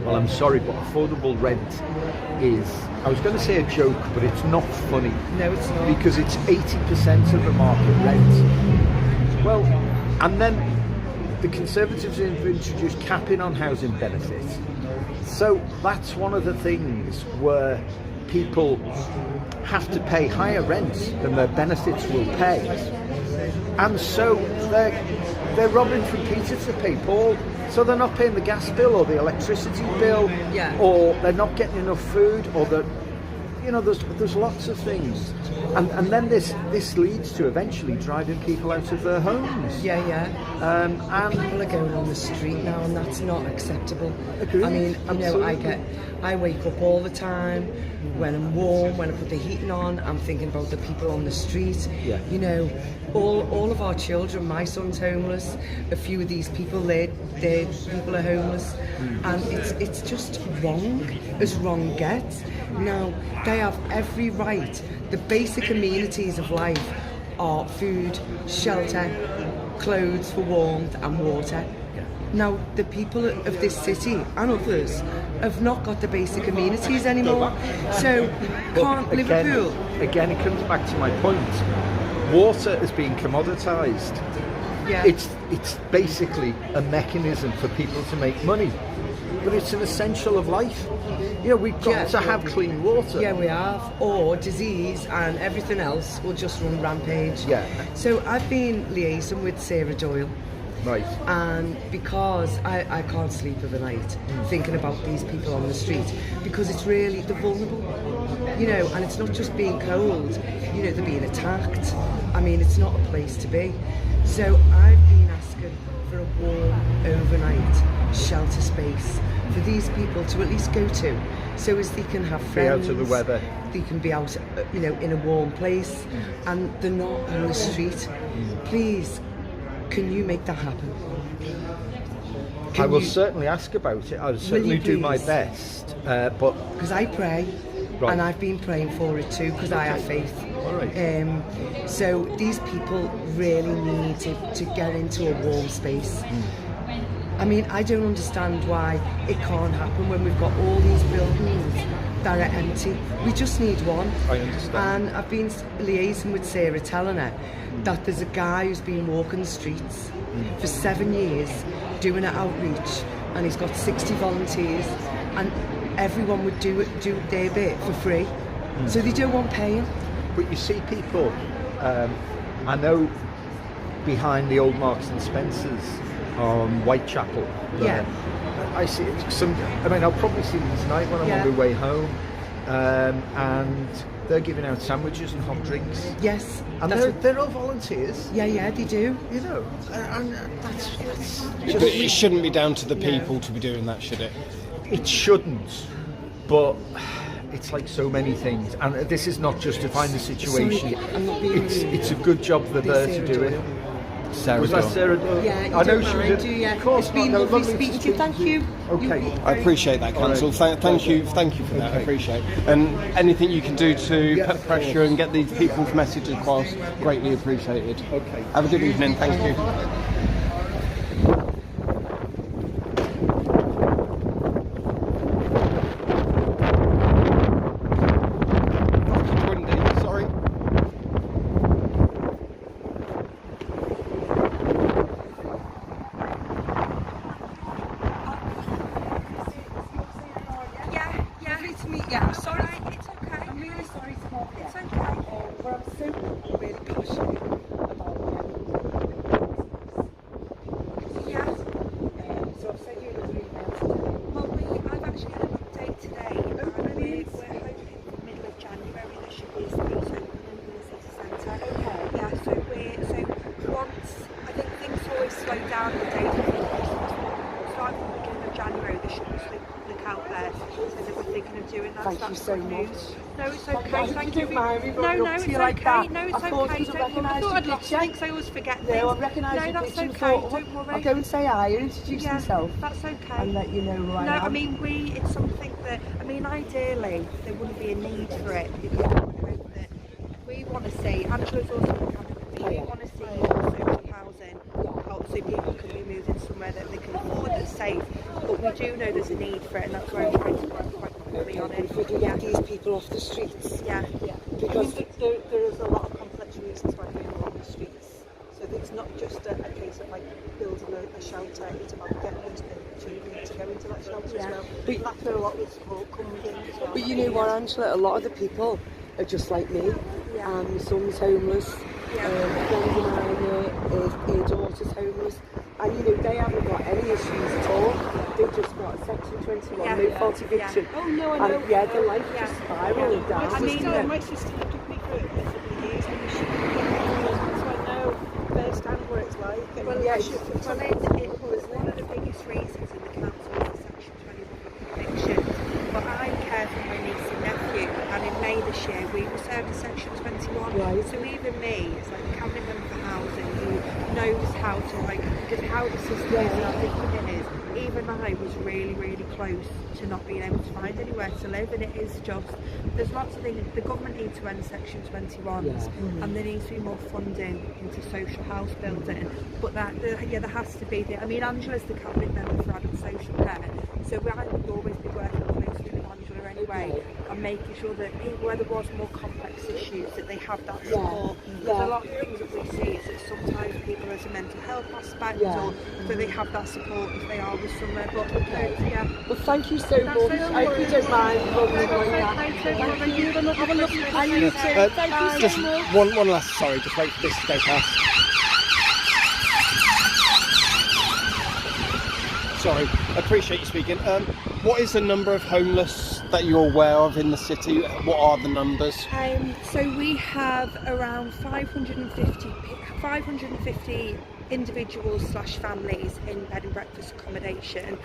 Well, I'm sorry, but affordable rent is, I was going to say a joke, but it's not funny. No, it's not. Because it's 80% of the market rent. Well, and then the Conservatives have introduced capping on housing benefits. So that's one of the things where people have to pay higher rents than their benefits will pay. And so they're robbing from Peter to pay Paul. So they're not paying the gas bill or the electricity bill, or they're not getting enough food, or you know, there's lots of things, and then this leads to eventually driving people out of their homes. Yeah. And people are going on the street now, and that's not acceptable. Agreed. I mean, you know, Absolutely. I wake up all the time. When I'm warm, when I put the heating on, I'm thinking about the people on the street. Yeah. You know, all of our children. My son's homeless. A few of these people, their people are homeless, and it's just wrong, as wrong gets. Now they have every right. The basic amenities of life are food, shelter, clothes for warmth, and water. Now, the people of this city and others have not got the basic amenities anymore. So, can't Liverpool... Again, it comes back to my point. Water is being commoditised. Yeah. It's basically a mechanism for people to make money. But it's an essential of life. You know, we've got to have clean water. Yeah, we have. Or disease and everything else will just run rampage. Yeah. So, I've been liaising with Sarah Doyle. Right. And because I can't sleep of a night thinking about these people on the street, because it's really the vulnerable, you know, and it's not just being cold, you know, they're being attacked. I mean, it's not a place to be. So I've been asking for a warm overnight shelter space for these people to at least go to, so as they can have friends, be out of the weather, they can be out, you know, in a warm place, and they're not on the street. Please, can you make that happen? I will certainly ask about it. I'll certainly do my best. But because I pray, right. and I've been praying for it too, because I have faith. All right. So these people really need to get into a warm space. I mean, I don't understand why it can't happen when we've got all these buildings that are empty. We just need one. I understand. And I've been liaising with Sarah, telling her that there's a guy who's been walking the streets for 7 years doing an outreach, and he's got 60 volunteers, and everyone would do their bit for free. So they don't want paying. But you see people, I know behind the old Marks and Spencers on Whitechapel. Yeah. I see some. I mean, I'll probably see them tonight when I'm on my way home, and they're giving out sandwiches and hot drinks. Yes, and they're all volunteers. Yeah, they do. You know, and that's but it shouldn't be down to the people to be doing that, should it? It shouldn't, but it's like so many things, and this is not justifying the situation. Sorry, I'm not being rude. It's a good job they're there to do it. Sarah was that Sarah? Yeah, you I know don't she mind, was. do you? Of course, it's been lovely speaking to you. Thank you. Okay, I appreciate that, Council. Thank you for that. I appreciate it. And anything you can do to put pressure and get these people's message across, greatly appreciated. Okay. Have a good evening. Thank you. Thank you so much. No, it's okay. Thank you. No, it's okay. That. No, it's I thought okay. you Don't worry. I thought I'd lost things. I always forget things. No, I recognise no, your that's picture. okay. Thought, don't worry. I'll go and say hi and introduce myself. That's okay. And let you know who I am. No, I mean, it's something that, I mean, ideally, there wouldn't be a need for it, because I would hope that we want to see, Angela's also a candidate, we want to see social housing, so people can be moved in somewhere that they can afford that's safe, but we do know there's a need for it, and that's why I'm trying to work quite quickly on it. If we can get these people off the streets. Yeah. Because there is a lot of complex reasons why people are on the streets. So it's not just a case of like building a shelter, it's about getting them to go into that shelter as well. But that's where a lot of the support comes in as well. But you know what, Angela, a lot of the people are just like me. My son's homeless, A friend of mine, her daughter's homeless, and you know they haven't got any issues at all. They've just got a Section 21, no fault eviction. Oh no, I know. And yeah, their life just spiralling down. My sister lived with me for a couple of years, and she so I know firsthand what it's like. And Well, yeah, it's one of the biggest reasons in the council is the Section 21 eviction. But I care for my niece and nephew, and in May this year we were served a Section 21. Right. So even me, as like the cabinet member for housing, who knows how to how the system is and how different it is, even I was really close to not being able to find anywhere to live, and it is just, there's lots of things. The government needs to end Section 21s, and there needs to be more funding into social house building, but there has to be, I mean, Angela's the cabinet member for adult social care, so I would always be working closely with Angela anyway, and making sure that people, where there was more complex issues, that they have that support. There's a lot of things that we see is that sometimes people has a mental health aspect, or that they have that support if they are with somewhere, but Well, thank you so much. I hope you don't mind. Thank you. Have a lovely day. Thank you Just so much. one last, sorry, just wait for this to go past. Sorry, I appreciate you speaking. What is the number of homeless that you're aware of in the city? What are the numbers? So we have around 550 individuals / families in bed and breakfast accommodation.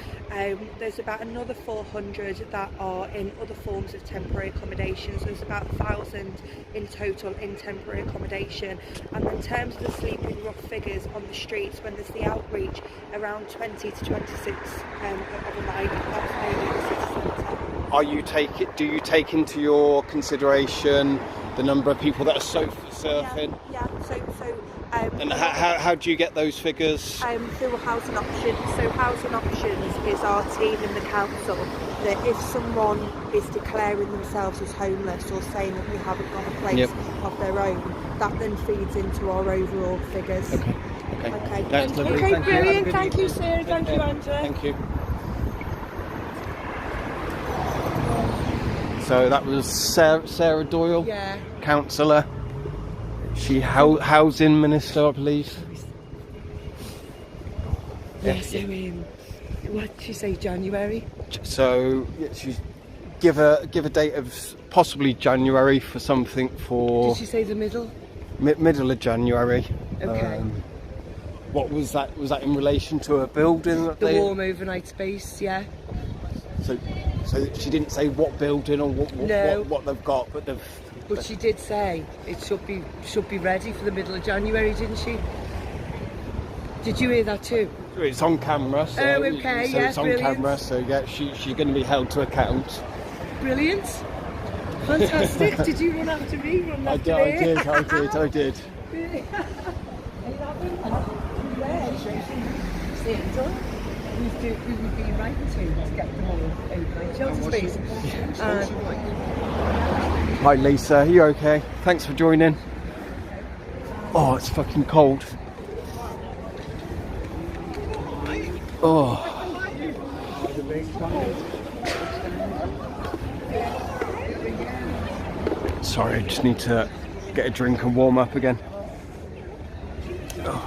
There's about another 400 that are in other forms of temporary accommodation, so there's about 1,000 in total in temporary accommodation. And in terms of the sleeping rough figures on the streets, when there's the outreach, around 20 to 26 of a night. That's mainly the city centre. Do you take into your consideration the number of people that are sofa surfing? Yeah. And how do you get those figures? Through Housing Options. So Housing Options is our team in the council that if someone is declaring themselves as homeless or saying that we haven't got a place of their own, that then feeds into our overall figures. Okay. That's lovely. Okay, Thank you. brilliant. Thank you, Sarah. Thank you, Angela. Thank you. So that was Sarah Doyle, councillor. She housing minister, I believe. Yes, what did she say, January? So she's give a date of possibly January for something for. Did she say the middle? Middle of January. Okay. What was that? Was that in relation to a building? That the warm overnight space, yeah. So she didn't say what building or what they've got, but they've. But she did say it should be ready for the middle of January, didn't she? Did you hear that too? It's on camera. So, okay, so it's on camera, so yeah, she's going to be held to account. Brilliant. Fantastic. Did you run after me? Run after me? I did. We've been writing to get them all overnight shelter space. Hi Lisa, are you okay? Thanks for joining. Oh, it's fucking cold. Oh. Sorry, I just need to get a drink and warm up again. Oh.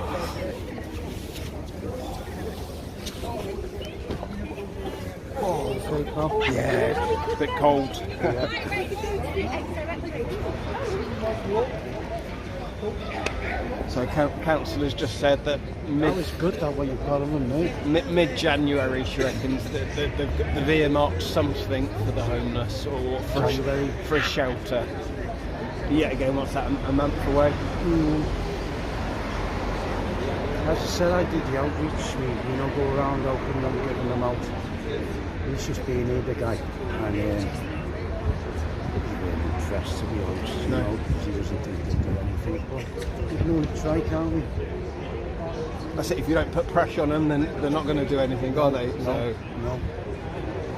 Yeah, it's a bit cold. So councillors just said that it's good that way you've got them, mid-January, she reckons that they've earmarked something for the homeless or for a shelter. Yet again, what's that, a month away? As I said, I did the outreach, go around opening them, giving them out. He's just being here, the guy, and he's really impressed, to be honest, because he doesn't think they do anything, but we can only try, can't we? That's it, if you don't put pressure on them, then they're not going to do anything, are they? No.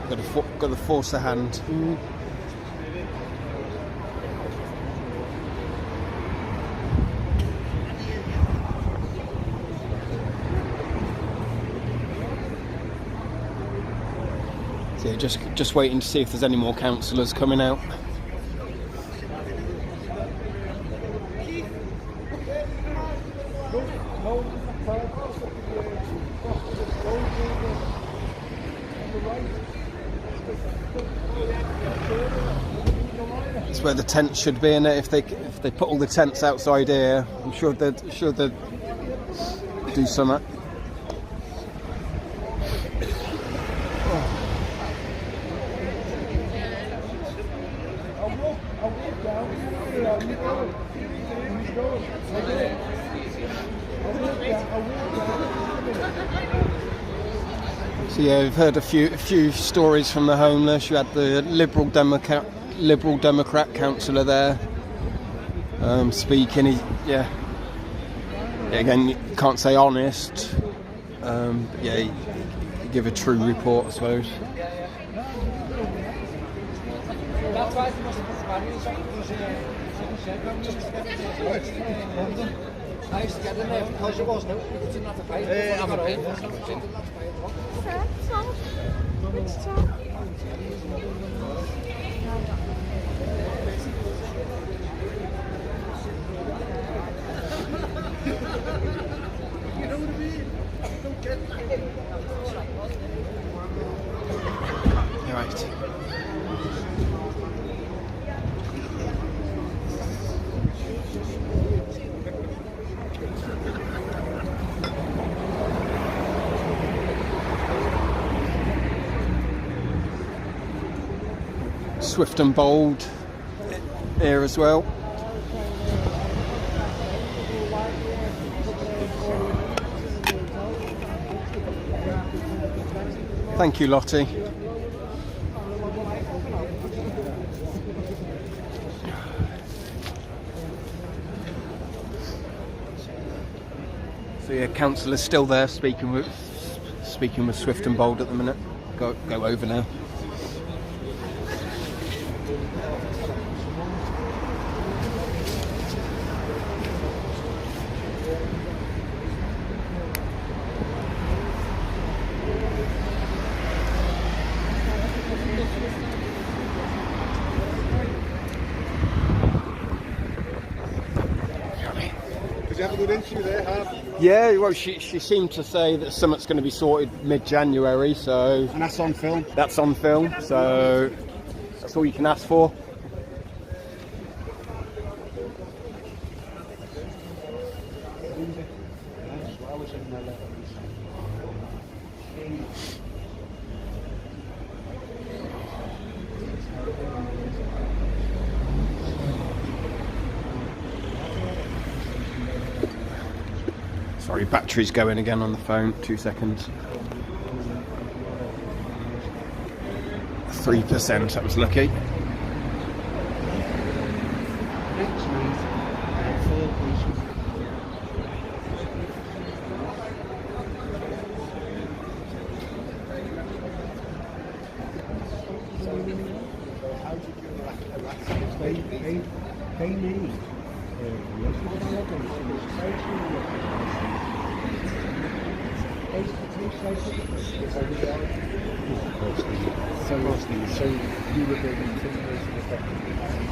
Got to force the hand. Yeah, just waiting to see if there's any more councillors coming out. It's where the tent should be, and if they put all the tents outside here, I'm sure they'd do something. So yeah, we've heard a few stories from the homeless. You had the Liberal Democrat councillor there speaking. Again, you can't say honest. But yeah, he give a true report, I suppose. Right. Swift and bold here as well. Thank you, Lottie. So yeah, councillor's still there speaking with Swift and Bold at the minute. Go over now. Did you have a good interview there, Harv? Yeah, well, she seemed to say that something's going to be sorted mid-January, so... And that's on film? That's on film, so that's all you can ask for. Sorry, battery's going again on the phone. 2 seconds. 3%, that was lucky.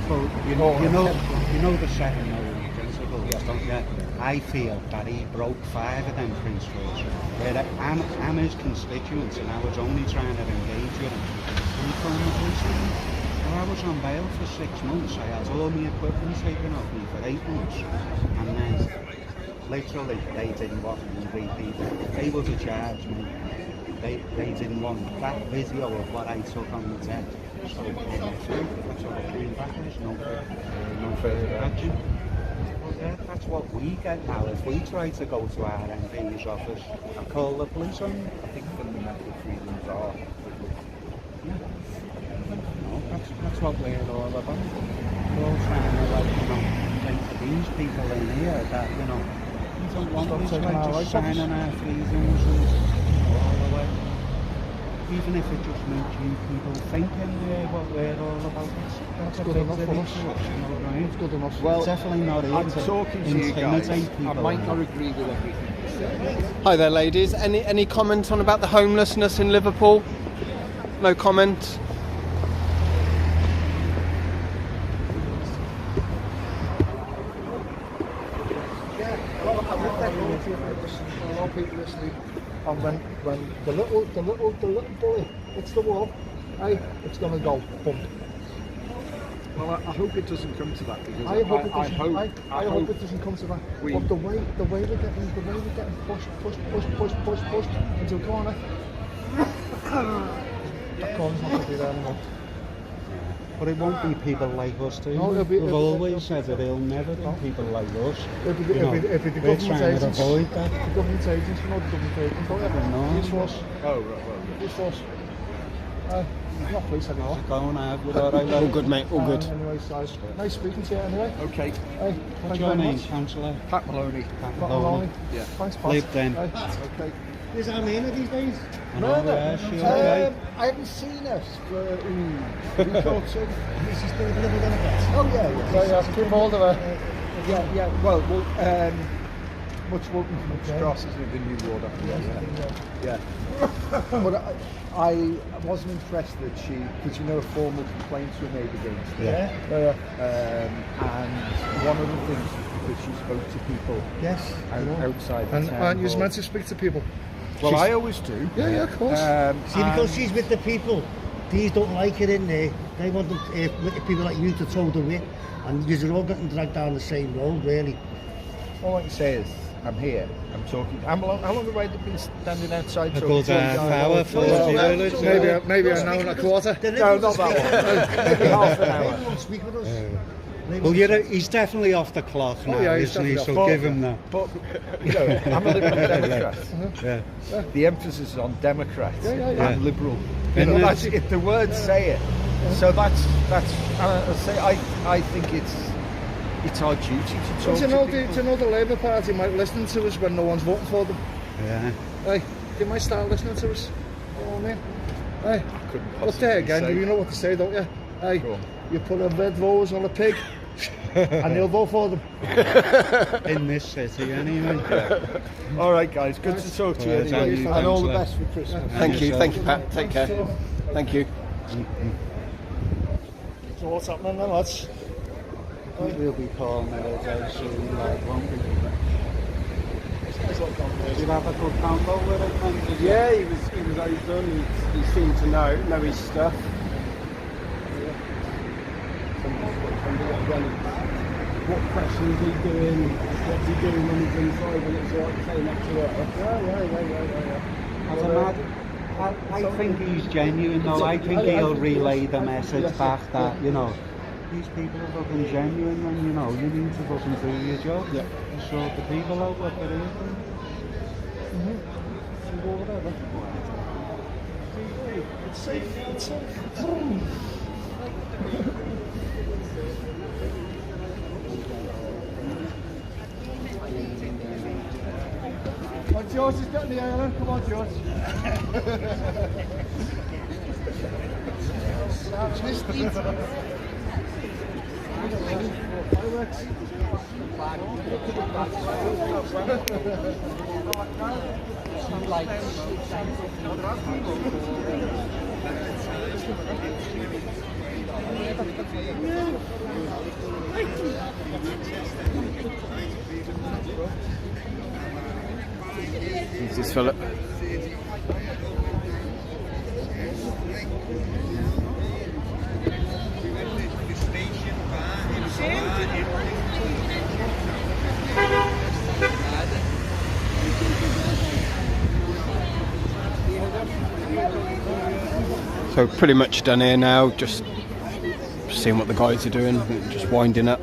Well, you know the second principles, don't you? I feel that he broke 5 of them principles. Where I'm his constituents and I was only trying to engage with him. And he phoned the police with me. Well, I was on bail for 6 months. I had all my equipment taken off me for 8 months. And then, literally, they didn't want me. They would have charged me. They didn't want that video of what I took on the tent. So that's what I came back with. No further action. Well, yeah, that's what we get now. If we try to go to our MP's office and call the police on you, I think fundamental freedoms are. Yeah. No, that's what we're all about. We're all trying to, say to these people in here that, we don't want this just signing our freedoms and all the way. Even if it just makes you people thinking what we're all about. That's good enough for us. It's good enough. Well, definitely not here. I'm talking to you guys. I might not agree with everything. Hi there, ladies. Any comment on about the homelessness in Liverpool? No comment. A lot of people listening, and when the little boy hits the wall, it's going to go bump. Well, I hope it doesn't come to that because I hope it doesn't come to that. But the way we're getting pushed into a corner. That corner's not going to be there anymore. But it won't be people like us too. No, We've always said that it'll never be people like us. If the government agents, avoid that. The government agents, the government agents, police force. Oh, right. Police force. Not police anymore. Going out, you're all right. All good, mate. All good. Anyway, so nice speaking to you anyway. Okay. What's your name, Councillor? Pat Maloney. Pat Maloney. Yeah. Thanks, Pat. Live then. Okay. Is Armina these days? I know, yeah, she okay. I haven't seen her for a week or two. She's still a little Democrat. Oh yeah. Keep hold of her. Yeah. Well, much welcome from across the new ward after that. But I wasn't impressed that because formal complaints were made against her. And one of the things that she spoke to people outside the town Aren't you hall. meant to speak to people? Well, I always do. Yeah, of course. See, because she's with the people, these don't like her in there. They want with the people like you to throw the wit, and you're all getting dragged down the same road, really. All I can say is, I'm here. I'm talking. How long have I been standing outside? A good half hour, 40 minutes. Maybe an hour and a quarter. No, not that one. Maybe half an hour. Speak with us. Well, he's definitely off the clock now, isn't he? So give him that. But, I'm a Liberal Democrat. The emphasis is on Democrat and Liberal. That's if the words say it. So that's. I think it's our duty to talk to people. Do you know the Labour Party might listen to us when no one's voting for them? Yeah. They might start listening to us. You know what I mean? But there again, you know what to say, don't you? You put a red rose on a pig, and they'll vote for them. In this city, anyway. All right, guys. Good to talk to you anyway, and all the best for Christmas. Thank you, Pat. Take care. Thank you. So what's happening then, lads? We'll be calling very soon, won't we? Did you have a good combo with it? Yeah, he was open. He seemed to know his stuff. What questions he's doing, what's he doing when he's inside when it's like saying up to her. I think he's genuine though. I think he'll relay the message back that, these people are fucking genuine and you need to fucking do your job. Yeah. And sort the people out what they're doing. It's safe. George is getting the island. Come on, George. Is this Philip? So pretty much done here now, just seeing what the guys are doing, just winding up.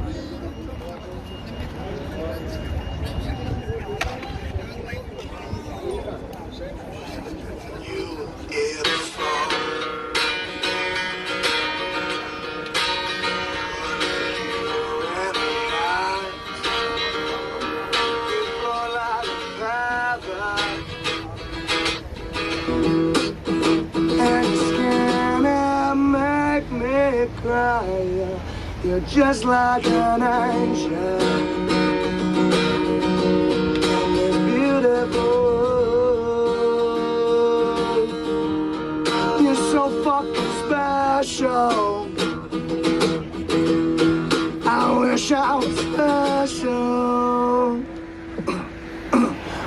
You're just like an angel, and you're beautiful. You're so fucking special. I wish I was special,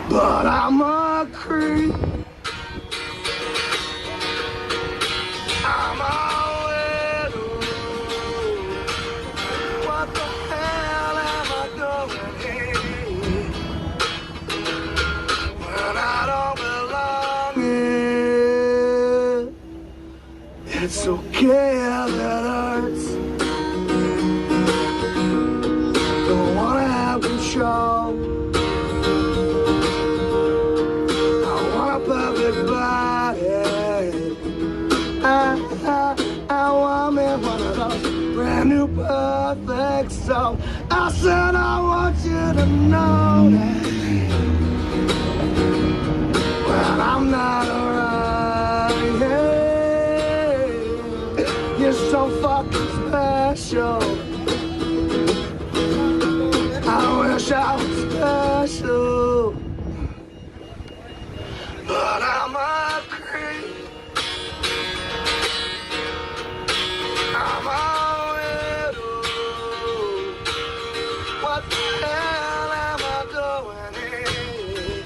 but I'm a creep. I'm a It's okay if it hurts. Don't wanna have control. I want a perfect body. I want me one of those brand new perfect souls. I said I want you to know that when I'm not around, yeah, you're so fucking special. I wish I was special, but I'm a creep. I'm a widow. What the hell am I doing here?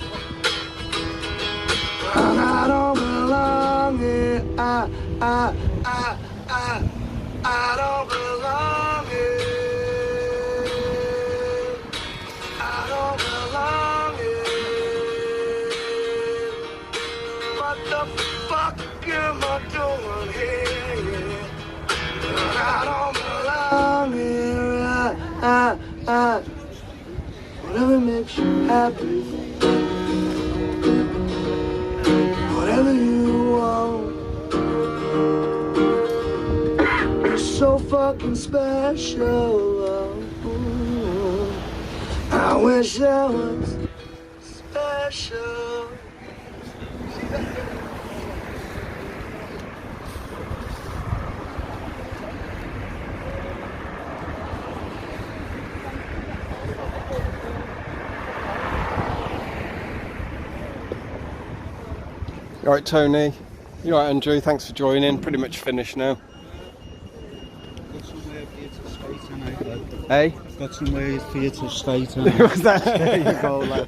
And I don't belong here. I don't belong here. I don't belong here. What the fuck am I doing here? And I don't belong here. Whatever makes you happy. Whatever you want. You're so fucking special. I wish I was special. All right, Tony. You all right, Andrew? Thanks for joining. Pretty much finished now. Hey? I've got somewhere for you to stay tonight. What's that? There you go, lad.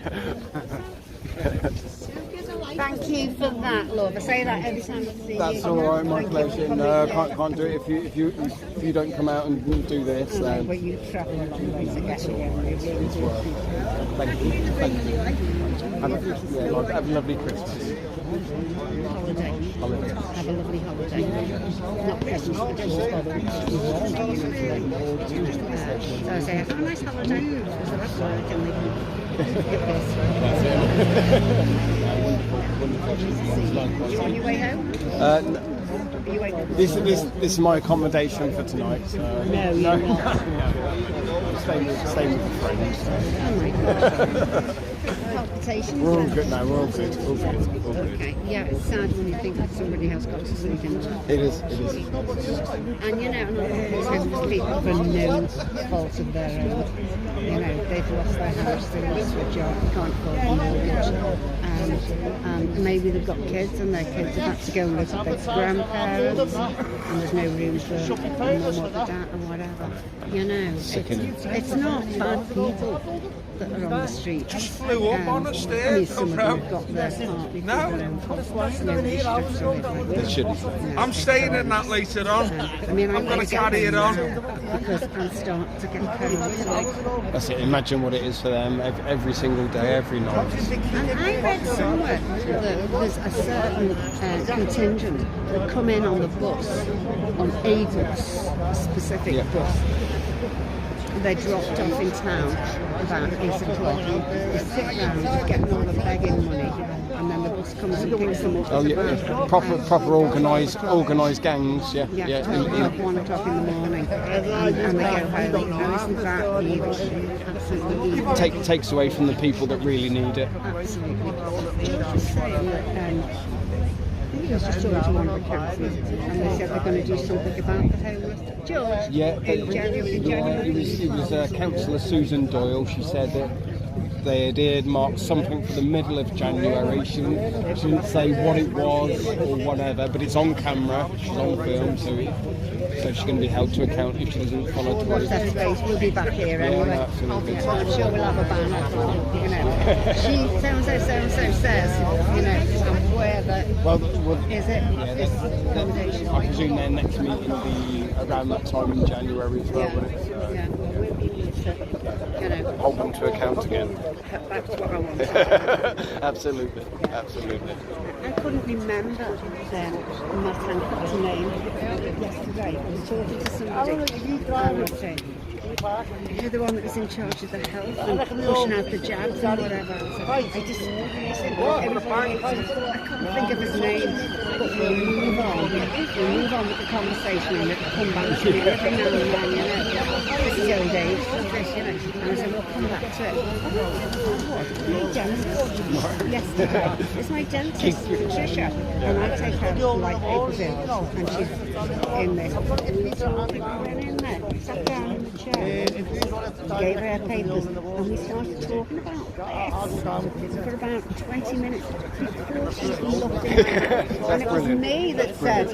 Thank you for that, love. I say that every time I see you. That's all right, my pleasure. No, I can't do it if you don't come out and do this. Then. But you travel a long way to get here. Thank you. Thank you. Have a lovely Christmas. Holiday. Have a lovely holiday. Not Christmas, but just bother. So I say, have a nice holiday. Because they're at work and they can get this. You on your way home? This is my accommodation for tonight. So. No, you're not. I'm staying with a friend. So. Oh my God. Palpitations. We're all good now. We're all good. All good. Okay. Yeah, it's sad when you think that somebody else got to sleep in that. It is. It is. And you know, not all these homeless people for no fault of their own. You know, they've lost their house, they've lost their job, can't afford the mortgage. And maybe they've got kids and their kids have had to go and live with their grandparents and there's no room for mum or the dad or whatever. You know, it's not bad people that are on the street. Just flew up on the stairs. Some of them have got their partly for their own fault. Nobody strips to live like that. I'm staying in that later on. I mean, I'm going to carry it on. Because I'm starting to get paranoid. That's it. Imagine what it is for them every single day, every night. And I read somewhere that there's a certain contingent that come in on the bus, on a bus, a specific bus. They're dropped off in town about 8 o'clock. They sit round getting all the begging money, and then the bus comes and picks them up. Oh yeah, proper organised gangs. Yeah. At 1 o'clock in the morning, and they go home. Now, isn't that evil? Absolutely evil. Takes away from the people that really need it. Absolutely. Just saying that. I was just talking to one of the councillors, and they said they're going to do something about the homeless. George? Yeah, in January. It was Councillor Susan Doyle. She said that they had earmarked something for the middle of January. She didn't say what it was or whatever, but it's on camera, she's on film, so she's going to be held to account if she doesn't follow through. Watch that space, we'll be back here anyway. Yeah, absolutely. I'm sure we'll have a banner, you know. She so-and-so says, you know, I'm aware that, is it? Yeah, Accommodation. I presume their next meeting will be around that time in January as well, won't it? So, yeah, well, we'll be able to, you know, hold them to account again. That's what I want. Absolutely. I couldn't remember Matt Hancock's name yesterday. I was talking to somebody and you're the one that was in charge of the health and pushing out the jabs and whatever. I couldn't think of his name, but we'll move on. We'll move on with the conversation and it'll come back to me every now and then, you know. This is old age, this, you know. And I said, we'll come back to it. My dentist yesterday. It's my dentist, Patricia. And I take her like papers in, and she's in there. We went in there, sat down in the chair. Gave her her papers and we started talking about this for about 20 minutes before she looked at me. And it was me that said,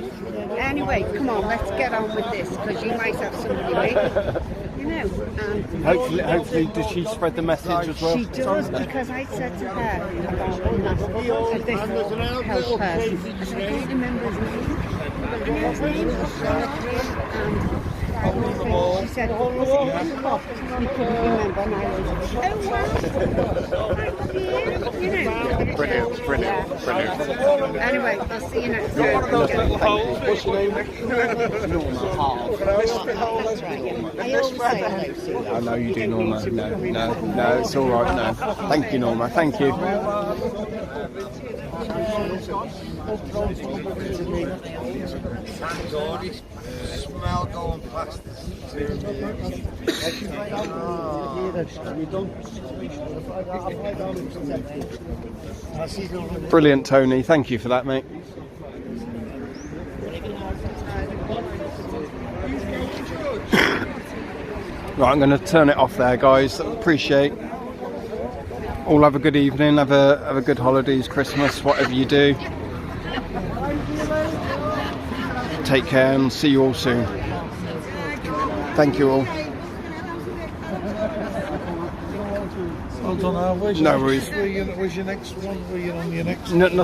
anyway, come on, let's get on with this because you might have somebody, you know. Hopefully, does she spread the message as well? She does, because I said to her about this health person, I said, I can't remember his name. And his name was she said, was it Hancock? We couldn't remember, and I was, oh wow, you know. Brilliant. Anyway, I'll see you next time. What's your name? That's right, yeah. I always say hello. I know you do, Norma. No, it's all right. No, thank you, Norma. Thank you. Smell going past Brilliant, Tony. Thank you for that, mate. Right, I'm going to turn it off there, guys. Appreciate. All have a good evening. Have a good holidays, Christmas, whatever you do. Take care and see you all soon. Thank you all. Well done, Al. No worries. Where's your next one? Were you on your next? Nothing.